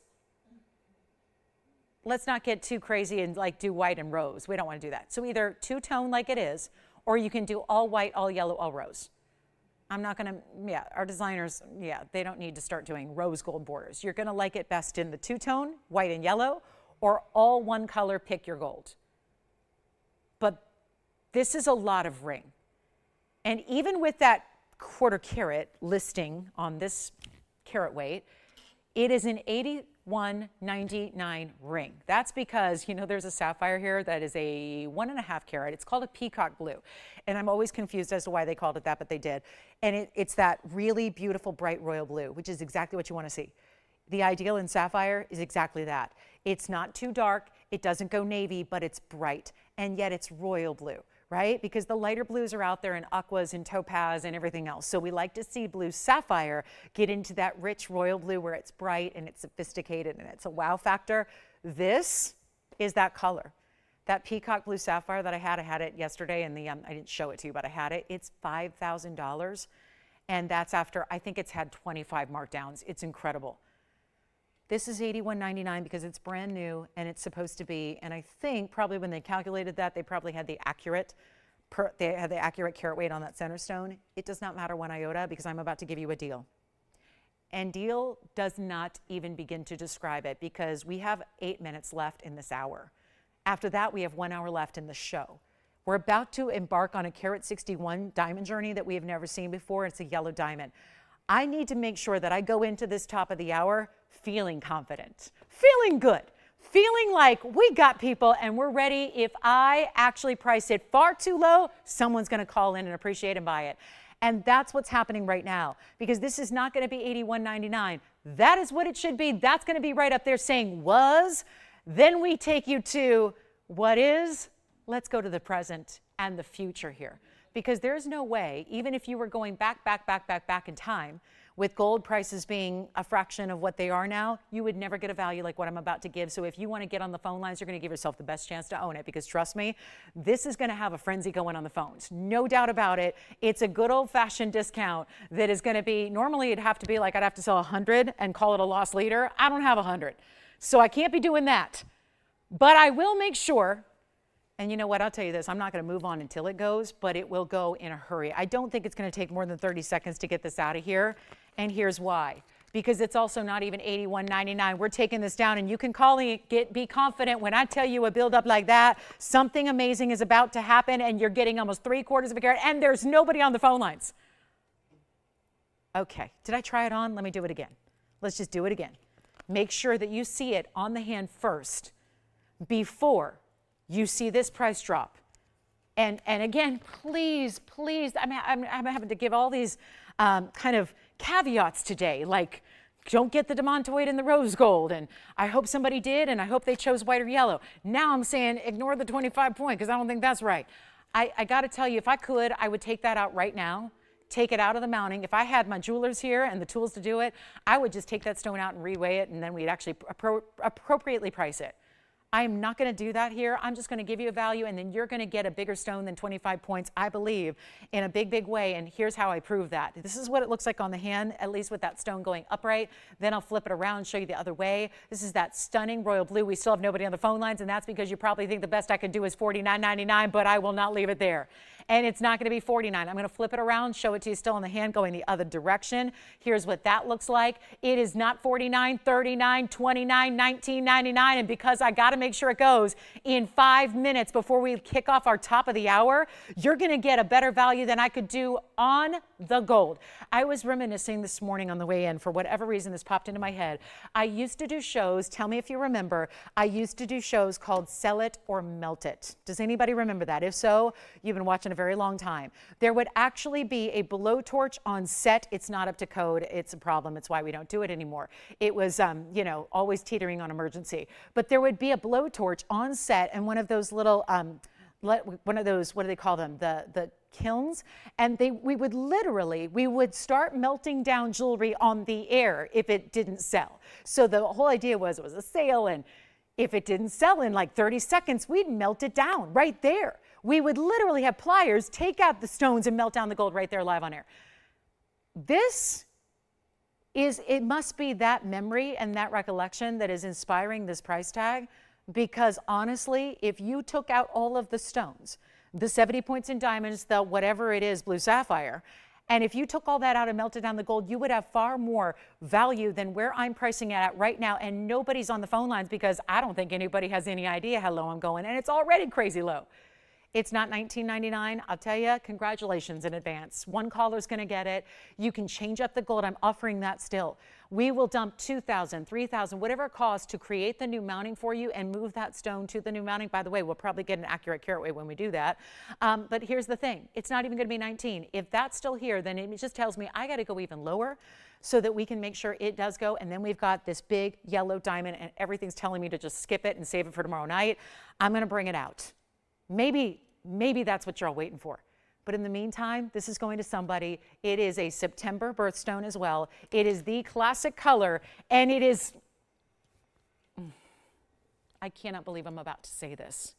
Speaker 1: Let's not get too crazy and like do white and rose. We don't want to do that. So either two-tone like it is, or you can do all white, all yellow, all rose. I'm not going to, yeah, our designers, yeah, they don't need to start doing rose gold borders. You're going to like it best in the two-tone, white and yellow, or all one color, pick your gold. But this is a lot of ring. And even with that 1/4 carat listing on this carat weight, it is an 81.99 ring. That's because, you know, there's a sapphire here that is a 1.5 carat. It's called a peacock blue. And I'm always confused as to why they called it that, but they did. And it's that really beautiful, bright royal blue, which is exactly what you want to see. The ideal in sapphire is exactly that. It's not too dark. It doesn't go navy, but it's bright. And yet it's royal blue, right? Because the lighter blues are out there in aquas and topaz and everything else. So we like to see blue sapphire get into that rich royal blue where it's bright and it's sophisticated and it's a wow factor. This is that color. That peacock blue sapphire that I had it yesterday, and I didn't show it to you, but I had it. It's $5,000, and that's after, I think it's had 25 markdowns. It's incredible. This is $81.99 because it's brand new and it's supposed to be, and I think probably when they calculated that, they probably had the accurate carat weight on that center stone. It does not matter 1 iota because I'm about to give you a deal. And deal does not even begin to describe it because we have 8 minutes left in this hour. After that, we have 1 hour left in the show. We're about to embark on a carat 61 diamond journey that we have never seen before. It's a yellow diamond. I need to make sure that I go into this top of the hour feeling confident, feeling good, feeling like we got people and we're ready. If I actually price it far too low, someone's going to call in and appreciate and buy it. And that's what's happening right now, because this is not going to be $81.99. That is what it should be. That's going to be right up there saying was. Then we take you to what is. Let's go to the present and the future here. because there's no way, even if you were going back in time, with gold prices being a fraction of what they are now, you would never get a value like what I'm about to give. So if you want to get on the phone lines, you're going to give yourself the best chance to own it, because trust me, this is going to have a frenzy going on the phones. No doubt about it. It's a good old-fashioned discount that is going to be, normally it'd have to be like I'd have to sell 100 and call it a loss leader. I don't have 100. So I can't be doing that. But I will make sure. And you know what, I'll tell you this, I'm not going to move on until it goes, but it will go in a hurry. I don't think it's going to take more than 30 seconds to get this out of here, and here's why. Because it's also not even $81.99. We're taking this down, and you can call me, be confident when I tell you a build-up like that, something amazing is about to happen, and you're getting almost 3/4 of a carat, and there's nobody on the phone lines. Okay, did I try it on? Let me do it again. Let's just do it again. Make sure that you see it on the hand first before you see this price drop. And again, please, I'm having to give all these kind of caveats today, like don't get the demantoid in the rose gold, and I hope somebody did, and I hope they chose white or yellow. Now I'm saying ignore the 25 point, because I don't think that's right. I got to tell you, if I could, I would take that out right now, take it out of the mounting. If I had my jewelers here and the tools to do it, I would just take that stone out and reweigh it, and then we'd actually appropriately price it. I am not going to do that here. I'm just going to give you a value, and then you're going to get a bigger stone than 25 points, I believe, in a big way. And here's how I prove that. This is what it looks like on the hand, at least with that stone going upright. Then I'll flip it around and show you the other way. This is that stunning royal blue. We still have nobody on the phone lines, and that's because you probably think the best I can do is $49.99, but I will not leave it there. And it's not going to be $49. I'm going to flip it around, show it to you still on the hand going the other direction. Here's what that looks like. It is not $49, $39, $29, $19.99, and because I got to make sure it goes in 5 minutes before we kick off our top of the hour, you're going to get a better value than I could do on the gold. I was reminiscing this morning on the way in. For whatever reason, this popped into my head. I used to do shows, tell me if you remember, I used to do shows called Sell It or Melt It. Does anybody remember that? If so, you've been watching a very long time. There would actually be a blowtorch on set. It's not up to code. It's a problem. It's why we don't do it anymore. It was, you know, always teetering on emergency. But there would be a blowtorch on set, and one of those little, one of those, what do they call them? The kilns, and we would start melting down jewelry on the air if it didn't sell. So the whole idea was it was a sale, and if it didn't sell in like 30 seconds, we'd melt it down right there. We would literally have pliers take out the stones and melt down the gold right there live on air. This is, it must be that memory and that recollection that is inspiring this price tag, because honestly, if you took out all of the stones, the 70 points in diamonds, the whatever it is, blue sapphire, and if you took all that out and melted down the gold, you would have far more value than where I'm pricing it at right now. And nobody's on the phone lines because I don't think anybody has any idea how low I'm going, and it's already crazy low. It's not $19.99. I'll tell you, congratulations in advance. One caller's going to get it. You can change up the gold. I'm offering that still. We will dump $2,000, $3,000, whatever it costs to create the new mounting for you and move that stone to the new mounting. By the way, we'll probably get an accurate carat weight when we do that. But here's the thing. It's not even going to be 19. If that's still here, then it just tells me I got to go even lower so that we can make sure it does go. And then we've got this big yellow diamond, and everything's telling me to just skip it and save it for tomorrow night. I'm going to bring it out. Maybe that's what you're all waiting for. But in the meantime, this is going to somebody. It is a September birthstone as well. It is the classic color, and it is, I cannot believe I'm about to say this,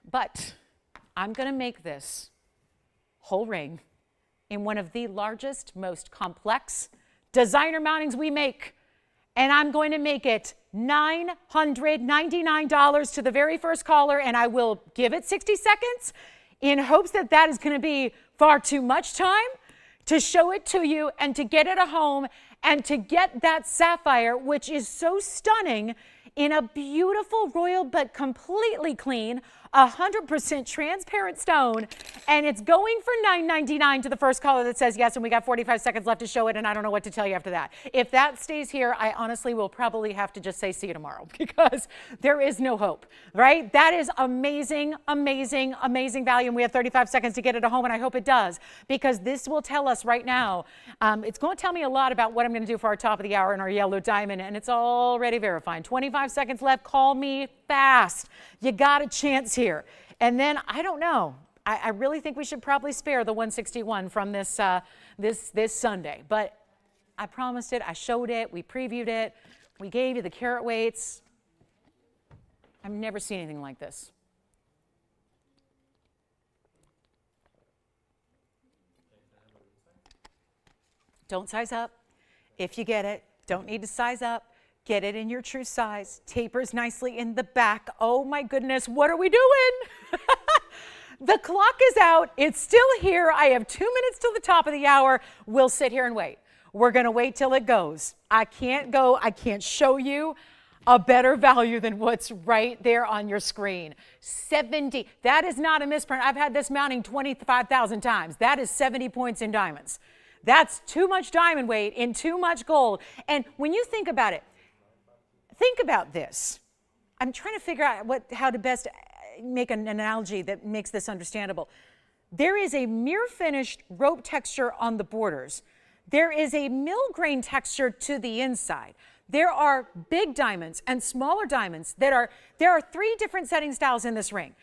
Speaker 1: but I'm going to make this whole ring in one of the largest, most complex designer mountings we make. And I'm going to make it $999 to the very first caller, and I will give it 60 seconds in hopes that that is going to be far too much time to show it to you and to get it at home and to get that sapphire, which is so stunning, in a beautiful royal but completely clean 100% transparent stone, and it's going for $9.99 to the first caller that says yes, and we got 45 seconds left to show it, and I don't know what to tell you after that. If that stays here, I honestly will probably have to just say see you tomorrow, because there is no hope, right? That is amazing, amazing, amazing value, and we have 35 seconds to get it at home, and I hope it does, because this will tell us right now, it's going to tell me a lot about what I'm going to do for our top of the hour and our yellow diamond, and it's already verifying. 25 seconds left. Call me fast. You got a chance here. And then I don't know. I really think we should probably spare the 161 from this, this Sunday. But I promised it, I showed it, we previewed it, we gave you the carat weights. I've never seen anything like this. Don't size up. If you get it, don't need to size up. Get it in your true size. Tapers nicely in the back. Oh my goodness, what are we doing? The clock is out. It's still here. I have 2 minutes till the top of the hour. We'll sit here and wait. We're going to wait till it goes. I can't go. I can't show you a better value than what's right there on your screen. 70. That is not a misprint. I've had this mounting 25,000 times. That is 70 points in diamonds. That's too much diamond weight in too much gold. And when you think about it, think about this. I'm trying to figure out how to best make an analogy that makes this understandable. There is a mirror finished rope texture on the borders. There is a mill grain texture to the inside. There are big diamonds and smaller diamonds there are 3 different setting styles in this ring.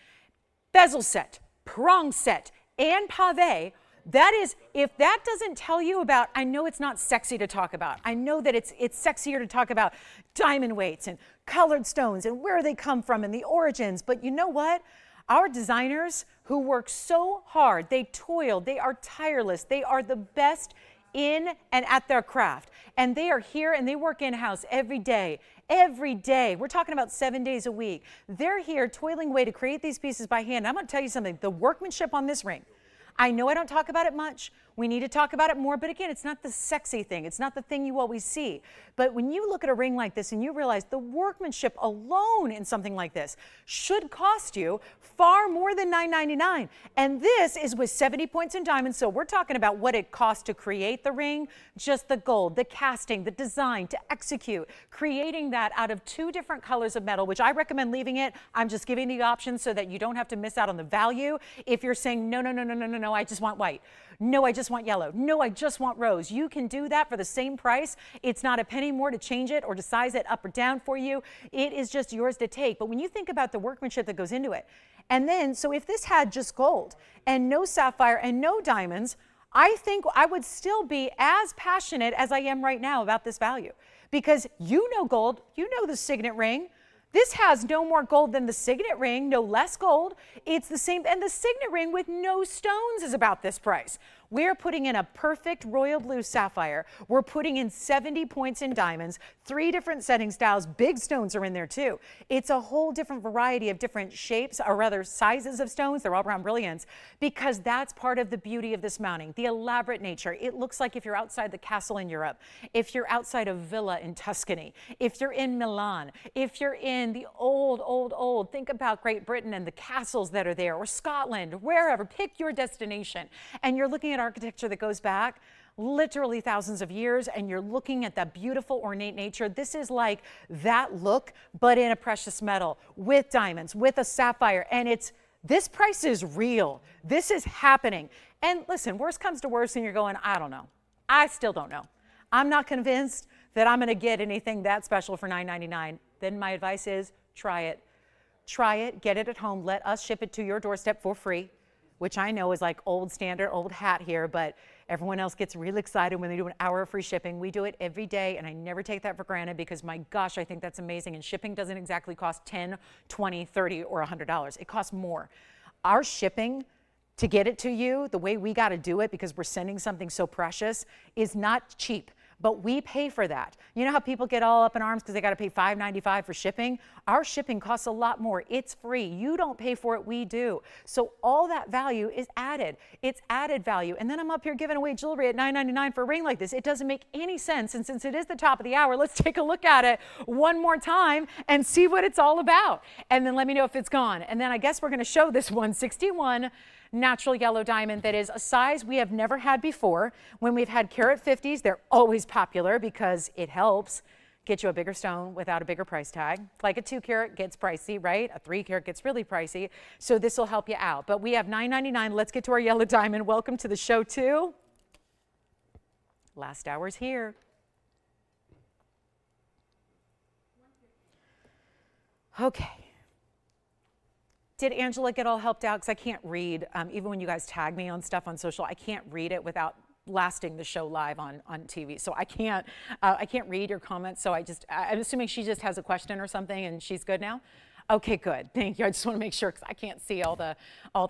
Speaker 1: Bezel set, prong set, and pave. That is, if that doesn't tell you about, I know it's not sexy to talk about. I know that it's sexier to talk about diamond weights and colored stones and where they come from and the origins. But you know what? Our designers who work so hard, they toil, they are tireless, they are the best in and at their craft. And they are here and they work in-house every day. Every day. We're talking about 7 days a week. They're here toiling away to create these pieces by hand. I'm going to tell you something. The workmanship on this ring, I know I don't talk about it much. We need to talk about it more, but again, it's not the sexy thing. It's not the thing you always see. But when you look at a ring like this and you realize the workmanship alone in something like this should cost you far more than $9.99. And this is with 70 points in diamonds. So we're talking about what it costs to create the ring, just the gold, the casting, the design, to execute, creating that out of 2 different colors of metal, which I recommend leaving it. I'm just giving the option so that you don't have to miss out on the value. If you're saying, no, I just want white. No, I just want yellow. No, I just want rose. You can do that for the same price. It's not a penny more to change it or to size it up or down for you. It is just yours to take. But when you think about the workmanship that goes into it, and then, so if this had just gold and no sapphire and no diamonds, I think I would still be as passionate as I am right now about this value. Because you know gold, you know the signet ring. This has no more gold than the signet ring, no less gold. It's the same, and the signet ring with no stones is about this price. We're putting in a perfect royal blue sapphire. We're putting in 70 points in diamonds, 3 different setting styles. Big stones are in there too. It's a whole different variety of different shapes, or rather sizes of stones. They're all around brilliance, because that's part of the beauty of this mounting, the elaborate nature. It looks like if you're outside the castle in Europe, if you're outside a villa in Tuscany, if you're in Milan, if you're in the old, think about Great Britain and the castles that are there, or Scotland, wherever, pick your destination. And you're looking at architecture that goes back literally thousands of years, and you're looking at that beautiful ornate nature. This is like that look, but in a precious metal, with diamonds, with a sapphire, and this price is real. This is happening. And listen, worst comes to worst, and you're going, I don't know. I still don't know. I'm not convinced that I'm going to get anything that special for $9.99. Then my advice is try it. Try it, get it at home. Let us ship it to your doorstep for free, which I know is like old standard, old hat here, but everyone else gets really excited when they do an hour of free shipping. We do it every day, and I never take that for granted, because my gosh, I think that's amazing. And shipping doesn't exactly cost $10, $20, $30, or $100. It costs more. Our shipping to get it to you, the way we got to do it, because we're sending something so precious, is not cheap. But we pay for that. You know how people get all up in arms because they got to pay $5.95 for shipping? Our shipping costs a lot more. It's free. You don't pay for it, we do. So all that value is added. It's added value. And then I'm up here giving away jewelry at $9.99 for a ring like this. It doesn't make any sense. And since it is the top of the hour, let's take a look at it one more time and see what it's all about. And then let me know if it's gone. And then I guess we're going to show this 161 natural yellow diamond that is a size we have never had before. When we've had carat 50s, they're always popular because it helps get you a bigger stone without a bigger price tag. Like a 2 carat gets pricey, right? A 3 carat gets really pricey. So this will help you out. But we have $9.99. Let's get to our yellow diamond. Welcome to the show too. Last hour's here. Okay. Did Angela get all helped out? Because I can't read, even when you guys tag me on stuff on social, I can't read it without blasting the show live on TV. So I can't read your comments. So I'm assuming she just has a question or something and she's good now? Okay, good. Thank you. I just want to make sure because I can't see all the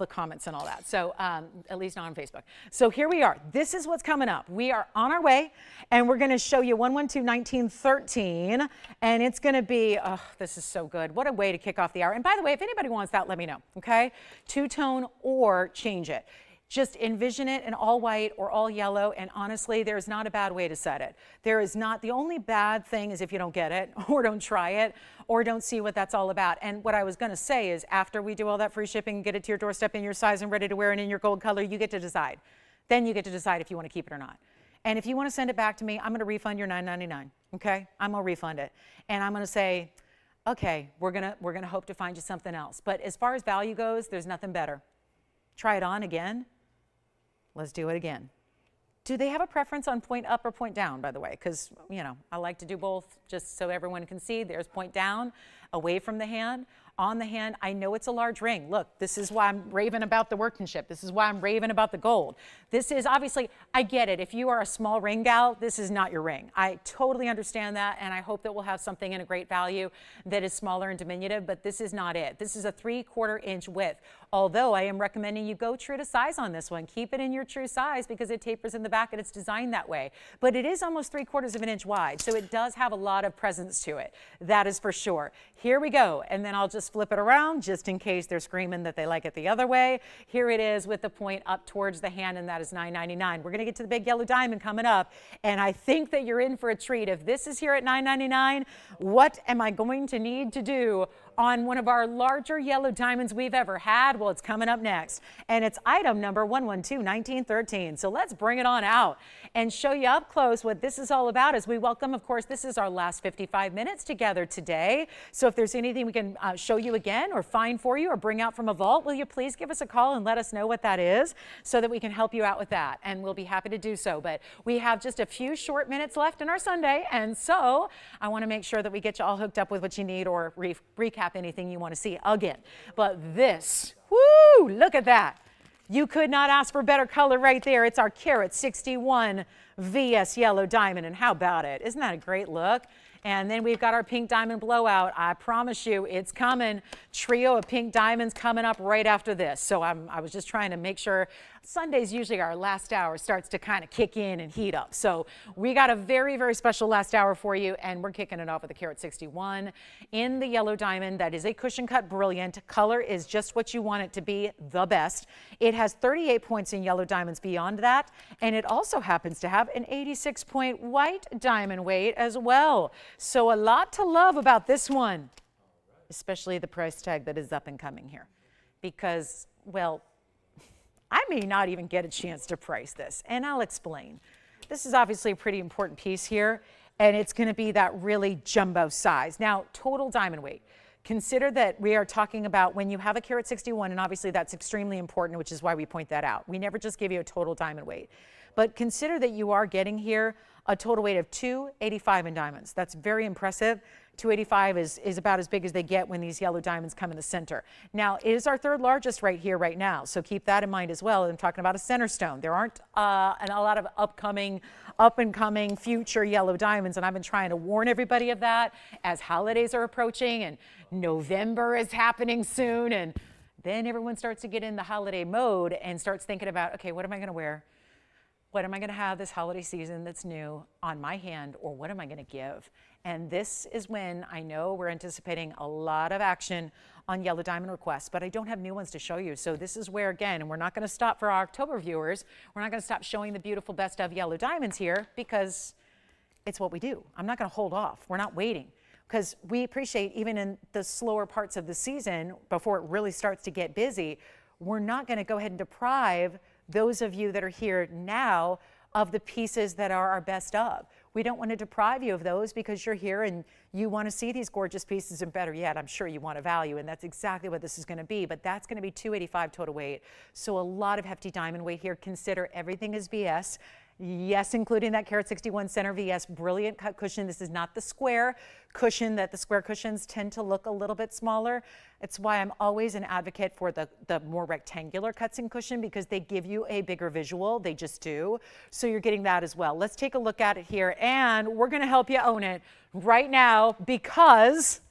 Speaker 1: comments and all that. So at least not on Facebook. So here we are. This is what's coming up. We are on our way, and we're going to show you 112-1913, and it's going to be, oh, this is so good. What a way to kick off the hour. And by the way, if anybody wants that, let me know, okay? Two-tone or change it. Just envision it in all white or all yellow, and honestly, there's not a bad way to set it. There is not. The only bad thing is if you don't get it, or don't try it, or don't see what that's all about. And what I was going to say is after we do all that free shipping and get it to your doorstep in your size and ready to wear and in your gold color, you get to decide. Then you get to decide if you want to keep it or not. And if you want to send it back to me, I'm going to refund your $9.99, okay? I'm going to refund it. And I'm going to say, okay, we're going to hope to find you something else. But as far as value goes, there's nothing better. Try it on again. Let's do it again. Do they have a preference on point up or point down, by the way? Because, you know, I like to do both just so everyone can see. There's point down, away from the hand. On the hand, I know it's a large ring. Look, this is why I'm raving about the workmanship. This is why I'm raving about the gold. This is obviously, I get it. If you are a small ring gal, this is not your ring. I totally understand that, and I hope that we'll have something in a great value that is smaller and diminutive, but this is not it. This is a 3/4 inch width. Although I am recommending you go true to size on this one. Keep it in your true size because it tapers in the back and it's designed that way. But it is almost 3/4 of an inch wide, so it does have a lot of presence to it. That is for sure. Here we go, and then I'll just flip it around just in case they're screaming that they like it the other way. Here it is with the point up towards the hand, and that is $9.99. We're going to get to the big yellow diamond coming up, and I think that you're in for a treat. If this is here at $9.99, what am I going to need to do on one of our larger yellow diamonds we've ever had? Well, it's coming up next, and it's item number 112-1913. So let's bring it on out and show you up close what this is all about as we welcome, of course, this is our last 55 minutes together today. So if there's anything we can show you again or find for you or bring out from a vault, will you please give us a call and let us know what that is so that we can help you out with that, and we'll be happy to do so. But we have just a few short minutes left in our Sunday, and so I want to make sure that we get you all hooked up with what you need or recap anything you want to see again. But this, woo, look at that. You could not ask for better color right there. It's our carat 61 VS yellow diamond, and how about it? Isn't that a great look? And then we've got our pink diamond blowout. I promise you it's coming. Trio of pink diamonds coming up right after this. So I was just trying to make sure. Sunday's usually our last hour starts to kind of kick in and heat up. So we got a very, very special last hour for you, and we're kicking it off with the carat 61 in the yellow diamond. That is a cushion cut brilliant. Color is just what you want it to be, the best. It has 38 points in yellow diamonds beyond that, and it also happens to have an 86-point white diamond weight as well. So a lot to love about this one, especially the price tag that is up and coming here, because, well, I may not even get a chance to price this, and I'll explain. This is obviously a pretty important piece here, and it's going to be that really jumbo size. Now, total diamond weight. Consider that we are talking about when you have a carat 61, and obviously that's extremely important, which is why we point that out. We never just give you a total diamond weight. But consider that you are getting here a total weight of 285 in diamonds. That's very impressive. 285 is about as big as they get when these yellow diamonds come in the center. Now, it is our third largest right here, right now, so keep that in mind as well. I'm talking about a center stone. There aren't a lot of up-and-coming future yellow diamonds, and I've been trying to warn everybody of that as holidays are approaching and November is happening soon, and then everyone starts to get in the holiday mode and starts thinking about, okay, what am I going to wear? What am I going to have this holiday season that's new on my hand, or what am I going to give? And this is when I know we're anticipating a lot of action on yellow diamond requests, but I don't have new ones to show you. So this is where, again, and we're not going to stop for our October viewers, we're not going to stop showing the beautiful best of yellow diamonds here because it's what we do. I'm not going to hold off. We're not waiting, because we appreciate even in the slower parts of the season before it really starts to get busy, we're not going to go ahead and deprive those of you that are here now of the pieces that are our best of. We don't want to deprive you of those because you're here and you want to see these gorgeous pieces, and better yet, I'm sure you want a value, and that's exactly what this is going to be, but that's going to be 285 total weight. So a lot of hefty diamond weight here. Consider everything is BS. Yes, including that Carat 61 center VS brilliant cut cushion. This is not the square cushion that the square cushions tend to look a little bit smaller. It's why I'm always an advocate for the more rectangular cuts and cushion, because they give you a bigger visual. They just do. So you're getting that as well. Let's take a look at it here, and we're going to help you own it right now, because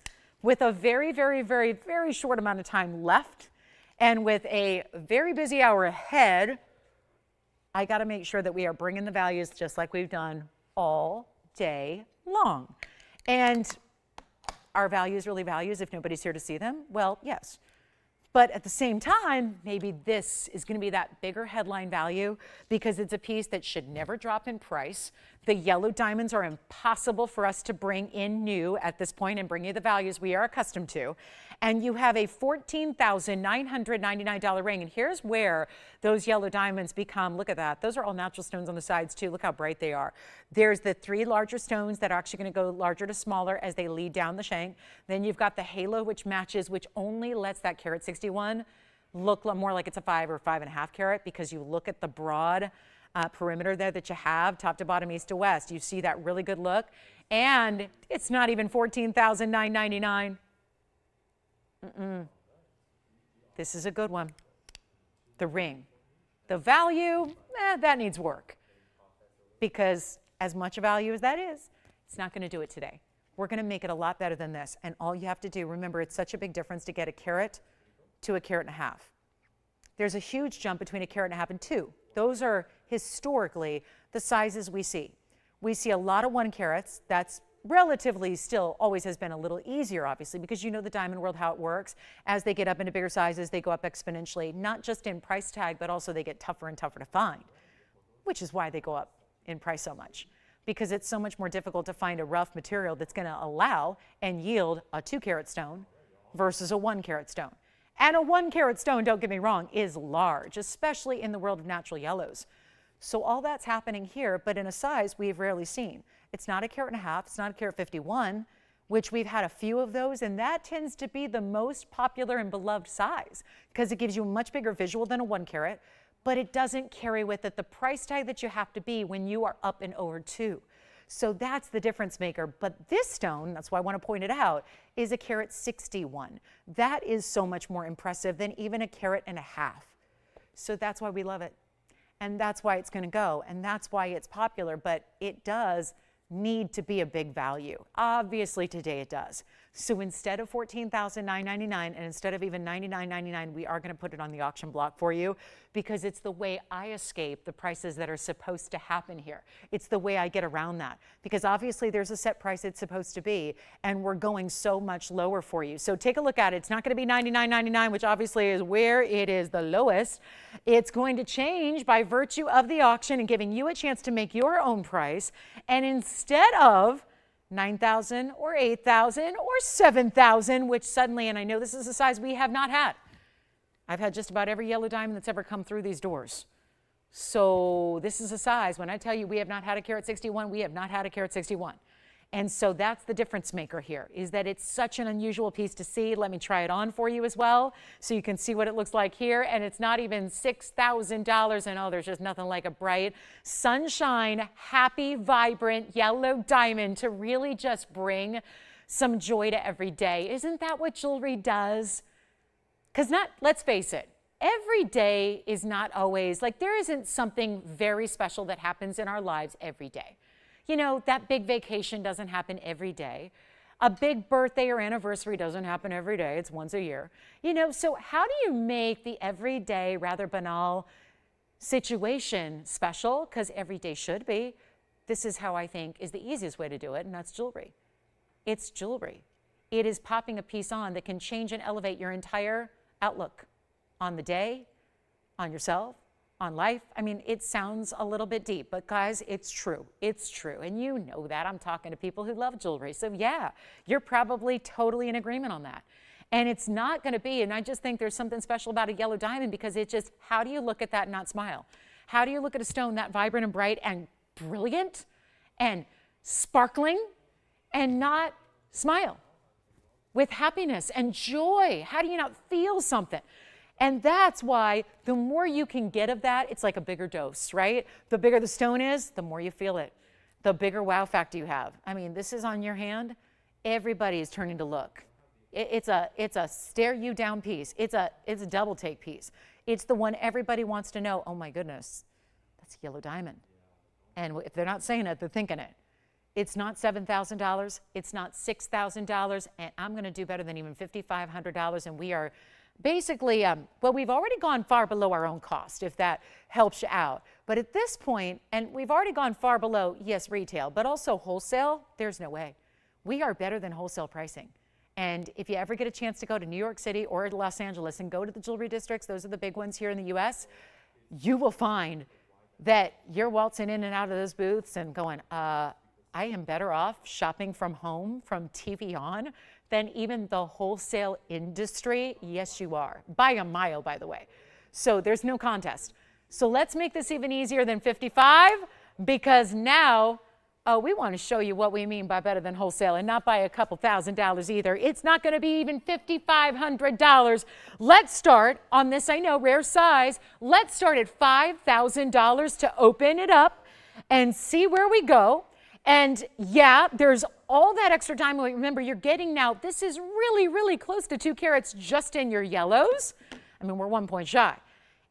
Speaker 1: with a very, very, very, very short amount of time left and with a very busy hour ahead, I got to make sure that we are bringing the values just like we've done all day long. And are values really values if nobody's here to see them? Well, yes. But at the same time, maybe this is going to be that bigger headline value because it's a piece that should never drop in price. The yellow diamonds are impossible for us to bring in new at this point and bring you the values we are accustomed to. And you have a $14,999 ring. And here's where those yellow diamonds become, look at that. Those are all natural stones on the sides too. Look how bright they are. There's the 3 larger stones that are actually going to go larger to smaller as they lead down the shank. Then you've got the halo, which matches, which only lets that Carat 61 look more like it's a 5 or 5.5 carat, because you look at the broad perimeter there that you have, top to bottom, east to west. You see that really good look. And it's not even $14,999. This is a good one. The ring. The value, that needs work. Because as much value as that is, it's not going to do it today. We're going to make it a lot better than this. And all you have to do, remember, it's such a big difference to get a carat to a carat and a half. There's a huge jump between a carat and a half and 2. Those are historically the sizes we see. We see a lot of 1 carats. That's relatively still always has been a little easier, obviously, because you know the diamond world, how it works. As they get up into bigger sizes, they go up exponentially, not just in price tag, but also they get tougher and tougher to find, which is why they go up in price so much, because it's so much more difficult to find a rough material that's going to allow and yield a 2 carat stone versus a 1 carat stone. And a 1 carat stone, don't get me wrong, is large, especially in the world of natural yellows. So all that's happening here, but in a size we've rarely seen. It's not a carat and a half, it's not a carat 51, which we've had a few of those, and that tends to be the most popular and beloved size because it gives you a much bigger visual than a 1 carat, but it doesn't carry with it the price tag that you have to be when you are up and over 2. So that's the difference maker. But this stone, that's why I want to point it out, is a carat 61. That is so much more impressive than even a carat and a half. So that's why we love it. And that's why it's going to go. And that's why it's popular. But it does need to be a big value. Obviously today it does. So instead of $14,999 and instead of even $99.99, we are going to put it on the auction block for you because it's the way I escape the prices that are supposed to happen here. It's the way I get around that because obviously there's a set price it's supposed to be and we're going so much lower for you. So take a look at it. It's not going to be $99.99, which obviously is where it is the lowest. It's going to change by virtue of the auction and giving you a chance to make your own price. And instead of $9,000 or $8,000 or $7,000, which suddenly, and I know this is a size we have not had. I've had just about every yellow diamond that's ever come through these doors. So this is a size, when I tell you we have not had a carat 61, we have not had a carat 61. And so that's the difference maker here, is that it's such an unusual piece to see. Let me try it on for you as well, so you can see what it looks like here. And it's not even $6,000, and oh, there's just nothing like a bright, sunshine, happy, vibrant yellow diamond to really just bring some joy to every day. Isn't that what jewelry does? Because let's face it, every day is not always, like there isn't something very special that happens in our lives every day. You know, that big vacation doesn't happen every day. A big birthday or anniversary doesn't happen every day. It's once a year. You know, so how do you make the everyday, rather banal situation special? Because every day should be. This is how I think is the easiest way to do it, and that's jewelry. It's jewelry. It is popping a piece on that can change and elevate your entire outlook on the day, on yourself, on life. I mean, it sounds a little bit deep, but guys, it's true. It's true. And you know that. I'm talking to people who love jewelry. So yeah, you're probably totally in agreement on that. And it's not going to be, and I just think there's something special about a yellow diamond because it just, how do you look at that and not smile? How do you look at a stone that vibrant and bright and brilliant and sparkling and not smile with happiness and joy? How do you not feel something? And that's why the more you can get of that, it's like a bigger dose, right? The bigger the stone is, the more you feel it. The bigger wow factor you have. I mean, this is on your hand. Everybody is turning to look. It's a stare you down piece. It's a double take piece. It's the one everybody wants to know, oh my goodness, that's a yellow diamond. And if they're not saying it, they're thinking it. It's not $7,000. It's not $6,000. And I'm going to do better than even $5,500. And we are basically, well, we've already gone far below our own cost, if that helps you out. But at this point, and we've already gone far below, yes, retail, but also wholesale, there's no way. We are better than wholesale pricing. And if you ever get a chance to go to New York City or Los Angeles and go to the jewelry districts, those are the big ones here in the US, you will find that you're waltzing in and out of those booths and going, I am better off shopping from home from TVON than even the wholesale industry. Yes, you are. By a mile, by the way. So there's no contest. So let's make this even easier than 55, because now we want to show you what we mean by better than wholesale, and not by a couple $1,000s either. It's not going to be even $5,500. Let's start on this, I know, rare size. Let's start at $5,000 to open it up and see where we go. And yeah, there's all that extra diamond. Remember, you're getting now, this is really, really close to 2 carats just in your yellows. I mean, we're 1 point shy.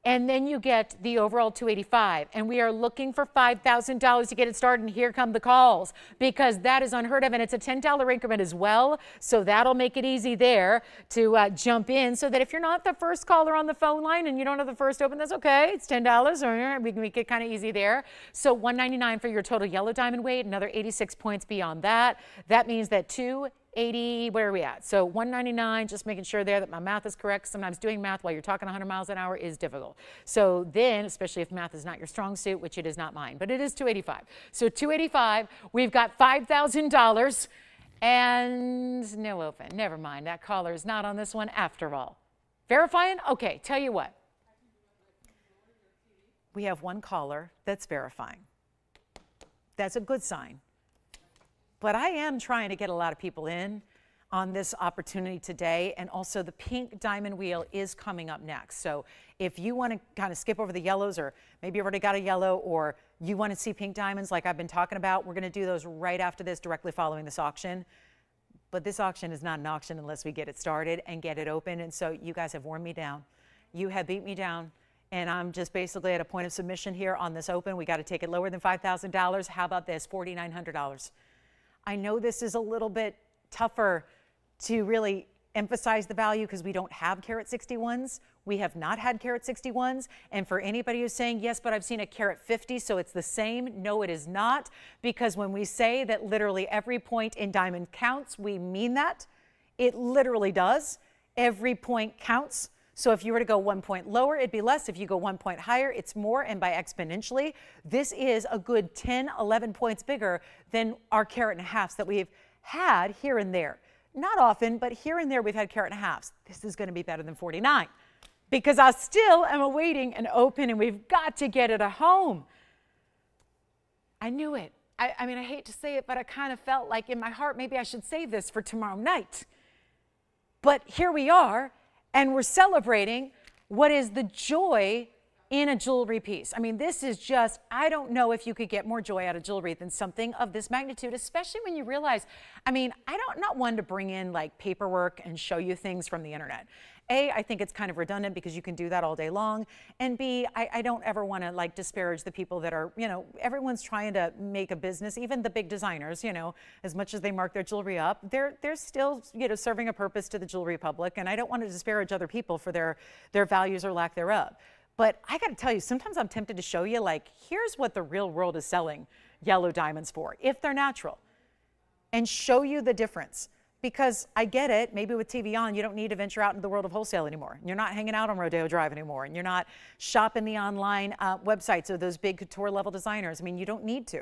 Speaker 1: And then you get the overall 285. And we are looking for $5,000 to get it started. And here come the calls, because that is unheard of. And it's a $10 increment as well. So that'll make it easy there to jump in, so that if you're not the first caller on the phone line and you don't have the first open, that's okay. It's $10. Or we can make it kind of easy there. So $199 for your total yellow diamond weight, another 86 points beyond that. That means that 280, where are we at? So $199, just making sure there that my math is correct. Sometimes doing math while you're talking 100 miles an hour is difficult. So then, especially if math is not your strong suit, which it is not mine, but it is 285. So 285, we've got $5,000 and no open. Never mind, that caller is not on this one after all. Verifying? Okay, tell you what. We have one caller that's verifying. That's a good sign. But I am trying to get a lot of people in on this opportunity today. And also the pink diamond wheel is coming up next. So if you want to kind of skip over the yellows, or maybe you've already got a yellow, or you want to see pink diamonds like I've been talking about, we're going to do those right after this, directly following this auction. But this auction is not an auction unless we get it started and get it open. And so you guys have worn me down. You have beat me down. And I'm just basically at a point of submission here on this open. We got to take it lower than $5,000. How about this? $4,900. I know this is a little bit tougher to really emphasize the value because we don't have carat 61s. We have not had carat 61s. And for anybody who's saying, yes, but I've seen a carat 50, so it's the same. No, it is not. Because when we say that literally every point in diamond counts, we mean that. It literally does. Every point counts. So if you were to go 1 point lower, it'd be less. If you go 1 point higher, it's more, and by exponentially. This is a good 10, 11 points bigger than our carat and a halves that we've had here and there. Not often, but here and there we've had carat and a halves. This is going to be better than 49, because I still am awaiting an open, and we've got to get it at home. I knew it. I mean, I hate to say it, but I kind of felt like in my heart, maybe I should save this for tomorrow night. But here we are. And we're celebrating what is the joy in a jewelry piece. I mean, this is just, I don't know if you could get more joy out of jewelry than something of this magnitude, especially when you realize, I mean, not one to bring in like paperwork and show you things from the internet. A, I think it's kind of redundant because you can do that all day long. And B, I don't ever want to like disparage the people that are, you know, everyone's trying to make a business, even the big designers, you know, as much as they mark their jewelry up, they're still, you know, serving a purpose to the jewelry public. And I don't want to disparage other people for their values or lack thereof. But I got to tell you, sometimes I'm tempted to show you, like, here's what the real world is selling yellow diamonds for, if they're natural, and show you the difference. Because I get it, maybe with TVON, you don't need to venture out into the world of wholesale anymore. You're not hanging out on Rodeo Drive anymore, and you're not shopping the online websites of those big couture level designers. I mean, you don't need to.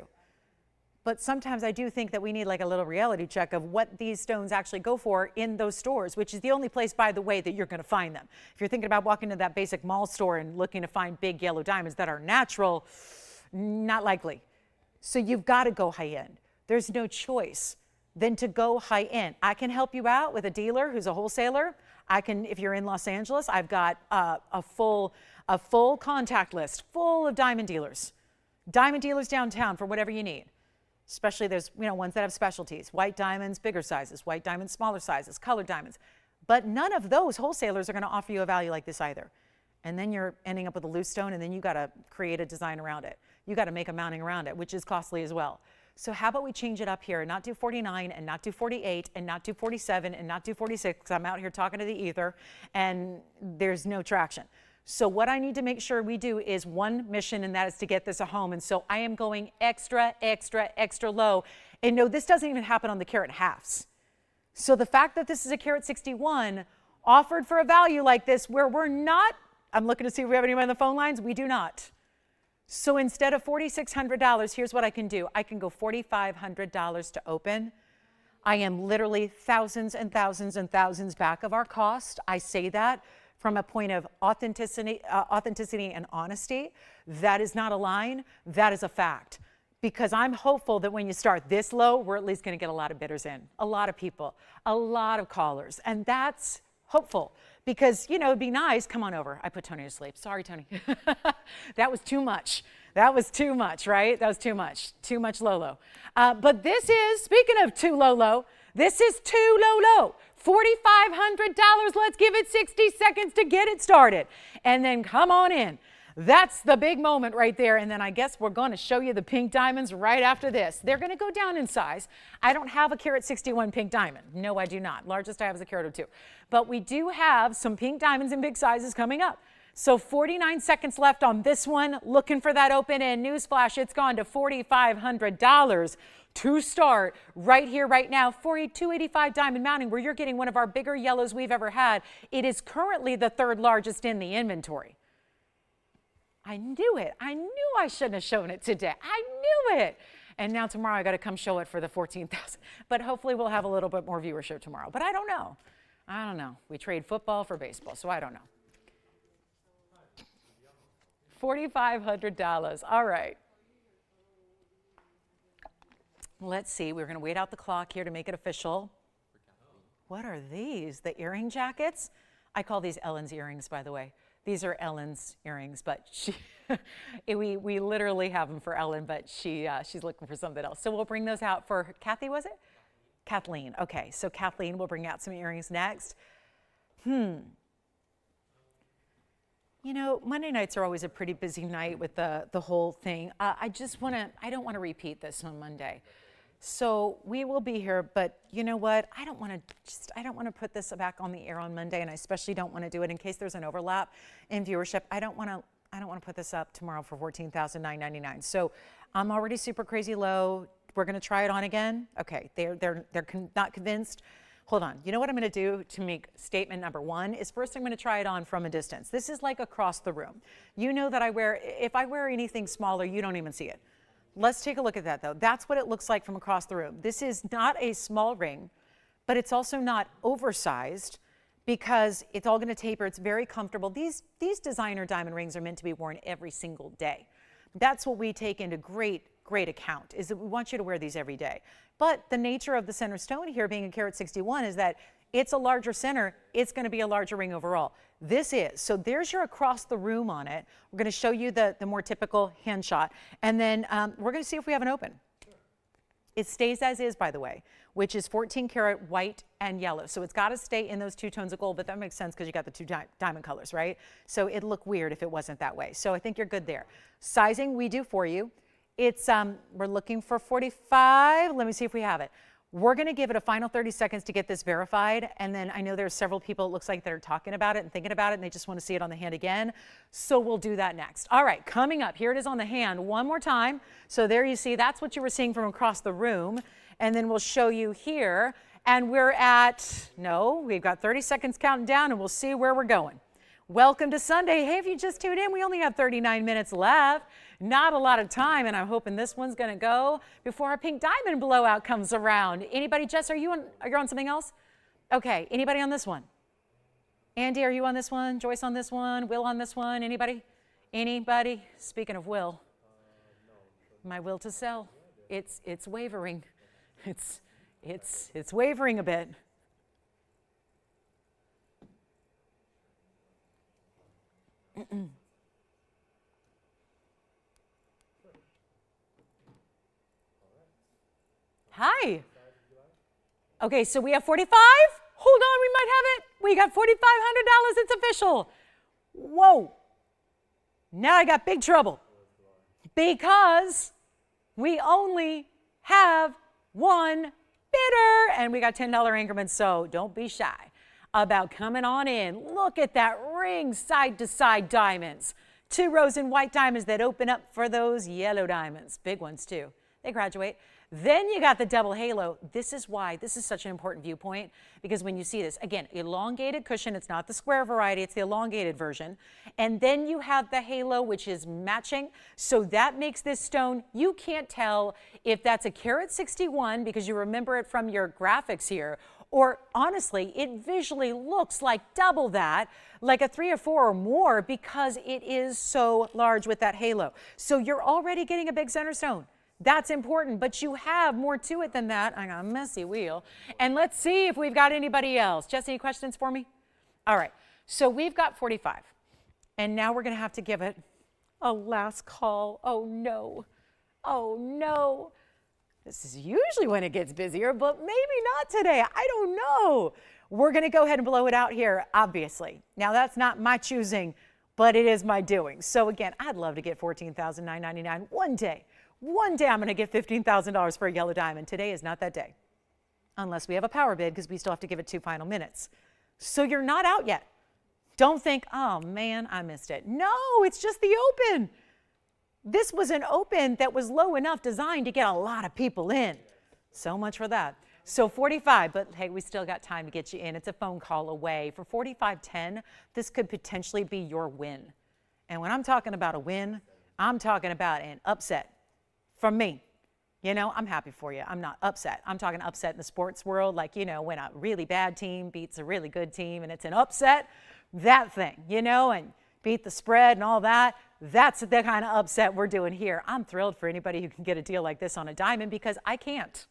Speaker 1: But sometimes I do think that we need like a little reality check of what these stones actually go for in those stores, which is the only place, by the way, that you're going to find them. If you're thinking about walking into that basic mall store and looking to find big yellow diamonds that are natural, not likely. So you've got to go high end. There's no choice than to go high end. I can help you out with a dealer who's a wholesaler. I can, if you're in Los Angeles, I've got a full contact list full of diamond dealers downtown for whatever you need. Especially there's, ones that have specialties, white diamonds, bigger sizes, white diamonds, smaller sizes, colored diamonds. But none of those wholesalers are going to offer you a value like this either. And then you're ending up with a loose stone, and then you got to create a design around it. You got to make a mounting around it, which is costly as well. So how about we change it up here and not do 49 and not do 48 and not do 47 and not do 46, because I'm out here talking to the ether and there's no traction. So what I need to make sure we do is one mission, and that is to get this a home. And so I am going extra, extra, extra low. And no, this doesn't even happen on the carat halves. So the fact that this is a carat 61 offered for a value like this where we're not, I'm looking to see if we have anyone on the phone lines, we do not. So instead of $4,600, here's what I can do. I can go $4,500 to open. I am literally thousands and thousands and thousands back of our cost. I say that from a point of authenticity and honesty. That is not a line, that is a fact. Because I'm hopeful that when you start this low, we're at least gonna get a lot of bidders in, a lot of people, a lot of callers, and that's hopeful. Because, it'd be nice, come on over. I put Tony to sleep, sorry, Tony. That was too much. That was too much, right? That was too much low. But this is, speaking of too low, this is too low. $4,500, let's give it 60 seconds to get it started. And then come on in. That's the big moment right there. And then I guess we're going to show you the pink diamonds right after this. They're going to go down in size. I don't have a carat 61 pink diamond. No, I do not. Largest I have is a carat 02. But we do have some pink diamonds in big sizes coming up. So 49 seconds left on this one. Looking for that open end. Newsflash, it's gone to $4,500 to start right here, right now, for a 285 diamond mounting where you're getting one of our bigger yellows we've ever had. It is currently the third largest in the inventory. I knew it. I knew I shouldn't have shown it today. I knew it. And now tomorrow I got to come show it for the 14,000. But hopefully we'll have a little bit more viewership tomorrow. But I don't know. I don't know. We trade football for baseball, so I don't know. $4,500. All right. Let's see. We're going to wait out the clock here to make it official. What are these? The earring jackets? I call these Ellen's earrings, by the way. These are Ellen's earrings, but we literally have them for Ellen, but she's looking for something else. So we'll bring those out for Kathy, was it? Kathleen. Okay, so Kathleen will bring out some earrings next. Monday nights are always a pretty busy night with the whole thing. I don't want to repeat this on Monday. So we will be here, but you know what? I don't want to put this back on the air on Monday, and I especially don't want to do it in case there's an overlap in viewership. I don't want to put this up tomorrow for $14,999. So I'm already super crazy low. We're going to try it on again. Okay, they're not convinced. Hold on. You know what I'm going to do to make statement number one is first I'm going to try it on from a distance. This is like across the room. You know that if I wear anything smaller, you don't even see it. Let's take a look at that, though. That's what it looks like from across the room. This is not a small ring, but it's also not oversized because it's all going to taper. It's very comfortable. These designer diamond rings are meant to be worn every single day. That's what we take into great account, is that we want you to wear these every day. But the nature of the center stone here being a carat 61 is that it's a larger center, it's going to be a larger ring overall. This is. So there's your across the room on it. We're going to show you the more typical hand shot. And then we're going to see if we have an open. It stays as is, by the way, which is 14 karat white and yellow. So it's got to stay in those two tones of gold, but that makes sense because you got the two diamond colors, right? So it'd look weird if it wasn't that way. So I think you're good there. Sizing we do for you. It's, we're looking for 45. Let me see if we have it. We're going to give it a final 30 seconds to get this verified. And then I know there's several people, it looks like, that are talking about it and thinking about it, and they just want to see it on the hand again. So we'll do that next. All right, coming up, here it is on the hand one more time. So there you see, that's what you were seeing from across the room. And then we'll show you here. And we're at, we've got 30 seconds counting down, and we'll see where we're going. Welcome to Sunday. Hey, if you just tuned in, we only have 39 minutes left. Not a lot of time, and I'm hoping this one's going to go before our pink diamond blowout comes around. Anybody? Jess, are you on something else? Okay, anybody on this one? Andy, are you on this one? Joyce on this one? Will on this one? Anybody? Anybody? Speaking of will, my will to sell, it's wavering. It's wavering a bit. Hi. Okay, so we have 45. Hold on, we might have it. We got $4,500. It's official. Whoa. Now I got big trouble because we only have one bidder and we got $10 increments, so don't be shy about coming on in. Look at that ring side to side diamonds. 2 rows in white diamonds that open up for those yellow diamonds. Big ones too. They graduate. Then you got the double halo. This is why this is such an important viewpoint, because when you see this, again, elongated cushion, it's not the square variety, it's the elongated version. And then you have the halo, which is matching. So that makes this stone, you can't tell if that's a carat 61 because you remember it from your graphics here, or honestly, it visually looks like double that, like a 3 or 4 or more, because it is so large with that halo. So you're already getting a big center stone. That's important, but you have more to it than that. I got a messy wheel. And let's see if we've got anybody else. Jess, any questions for me? All right, so we've got 45. And now we're gonna have to give it a last call. Oh no, oh no. This is usually when it gets busier, but maybe not today. I don't know. We're gonna go ahead and blow it out here, obviously. Now that's not my choosing, but it is my doing. So again, I'd love to get $14,999 one day. One day I'm going to get $15,000 for a yellow diamond. Today is not that day, unless we have a power bid, because we still have to give it 2 final minutes. So you're not out yet. Don't think, oh man, I missed it. No, it's just the open. This was an open that was low enough designed to get a lot of people in. So much for that. So 45, but hey, we still got time to get you in. It's a phone call away. For 45.10, this could potentially be your win. And when I'm talking about a win, I'm talking about an upset. From me, you know, I'm happy for you. I'm not upset. I'm talking upset in the sports world, like, you know, when a really bad team beats a really good team and it's an upset, that thing, you know, and beat the spread and all that. That's the kind of upset we're doing here. I'm thrilled for anybody who can get a deal like this on a diamond, because I can't.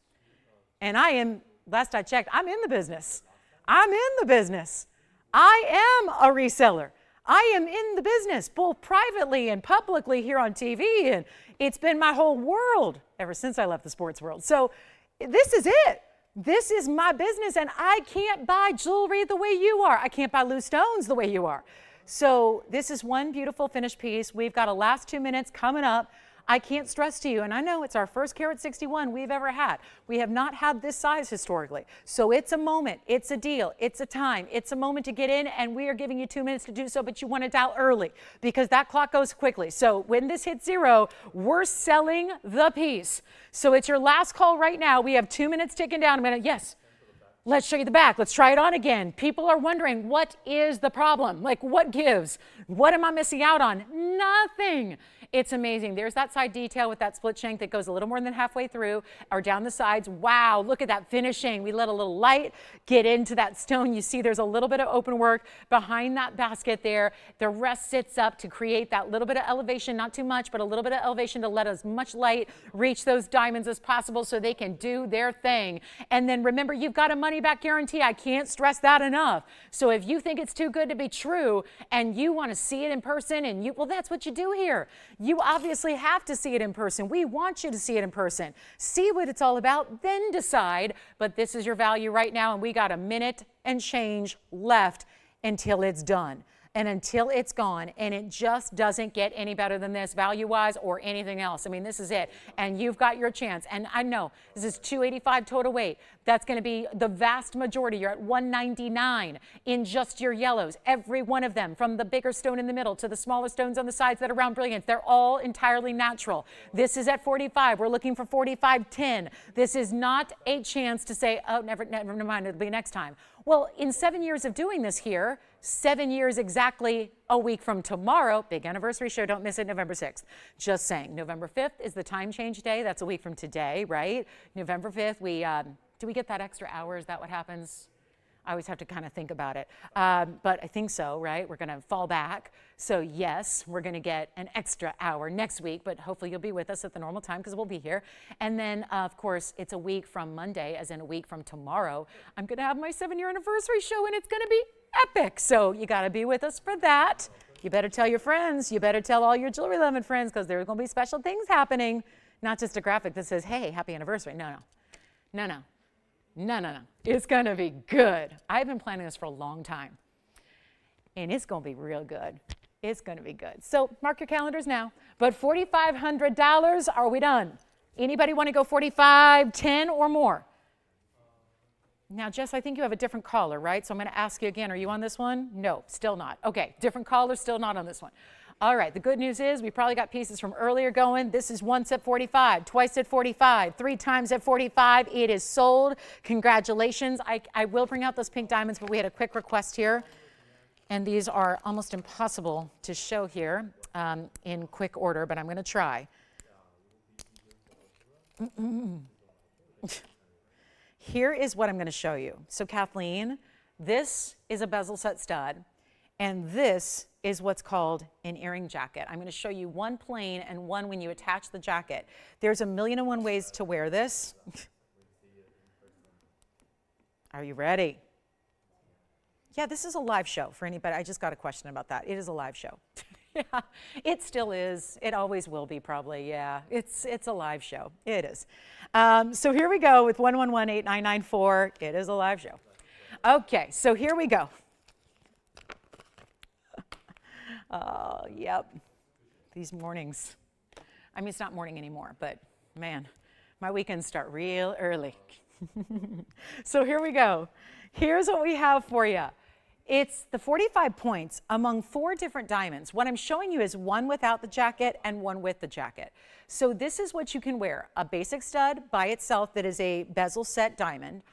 Speaker 1: And I am, last I checked, I'm in the business. I'm in the business. I am a reseller. I am in the business, both privately and publicly here on TV, and it's been my whole world ever since I left the sports world. So this is it. This is my business, and I can't buy jewelry the way you are. I can't buy loose stones the way you are. So this is one beautiful finished piece. We've got a last 2 minutes coming up. I can't stress to you, and I know it's our first carat 61 we've ever had. We have not had this size historically. So it's a moment, it's a deal, it's a time, it's a moment to get in, and we are giving you 2 minutes to do so, but you want it out early because that clock goes quickly. So when this hits 0, we're selling the piece. So it's your last call right now. We have 2 minutes ticking down. Yes. Let's show you the back. Let's try it on again. People are wondering, what is the problem? Like, what gives? What am I missing out on? Nothing. It's amazing. There's that side detail with that split shank that goes a little more than halfway through or down the sides. Wow, look at that finishing. We let a little light get into that stone. You see there's a little bit of open work behind that basket there. The rest sits up to create that little bit of elevation, not too much, but a little bit of elevation to let as much light reach those diamonds as possible so they can do their thing. And then remember, you've got a money back guarantee. I can't stress that enough. So if you think it's too good to be true and you want to see it in person, and well, that's what you do here. You obviously have to see it in person. We want you to see it in person. See what it's all about, then decide. But this is your value right now, and we got a minute and change left until it's done. And until it's gone, and it just doesn't get any better than this value-wise or anything else. I mean, this is it, and you've got your chance. And I know this is 285 total weight. That's going to be the vast majority. You're at 199 in just your yellows. Every one of them, from the bigger stone in the middle to the smaller stones on the sides that are round brilliant, they're all entirely natural. This is at 45. We're looking for 45.10. This is not a chance to say, oh, never mind, it'll be next time. Well, in 7 years of doing this here, 7 years exactly a week from tomorrow, big anniversary show, don't miss it, November 6th. Just saying, November 5th is the time change day. That's a week from today, right? November 5th, do we get that extra hour? Is that what happens? I always have to kind of think about it. But I think so, right? We're going to fall back. So yes, we're going to get an extra hour next week, but hopefully you'll be with us at the normal time because we'll be here. And then, of course, it's a week from Monday, as in a week from tomorrow. I'm going to have my 7-year anniversary show, and it's going to be epic. So you got to be with us for that. You better tell your friends. You better tell all your jewelry loving friends because there's going to be special things happening. Not just a graphic that says, hey, happy anniversary. No, no. No, no. No, no, no. It's going to be good. I've been planning this for a long time. And it's going to be real good. It's going to be good. So mark your calendars now. But $4,500, are we done? Anybody want to go 45, 10 or more? Now, Jess, I think you have a different caller, right? So I'm going to ask you again. Are you on this one? No, still not. Okay, different caller, still not on this one. All right, the good news is we probably got pieces from earlier going. This is once at 45, twice at 45, 3 times at 45. It is sold. Congratulations. I will bring out those pink diamonds, but we had a quick request here. And these are almost impossible to show here in quick order, but I'm going to try. Here is what I'm going to show you. So Kathleen, this is a bezel set stud, and this is what's called an earring jacket. I'm going to show you one plain and one when you attach the jacket. There's a million and one ways to wear this. Are you ready? Yeah, this is a live show for anybody. I just got a question about that. It is a live show. Yeah, it still is. It always will be probably. Yeah, it's a live show. It is. So here we go with 111-8994. It is a live show. Okay, so here we go. Oh, yep. These mornings. I mean, it's not morning anymore, but man, my weekends start real early. So here we go. Here's what we have for you. It's the 45 points among 4 different diamonds. What I'm showing you is one without the jacket and one with the jacket. So this is what you can wear, a basic stud by itself that is a bezel set diamond,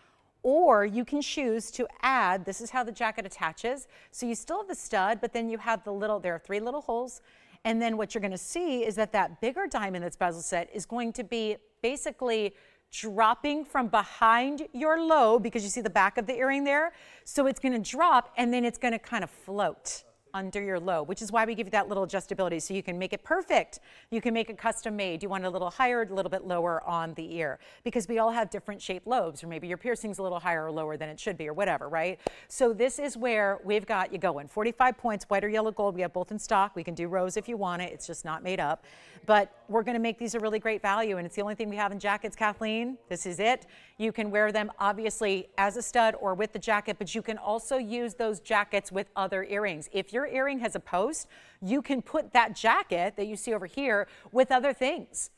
Speaker 1: or you can choose to add, this is how the jacket attaches. So you still have the stud, but then you have the little, there are 3 little holes. And then what you're going to see is that that bigger diamond that's bezel set is going to be basically dropping from behind your lobe, because you see the back of the earring there. So it's going to drop and then it's going to kind of float under your lobe, which is why we give you that little adjustability so you can make it perfect. You can make it custom made. You want it a little higher, a little bit lower on the ear, because we all have different shaped lobes, or maybe your piercing's a little higher or lower than it should be, or whatever, right? So this is where we've got you going. 45 points, white or yellow gold. We have both in stock. We can do rose if you want it. It's just not made up. But we're going to make these a really great value, and it's the only thing we have in jackets, Kathleen. This is it. You can wear them obviously as a stud or with the jacket, but you can also use those jackets with other earrings. If your earring has a post, you can put that jacket that you see over here with other things.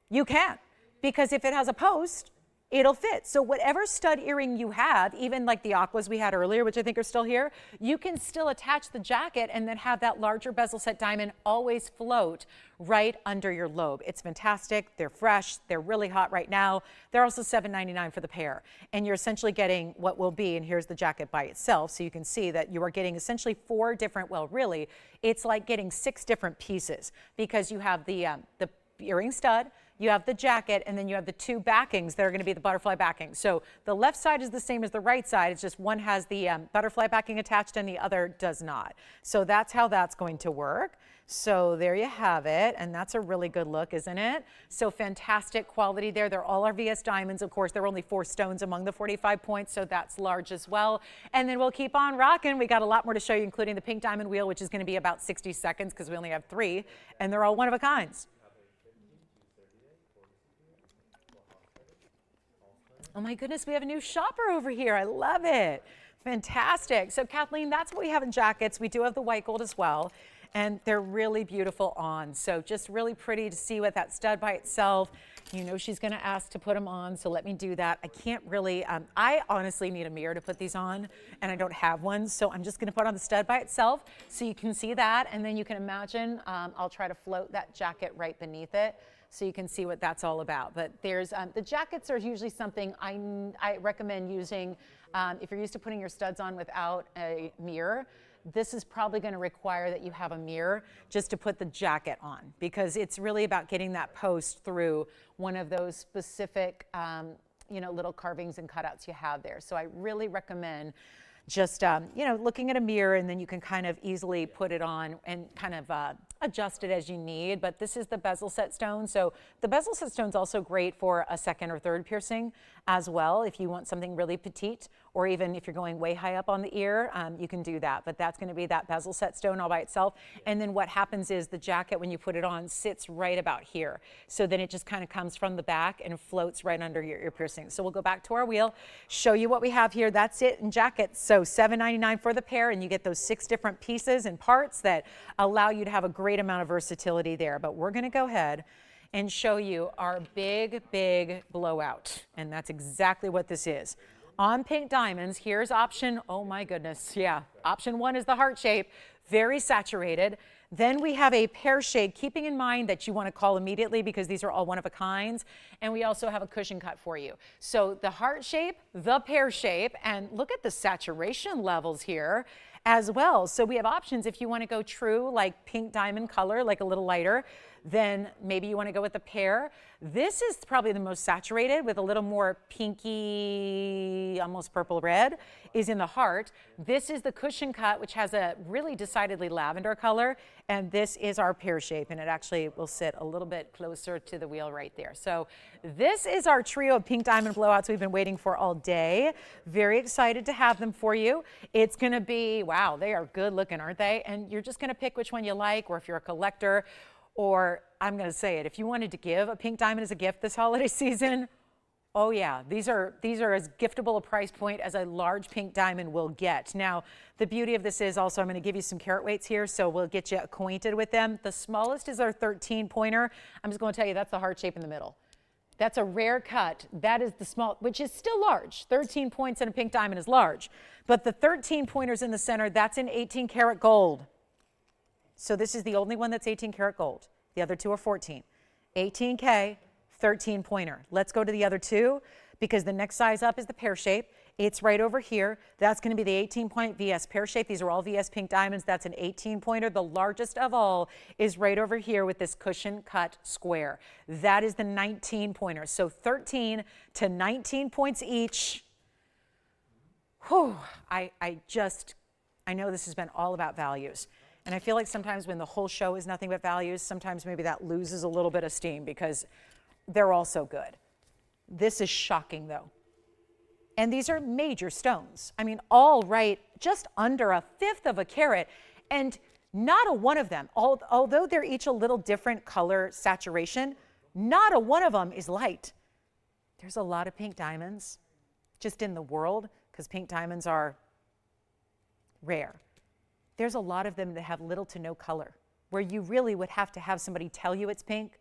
Speaker 1: You can, because if it has a post, it'll fit. So whatever stud earring you have, even like the Aquas we had earlier, which I think are still here, you can still attach the jacket and then have that larger bezel set diamond always float right under your lobe. It's fantastic. They're fresh. They're really hot right now. They're also $7.99 for the pair. And you're essentially getting what will be, and here's the jacket by itself, so you can see that you are getting essentially 4 different, well, really, it's like getting 6 different pieces, because you have the earring stud, you have the jacket, and then you have the 2 backings that are going to be the butterfly backing. So the left side is the same as the right side. It's just one has the butterfly backing attached and the other does not. So that's how that's going to work. So there you have it, and that's a really good look, isn't it? So fantastic quality there. They're all RVS diamonds. Of course, there are only 4 stones among the 45 points, so that's large as well. And then we'll keep on rocking. We got a lot more to show you, including the pink diamond wheel, which is going to be about 60 seconds because we only have 3, and they're all one of a kinds. Oh my goodness, we have a new shopper over here. I love it. Fantastic. So Kathleen, that's what we have in jackets. We do have the white gold as well, and they're really beautiful on. So just really pretty to see with that stud by itself. You know she's going to ask to put them on, so let me do that. I can't really, I honestly need a mirror to put these on, and I don't have one, so I'm just going to put on the stud by itself so you can see that, and then you can imagine I'll try to float that jacket right beneath it, so you can see what that's all about. But there's the jackets are usually something I recommend using if you're used to putting your studs on without a mirror. This is probably going to require that you have a mirror just to put the jacket on, because it's really about getting that post through one of those specific you know, little carvings and cutouts you have there. So I really recommend just you know, looking at a mirror, and then you can kind of easily put it on and kind of adjust it as you need. But this is the bezel set stone. So the bezel set stone is also great for a 2nd or 3rd piercing as well, if you want something really petite, or even if you're going way high up on the ear, you can do that. But that's going to be that bezel set stone all by itself. And then what happens is the jacket, when you put it on, sits right about here. So then it just kind of comes from the back and floats right under your ear piercing. So we'll go back to our wheel, show you what we have here. That's it in jackets. So $7.99 for the pair, and you get those 6 different pieces and parts that allow you to have a great amount of versatility there. But we're going to go ahead and show you our big blowout. And that's exactly what this is. On pink diamonds, here's option, oh my goodness, yeah. Option 1 is the heart shape, very saturated. Then we have a pear shape, keeping in mind that you want to call immediately because these are all one of a kinds. And we also have a cushion cut for you. So the heart shape, the pear shape, and look at the saturation levels here as well. So we have options if you want to go true, like pink diamond color, like a little lighter. Then maybe you want to go with the pear. This is probably the most saturated with a little more pinky, almost purple red, is in the heart. This is the cushion cut, which has a really decidedly lavender color. And this is our pear shape, and it actually will sit a little bit closer to the wheel right there. So this is our trio of pink diamond blowouts we've been waiting for all day. Very excited to have them for you. It's going to be, wow, they are good looking, aren't they? And you're just going to pick which one you like, or if you're a collector, or I'm going to say it, if you wanted to give a pink diamond as a gift this holiday season, oh yeah, these are as giftable a price point as a large pink diamond will get. Now, the beauty of this is also I'm going to give you some carat weights here, so we'll get you acquainted with them. The smallest is our 13 pointer. I'm just going to tell you that's the heart shape in the middle. That's a rare cut. That is the small, which is still large. 13 points in a pink diamond is large. But the 13 pointers in the center, that's in 18 karat gold. So this is the only one that's 18 karat gold. The other two are 14. 18K, 13 pointer. Let's go to the other two because the next size up is the pear shape. It's right over here. That's going to be the 18 point VS pear shape. These are all VS pink diamonds. That's an 18 pointer. The largest of all is right over here with this cushion cut square. That is the 19 pointer. So 13 to 19 points each. Whew, I know this has been all about values. And I feel like sometimes when the whole show is nothing but values, sometimes maybe that loses a little bit of steam because they're all so good. This is shocking though. And these are major stones. I mean, all right, just under 1/5 of a carat. And not a one of them, although they're each a little different color saturation, not a one of them is light. There's a lot of pink diamonds just in the world because pink diamonds are rare. There's a lot of them that have little to no color, where you really would have to have somebody tell you it's pink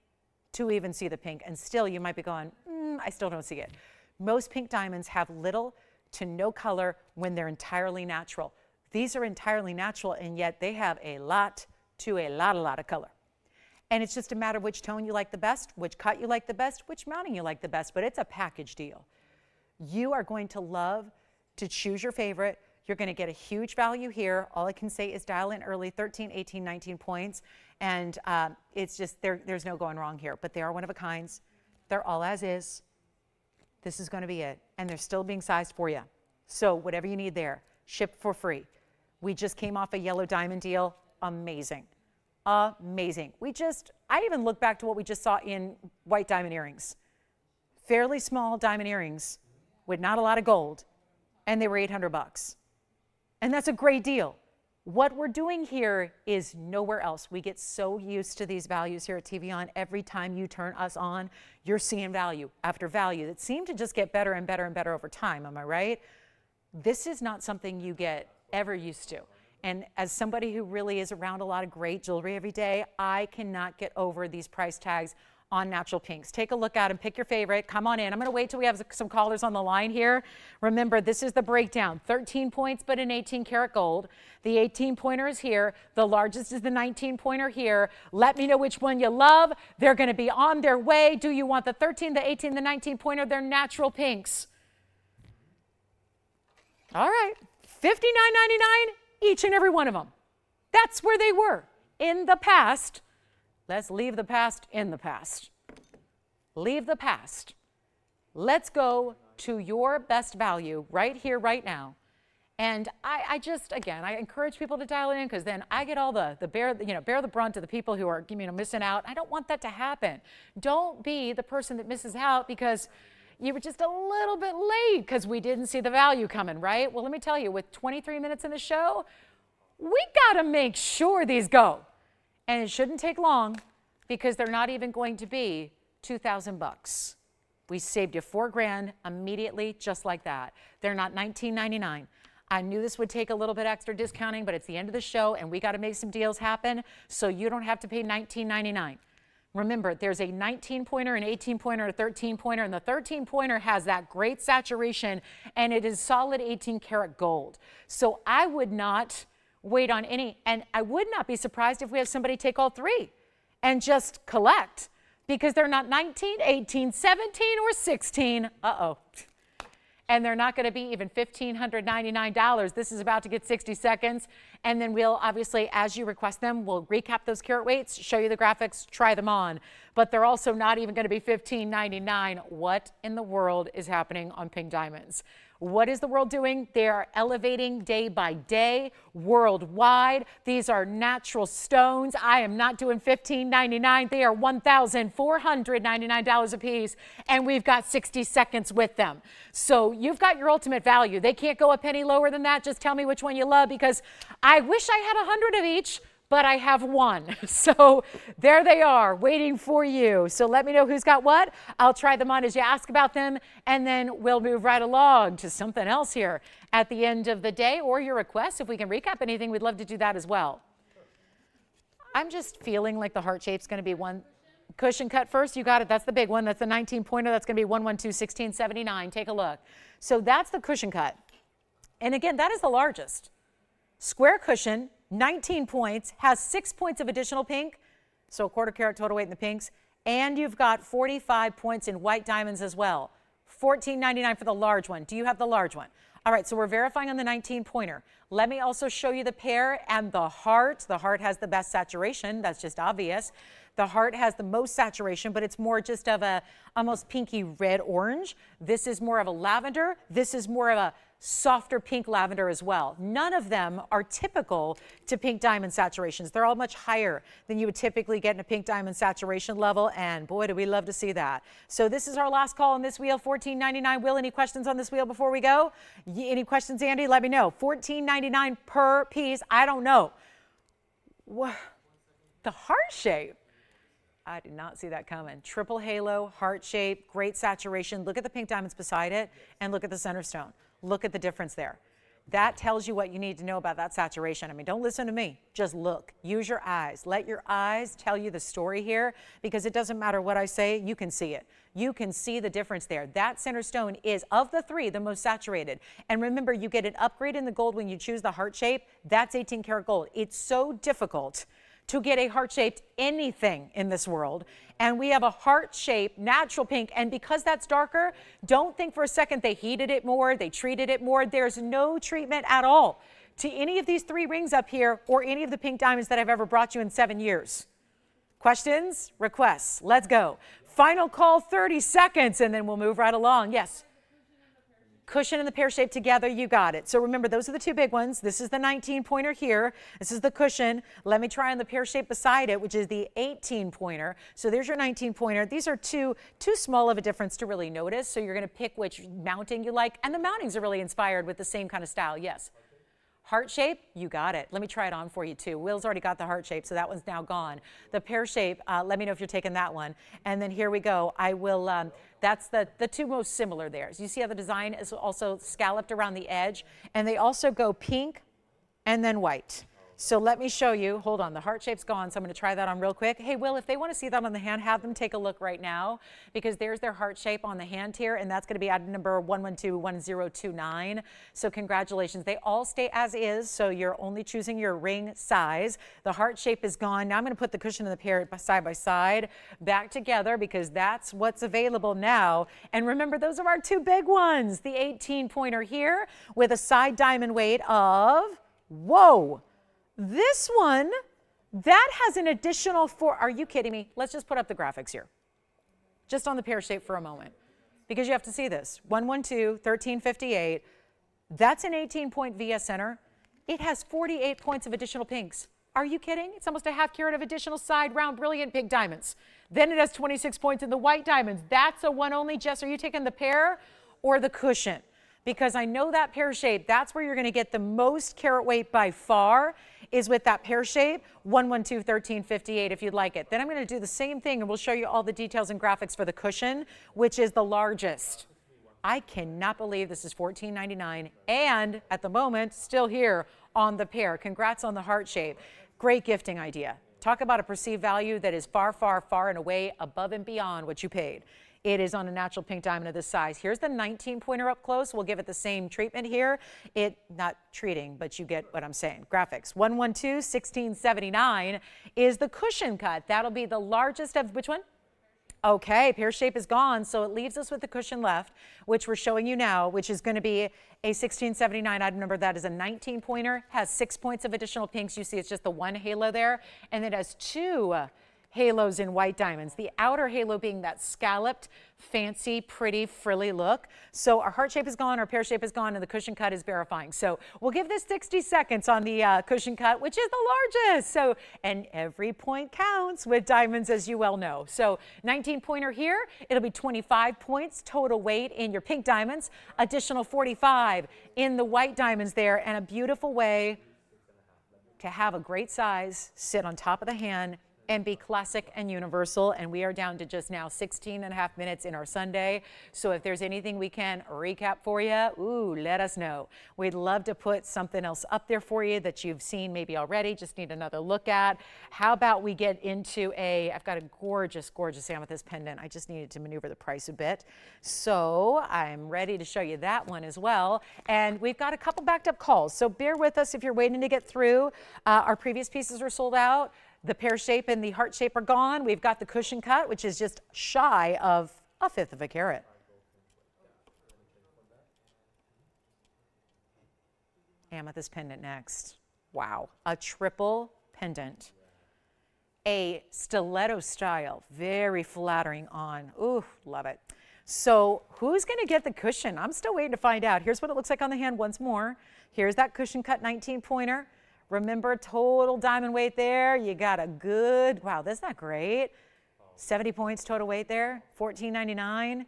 Speaker 1: to even see the pink. And still you might be going, I still don't see it. Most pink diamonds have little to no color when they're entirely natural. These are entirely natural, and yet they have a lot of color. And it's just a matter of which tone you like the best, which cut you like the best, which mounting you like the best, but it's a package deal. You are going to love to choose your favorite. You're going to get a huge value here. All I can say is dial in early, 13, 18, 19 points. And it's just, there's no going wrong here. But they are one of a kinds. They're all as is. This is going to be it. And they're still being sized for you. So whatever you need there, shipped for free. We just came off a yellow diamond deal. Amazing. Amazing. I even look back to what we just saw in white diamond earrings. Fairly small diamond earrings with not a lot of gold. And they were $800. And that's a great deal. What we're doing here is nowhere else. We get so used to these values here at TVON. Every time you turn us on, you're seeing value after value that seem to just get better and better and better over time. Am I right? This is not something you get ever used to. And as somebody who really is around a lot of great jewelry every day, I cannot get over these price tags on natural pinks. Take a look at them, pick your favorite, come on in. I'm going to wait till we have some callers on the line here. Remember, this is the breakdown. 13 points, but in 18 karat gold. The 18 pointer is here. The largest is the 19 pointer here. Let me know which one you love. They're going to be on their way. Do you want the 13, the 18, the 19 pointer? They're natural pinks. All right, $59.99 each and every one of them. That's where they were in the past. Let's leave the past in the past. Leave the past. Let's go to your best value right here, right now. And I encourage people to dial in because then I get all the bear the brunt of the people who are missing out. I don't want that to happen. Don't be the person that misses out because You were just a little bit late because we didn't see the value coming, right? Well, let me tell you, with 23 minutes in the show, we got to make sure these go. And it shouldn't take long because they're not even going to be $2,000. We saved you $4 immediately, just like that. They're not $19.99. I knew this would take a little bit extra discounting, but it's the end of the show and we got to make some deals happen so you don't have to pay $19.99. Remember, there's a 19-pointer, an 18-pointer, a 13-pointer, and the 13-pointer has that great saturation, and it is solid 18-karat gold. So I would not wait on any, and I would not be surprised if we have somebody take all three and just collect, because they're not 19, 18, 17, or 16. Uh-oh. And they're not going to be even $1,599. This is about to get 60 seconds. And then we'll obviously, as you request them, we'll recap those carat weights, show you the graphics, try them on. But they're also not even going to be $1,599. What in the world is happening on pink diamonds? What is the world doing? They are elevating day by day, worldwide. These are natural stones. I am not doing $1,599. They are $1,499 a piece, and we've got 60 seconds with them. So you've got your ultimate value. They can't go a penny lower than that. Just tell me which one you love, because I wish I had 100 of each, but I have one. So there they are waiting for you. So let me know who's got what. I'll try them on as you ask about them, and then we'll move right along to something else here at the end of the day, or your requests. If we can recap anything, we'd love to do that as well. I'm just feeling like the heart shape's going to be one. Cushion cut first, you got it. That's the big one. That's the 19-pointer. That's going to be 112-1679. Take a look. So that's the cushion cut. And again, that is the largest. Square cushion, 19 points, has 6 points of additional pink, so a quarter carat total weight in the pinks, and you've got 45 points in white diamonds as well. $14.99 for the large one. Do you have the large one? All right, so we're verifying on the 19-pointer. Let me also show you the pair and the heart. The heart has the best saturation. That's just obvious. The heart has the most saturation, but it's more just of a almost pinky red orange. This is more of a lavender. This is more of a softer pink lavender as well. None of them are typical to pink diamond saturations. They're all much higher than you would typically get in a pink diamond saturation level, and boy, do we love to see that. So this is our last call on this wheel, $14.99. Will, any questions on this wheel before we go? Any questions, Andy? Let me know. $14.99 per piece. I don't know. The heart shape. I did not see that coming. Triple halo, heart shape, great saturation. Look at the pink diamonds beside it, and look at the center stone. Look at the difference there. That tells you what you need to know about that saturation. I mean, don't listen to me. Just look. Use your eyes. Let your eyes tell you the story here, because it doesn't matter what I say. You can see it. You can see the difference there. That center stone is, of the three, the most saturated. And remember, you get an upgrade in the gold when you choose the heart shape. That's 18 karat gold. It's so difficult to get a heart-shaped anything in this world. And we have a heart-shaped natural pink. And because that's darker, don't think for a second they heated it more, they treated it more. There's no treatment at all to any of these three rings up here or any of the pink diamonds that I've ever brought you in 7 years. Questions? Requests? Let's go. Final call, 30 seconds, and then we'll move right along. Yes? Cushion and the pear shape together, you got it. So remember, those are the two big ones. This is the 19-pointer here. This is the cushion. Let me try on the pear shape beside it, which is the 18-pointer. So there's your 19-pointer. These are too small of a difference to really notice. So you're going to pick which mounting you like. And the mountings are really inspired with the same kind of style. Yes. Heart shape, you got it. Let me try it on for you too. Will's already got the heart shape, so that one's now gone. The pear shape, let me know if you're taking that one. And then here we go. I will, that's the two most similar there. So you see how the design is also scalloped around the edge, and they also go pink and then white. So let me show you. Hold on, the heart shape's gone, so I'm going to try that on real quick. Hey, Will, if they want to see that on the hand, have them take a look right now, because there's their heart shape on the hand here, and that's going to be item number 1121029. So congratulations. They all stay as is, so you're only choosing your ring size. The heart shape is gone. Now I'm going to put the cushion and the pear side by side back together, because that's what's available now. And remember, those are our two big ones. The 18-pointer here with a side diamond weight of, whoa, this one, that has an additional 4. Are you kidding me? Let's just put up the graphics here. Just on the pear shape for a moment, because you have to see this. 112, 1358. That's an 18-point VS center. It has 48 points of additional pinks. Are you kidding? It's almost a half carat of additional side round brilliant pink diamonds. Then it has 26 points in the white diamonds. That's a one only. Jess, are you taking the pear or the cushion? Because I know that pear shape, that's where you're going to get the most carat weight by far, is with that pear shape, 112-1358 if you'd like it. Then I'm going to do the same thing, and we'll show you all the details and graphics for the cushion, which is the largest. I cannot believe this is $14.99, and at the moment, still here on the pear. Congrats on the heart shape. Great gifting idea. Talk about a perceived value that is far, far, far and away above and beyond what you paid. It is on a natural pink diamond of this size. Here's the 19-pointer up close. We'll give it the same treatment here. Not treating, but you get what I'm saying. Graphics. 112-1679 is the cushion cut. That'll be the largest of which one? Okay, pear shape is gone, so it leaves us with the cushion left, which we're showing you now, which is going to be a 1679 item number. That is a 19-pointer, has 6 points of additional pinks. You see it's just the one halo there, and it has 2 halos in white diamonds. The outer halo being that scalloped, fancy, pretty, frilly look. So our heart shape is gone, our pear shape is gone, and the cushion cut is verifying. So we'll give this 60 seconds on the cushion cut, which is the largest. So, and every point counts with diamonds, as you well know. So 19-pointer here, it'll be 25 points total weight in your pink diamonds, additional 45 in the white diamonds there, and a beautiful way to have a great size sit on top of the hand and be classic and universal. And we are down to just now 16 and a half minutes in our Sunday. So if there's anything we can recap for you, let us know. We'd love to put something else up there for you that you've seen maybe already, just need another look at. How about we get into I've got a gorgeous, gorgeous amethyst pendant. I just needed to maneuver the price a bit. So I'm ready to show you that one as well. And we've got a couple backed up calls. So bear with us if you're waiting to get through. Our previous pieces are sold out. The pear shape and the heart shape are gone. We've got the cushion cut, which is just shy of 1/5 of a carat. Amethyst pendant next. Wow, a triple pendant. A stiletto style, very flattering on. Ooh, love it. So who's going to get the cushion? I'm still waiting to find out. Here's what it looks like on the hand once more. Here's that cushion cut 19-pointer. Remember, total diamond weight there. You got a good, wow, isn't that great? 70 points total weight there, $14.99.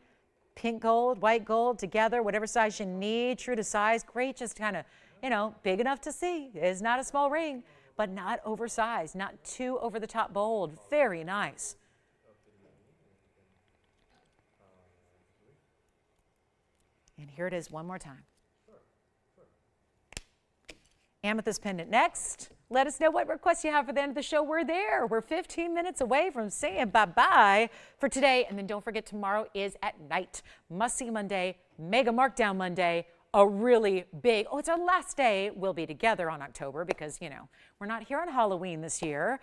Speaker 1: Pink gold, white gold together, whatever size you need, true to size. Great, just kind of, big enough to see. It's not a small ring, but not oversized, not too over the top bold. Very nice. And here it is one more time. Amethyst pendant next. Let us know what requests you have for the end of the show. We're there. We're 15 minutes away from saying bye-bye for today. And then don't forget, tomorrow is at night. Must-see Monday, mega markdown Monday, a really big, it's our last day we'll be together on October because, we're not here on Halloween this year.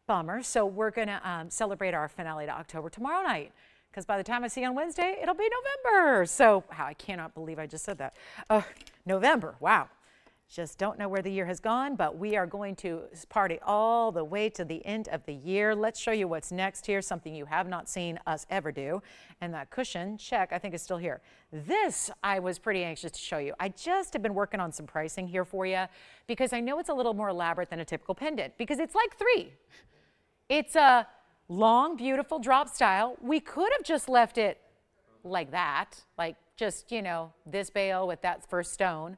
Speaker 1: Bummer. So we're going to celebrate our finale to October tomorrow night. Because by the time I see you on Wednesday, it'll be November. So, wow, I cannot believe I just said that. November, wow. Just don't know where the year has gone, but we are going to party all the way to the end of the year. Let's show you what's next here, something you have not seen us ever do. And that cushion, check, I think is still here. This I was pretty anxious to show you. I just have been working on some pricing here for you because I know it's a little more elaborate than a typical pendant because it's like 3. It's a long, beautiful drop style. We could have just left it like that, like just, this bail with that first stone.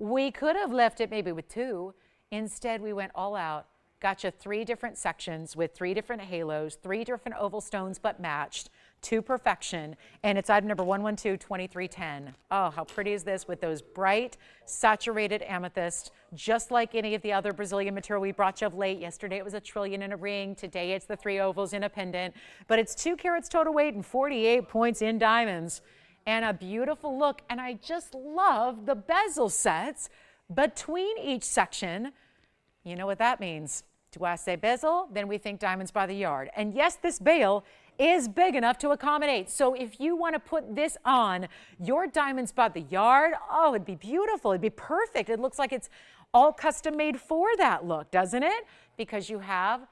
Speaker 1: We could have left it maybe with 2. Instead, we went all out, got you 3 different sections with 3 different halos, 3 different oval stones, but matched to perfection. And it's item number 112-2310. Oh, how pretty is this with those bright, saturated amethyst, just like any of the other Brazilian material we brought you of late. Yesterday, it was a trillion in a ring. Today, it's the 3 ovals in a pendant. But it's 2 carats total weight and 48 points in diamonds. And a beautiful look, and I just love the bezel sets between each section. You know what that means. Do I say bezel? Then we think diamonds by the yard. And yes, this bail is big enough to accommodate. So if you want to put this on your diamonds by the yard, it'd be beautiful. It'd be perfect. It looks like it's all custom made for that look, doesn't it? Because you have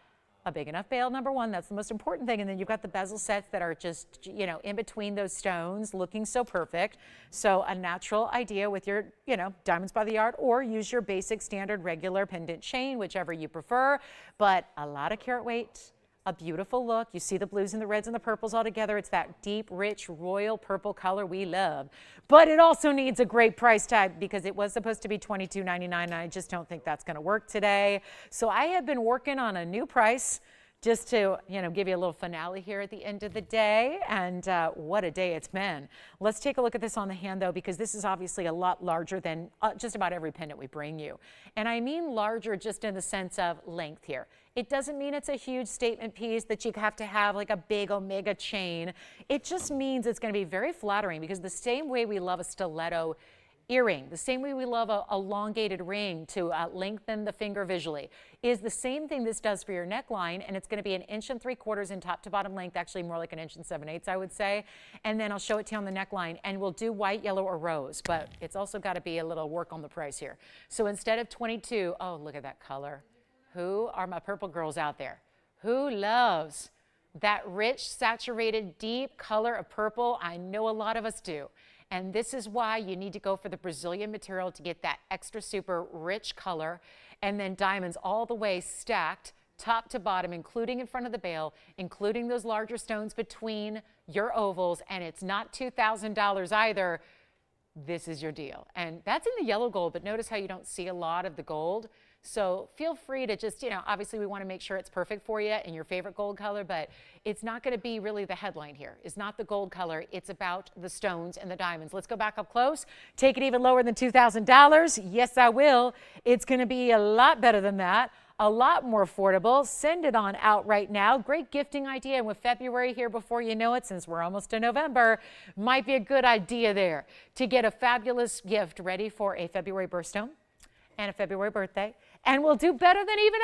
Speaker 1: a big enough bail, number one. That's the most important thing. And then you've got the bezel sets that are just, in between those stones, looking so perfect. So a natural idea with your, diamonds by the yard, or use your basic standard regular pendant chain, whichever you prefer. But a lot of carat weight, a beautiful look. You see the blues and the reds and the purples all together. It's that deep, rich, royal purple color we love. But it also needs a great price tag because it was supposed to be $22.99, and I just don't think that's going to work today. So I have been working on a new price just to, give you a little finale here at the end of the day. And what a day it's been. Let's take a look at this on the hand, though, because this is obviously a lot larger than just about every pendant we bring you. And I mean larger just in the sense of length here. It doesn't mean it's a huge statement piece that you have to have like a big omega chain. It just means it's going to be very flattering, because the same way we love a stiletto earring, the same way we love a elongated ring to lengthen the finger visually, is the same thing this does for your neckline. And it's going to be 1 3/4 inches in top to bottom length, actually more like 1 7/8, I would say. And then I'll show it to you on the neckline, and we'll do white, yellow, or rose, but it's also got to be a little work on the price here. So instead of 22, oh, look at that color. Who are my purple girls out there? Who loves that rich, saturated, deep color of purple? I know a lot of us do. And this is why you need to go for the Brazilian material to get that extra super rich color. And then diamonds all the way stacked, top to bottom, including in front of the bail, including those larger stones between your ovals. And it's not $2,000 either. This is your deal. And that's in the yellow gold, but notice how you don't see a lot of the gold. So feel free to just, obviously we want to make sure it's perfect for you in your favorite gold color, but it's not going to be really the headline here. It's not the gold color. It's about the stones and the diamonds. Let's go back up close. Take it even lower than $2,000. Yes, I will. It's going to be a lot better than that. A lot more affordable. Send it on out right now. Great gifting idea. And with February here before you know it, since we're almost in November, might be a good idea there to get a fabulous gift ready for a February birthstone and a February birthday. And we'll do better than even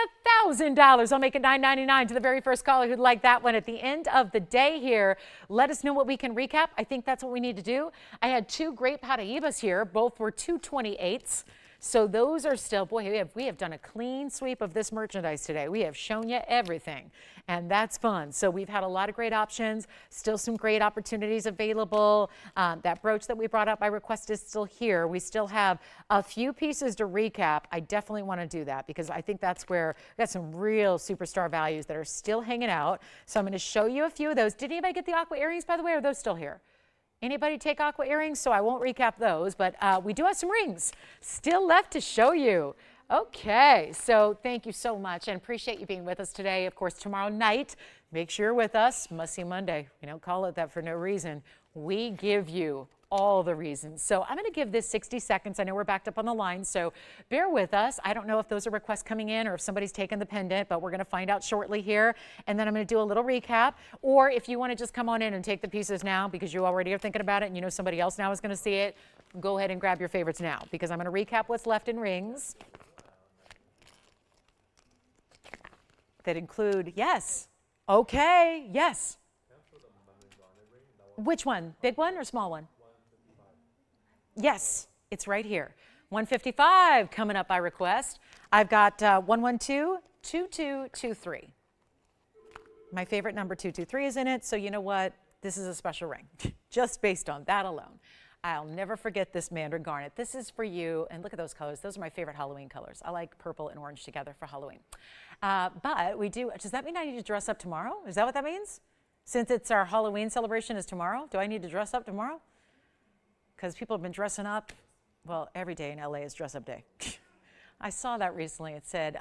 Speaker 1: $1,000. I'll make it $9.99 to the very first caller who'd like that one at the end of the day here. Let us know what we can recap. I think that's what we need to do. I had 2 great Paraibas here. Both were 228s. So those are still, boy, we have done a clean sweep of this merchandise today. We have shown you everything, and that's fun. So we've had a lot of great options, still some great opportunities available. That brooch that we brought up by request is still here. We still have a few pieces to recap. I definitely want to do that because I think that's where we got some real superstar values that are still hanging out. So I'm going to show you a few of those. Did anybody get the Aqua earrings, by the way, or are those still here? Anybody take Aqua earrings? So I won't recap those, but we do have some rings still left to show you. Okay, so thank you so much and appreciate you being with us today. Of course, tomorrow night, make sure you're with us. Must See Monday. We don't call it that for no reason. We give you all the reasons. So I'm going to give this 60 seconds. I know we're backed up on the line, so bear with us. I don't know if those are requests coming in or if somebody's taken the pendant, but we're going to find out shortly here. And then I'm going to do a little recap. Or if you want to just come on in and take the pieces now because you already are thinking about it and you know somebody else now is going to see it, go ahead and grab your favorites now because I'm going to recap what's left in rings. That include, yes. Okay, yes. Which one? Big one or small one? Yes, it's right here. 155 coming up by request. I've got 112-2223. My favorite number 223 is in it, so you know what? This is a special ring, just based on that alone. I'll never forget this Mandarin Garnet. This is for you, and look at those colors. Those are my favorite Halloween colors. I like purple and orange together for Halloween. But we do, does that mean I need to dress up tomorrow? Is that what that means? Since it's our Halloween celebration is tomorrow, do I need to dress up tomorrow? Because people have been dressing up, well, every day in LA is dress up day. I saw that recently. It said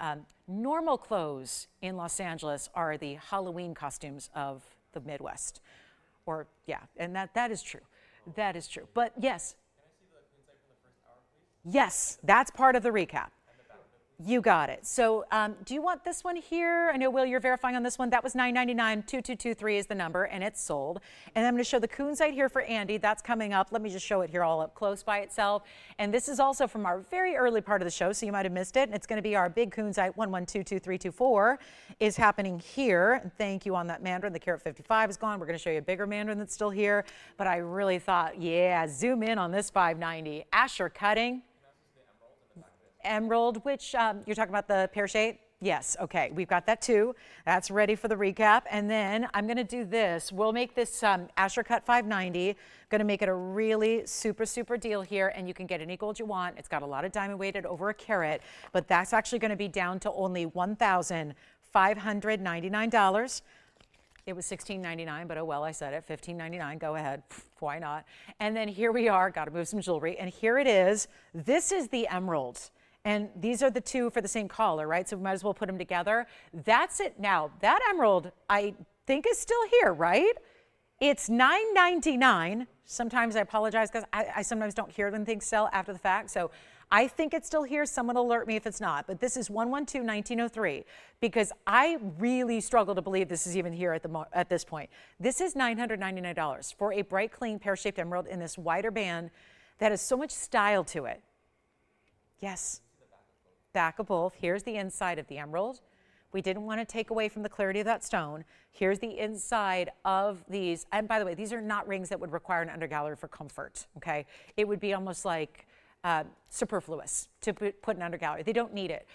Speaker 1: normal clothes in Los Angeles are the Halloween costumes of the Midwest. Or, yeah, and that is true. That is true. But yes. Can I see the Kunzite from the first hour, please? Yes, that's part of the recap. You got it. So do you want this one here? I know, Will, you're verifying on this one. That was $9.99. 2223 is the number, and it's sold. And I'm going to show the Kunzite here for Andy. That's coming up. Let me just show it here all up close by itself. And this is also from our very early part of the show, so you might have missed it. And it's going to be our big Kunzite 11222324 is happening here. And thank you on that Mandarin. The carat 55 is gone. We're going to show you a bigger Mandarin that's still here. But I really thought, yeah, zoom in on this 590. Asher cutting. Emerald, which you're talking about the pear shape? Yes, okay, we've got that too. That's ready for the recap. And then I'm gonna do this. We'll make this Asher Cut 590. Gonna make it a really super, super deal here, and you can get any gold you want. It's got a lot of diamond weighted over a carat, but that's actually gonna be down to only $1,499. $599. It was $16.99, but oh well, I said it, $15.99, go ahead, why not? And then here we are, got to move some jewelry, and here it is. This is the emerald, and these are the two for the same collar, right? So we might as well put them together. That's it. Now, that emerald, I think is still here, right? It's $9.99. Sometimes I apologize because I sometimes don't hear when things sell after the fact, so I think it's still here. Someone alert me if it's not. But this is 112-1903 because I really struggle to believe this is even here at this point. This is $999 for a bright, clean, pear-shaped emerald in this wider band that has so much style to it. Yes, back of both. Here's the inside of the emerald. We didn't want to take away from the clarity of that stone. Here's the inside of these. And by the way, these are not rings that would require an undergallery for comfort, okay? It would be almost like superfluous to put an undergallery. They don't need it.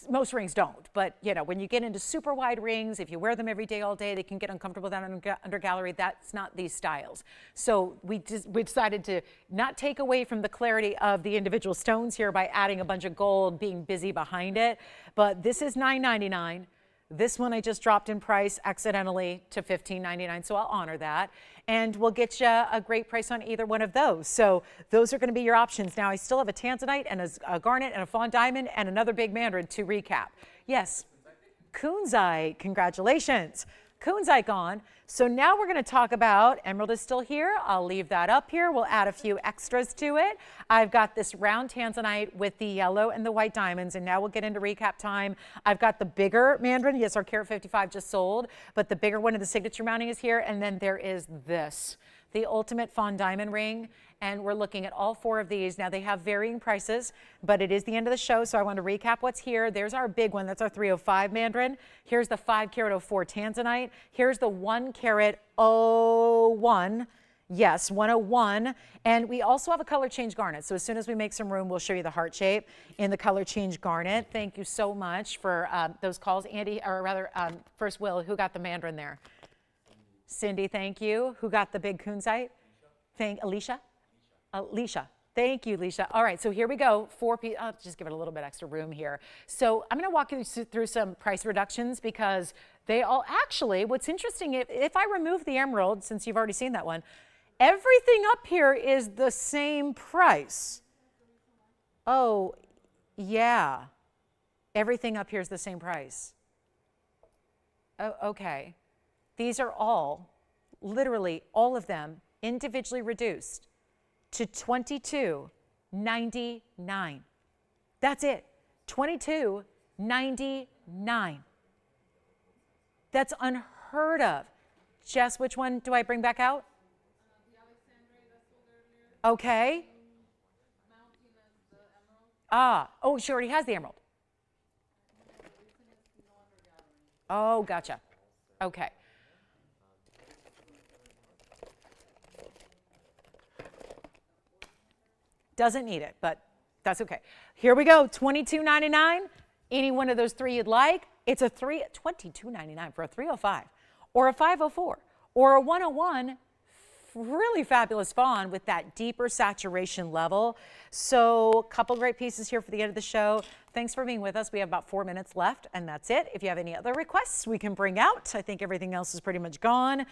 Speaker 1: Most rings don't, but you know, when you get into super wide rings, if you wear them every day, all day, they can get uncomfortable with that undergallery. That's not these styles. So we decided to not take away from the clarity of the individual stones here by adding a bunch of gold, being busy behind it. But this is $9.99. This one I just dropped in price accidentally to $15.99, so I'll honor that. And we'll get you a great price on either one of those. So those are going to be your options. Now, I still have a Tanzanite and a Garnet and a Fawn diamond and another big Mandarin to recap. Yes, Kunzite, congratulations. Kunzite gone. So now we're going to talk about, emerald is still here. I'll leave that up here. We'll add a few extras to it. I've got this round Tanzanite with the yellow and the white diamonds, and now we'll get into recap time. I've got the bigger Mandarin. Yes, our carat 55 just sold, but the bigger one of the signature mounting is here, and then there is this, the ultimate Fawn diamond ring. And we're looking at all four of these. Now, they have varying prices, but it is the end of the show, so I want to recap what's here. There's our big one. That's our 305 Mandarin. Here's the 5 carat 04 Tanzanite. Here's the 1 carat 01. Yes, 101. And we also have a color change garnet. So as soon as we make some room, we'll show you the heart shape in the color change garnet. Thank you so much for those calls. Andy, or rather, first Will, who got the Mandarin there? Cindy, thank you. Who got the big Kunzite? Alicia? Alicia. Thank you, Alicia. All right, so here we go. I'll just give it a little bit extra room here. So I'm going to walk you through some price reductions because they all actually, what's interesting, if I remove the emerald, since you've already seen that one, everything up here is the same price. Oh, yeah. Everything up here is the same price. Oh, okay. These are all, literally all of them, individually reduced to $22.99. That's it. $22.99. That's unheard of. Jess, which one do I bring back out?
Speaker 2: The Alexandrite that sold earlier.
Speaker 1: Okay.
Speaker 2: Mounting as the emerald.
Speaker 1: Oh, she already has the emerald. Oh, gotcha. Okay. Doesn't need it, but that's okay. Here we go, $22.99. Any one of those three you'd like. It's a $22.99 for a 305 or a 504 or a 101. Really fabulous Fawn with that deeper saturation level. So a couple great pieces here for the end of the show. Thanks for being with us. We have about 4 minutes left, and that's it. If you have any other requests, we can bring out. I think everything else is pretty much gone,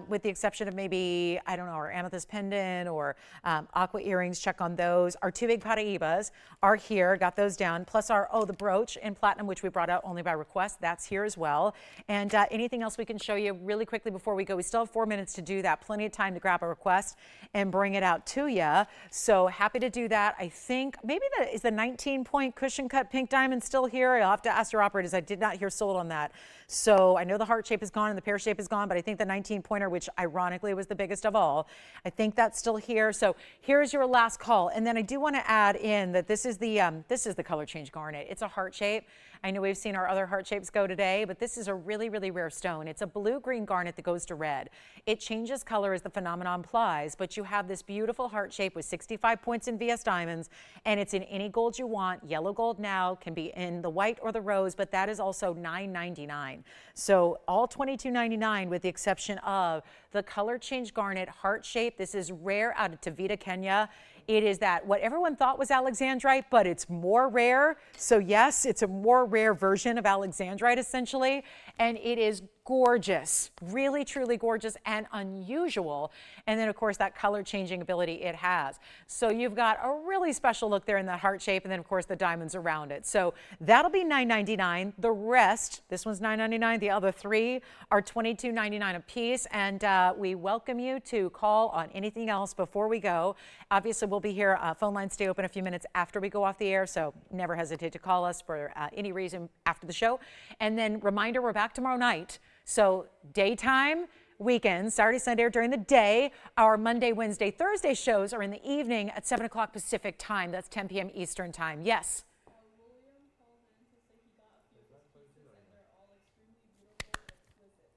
Speaker 1: with the exception of maybe, I don't know, our amethyst pendant or aqua earrings. Check on those. Our 2 big Paraibas are here. Got those down. Plus our, the brooch in platinum, which we brought out only by request. That's here as well. And anything else we can show you really quickly before we go. We still have 4 minutes to do that. Plenty of time to grab a request and bring it out to you. So happy to do that. I think maybe that is the 19-point cushion cut pink diamond still here. I'll have to ask your operators. I did not hear sold on that. So I know the heart shape is gone and the pear shape is gone, but I think the 19-pointer, which ironically was the biggest of all, I think that's still here. So here's your last call. And then I do want to add in that this is the color change garnet. It's a heart shape. I know we've seen our other heart shapes go today, but this is a really, really rare stone. It's a blue-green garnet that goes to red. It changes color as the phenomenon implies, but you have this beautiful heart shape with 65 points in VS diamonds, and it's in any gold you want. Yellow gold now can be in the white or the rose, but that is also $9.99. So all $22.99 with the exception of the color change garnet heart shape. This is rare out of Tavita, Kenya. It is that what everyone thought was Alexandrite, but it's more rare. So yes, it's a more rare version of Alexandrite essentially, and it is gorgeous, really truly gorgeous and unusual. And then of course that color changing ability it has. So you've got a really special look there in that heart shape, and then of course the diamonds around it. So that'll be $9.99. The rest, this one's $9.99. The other three are $22.99 a piece. And we welcome you to call on anything else before we go. Obviously we'll be here. Phone lines stay open a few minutes after we go off the air, so never hesitate to call us for any reason after the show. And then reminder, we're back tomorrow night. So daytime, weekends, Saturday, Sunday are during the day. Our Monday, Wednesday, Thursday shows are in the evening at 7 o'clock Pacific time. That's 10 p.m. Eastern time. Yes?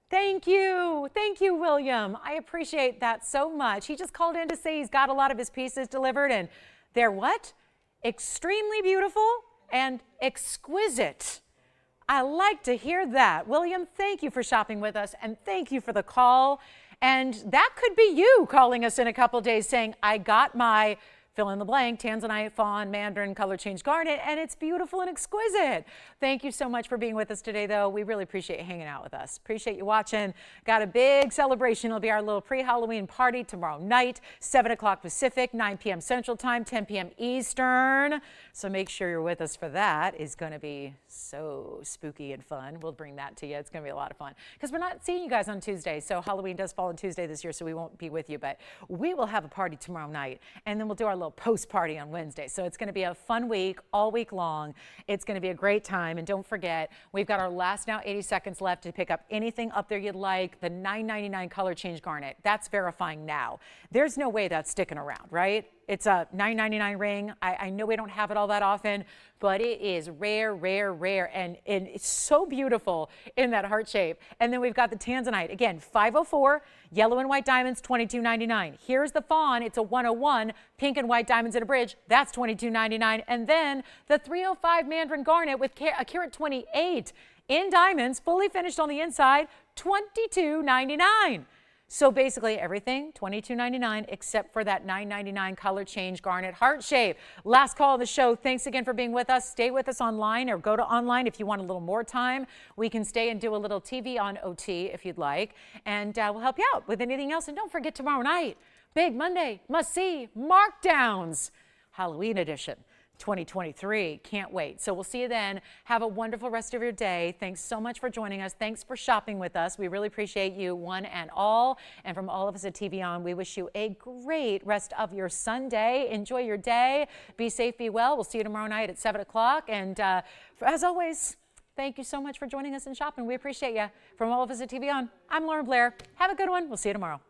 Speaker 1: Thank you. Thank you, William. I appreciate that so much. He just called in to say he's got a lot of his pieces delivered, and they're what? Extremely beautiful and exquisite. I like to hear that. William, thank you for shopping with us, and thank you for the call. And that could be you calling us in a couple days saying, I got my fill in the blank, Tanzanite, Fawn, Mandarin, color change Garnet, and it's beautiful and exquisite. Thank you so much for being with us today, though. We really appreciate you hanging out with us. Appreciate you watching. Got a big celebration. It'll be our little pre-Halloween party tomorrow night, 7 o'clock Pacific, 9 p.m. Central Time, 10 p.m. Eastern. So make sure you're with us for that. It's going to be so spooky and fun. We'll bring that to you. It's going to be a lot of fun because we're not seeing you guys on Tuesday. So Halloween does fall on Tuesday this year, so we won't be with you. But we will have a party tomorrow night, and then we'll do our little post party on Wednesday. So it's going to be a fun week all week long. It's going to be a great time. And don't forget, we've got our last now 80 seconds left to pick up anything up there you'd like. The $9.99 color change Garnet. That's verifying now. There's no way that's sticking around, right? It's a $9.99 ring. I know we don't have it all that often, but it is rare, rare, rare. And it's so beautiful in that heart shape. And then we've got the Tanzanite. Again, 504, yellow and white diamonds, $22.99. Here's the Fawn. It's a 101, pink and white diamonds in a bridge. That's $22.99. And then the 305 Mandarin Garnet with a carat 28 in diamonds, fully finished on the inside, $22.99. So basically everything, $22.99, except for that $9.99 color change Garnet heart shape. Last call of the show. Thanks again for being with us. Stay with us online, or go to online if you want a little more time. We can stay and do a little TV on OT if you'd like, and we'll help you out with anything else. And don't forget tomorrow night, big Monday, must-see, markdowns, Halloween edition. 2023. Can't wait. So we'll see you then. Have a wonderful rest of your day. Thanks so much for joining us. Thanks for shopping with us. We really appreciate you, one and all. And from all of us at TVON, we wish you a great rest of your Sunday. Enjoy your day. Be safe, be well. We'll see you tomorrow night at 7 o'clock. And as always, thank you so much for joining us and shopping. We appreciate you. From all of us at TVON, I'm Lauren Blair. Have a good one. We'll see you tomorrow.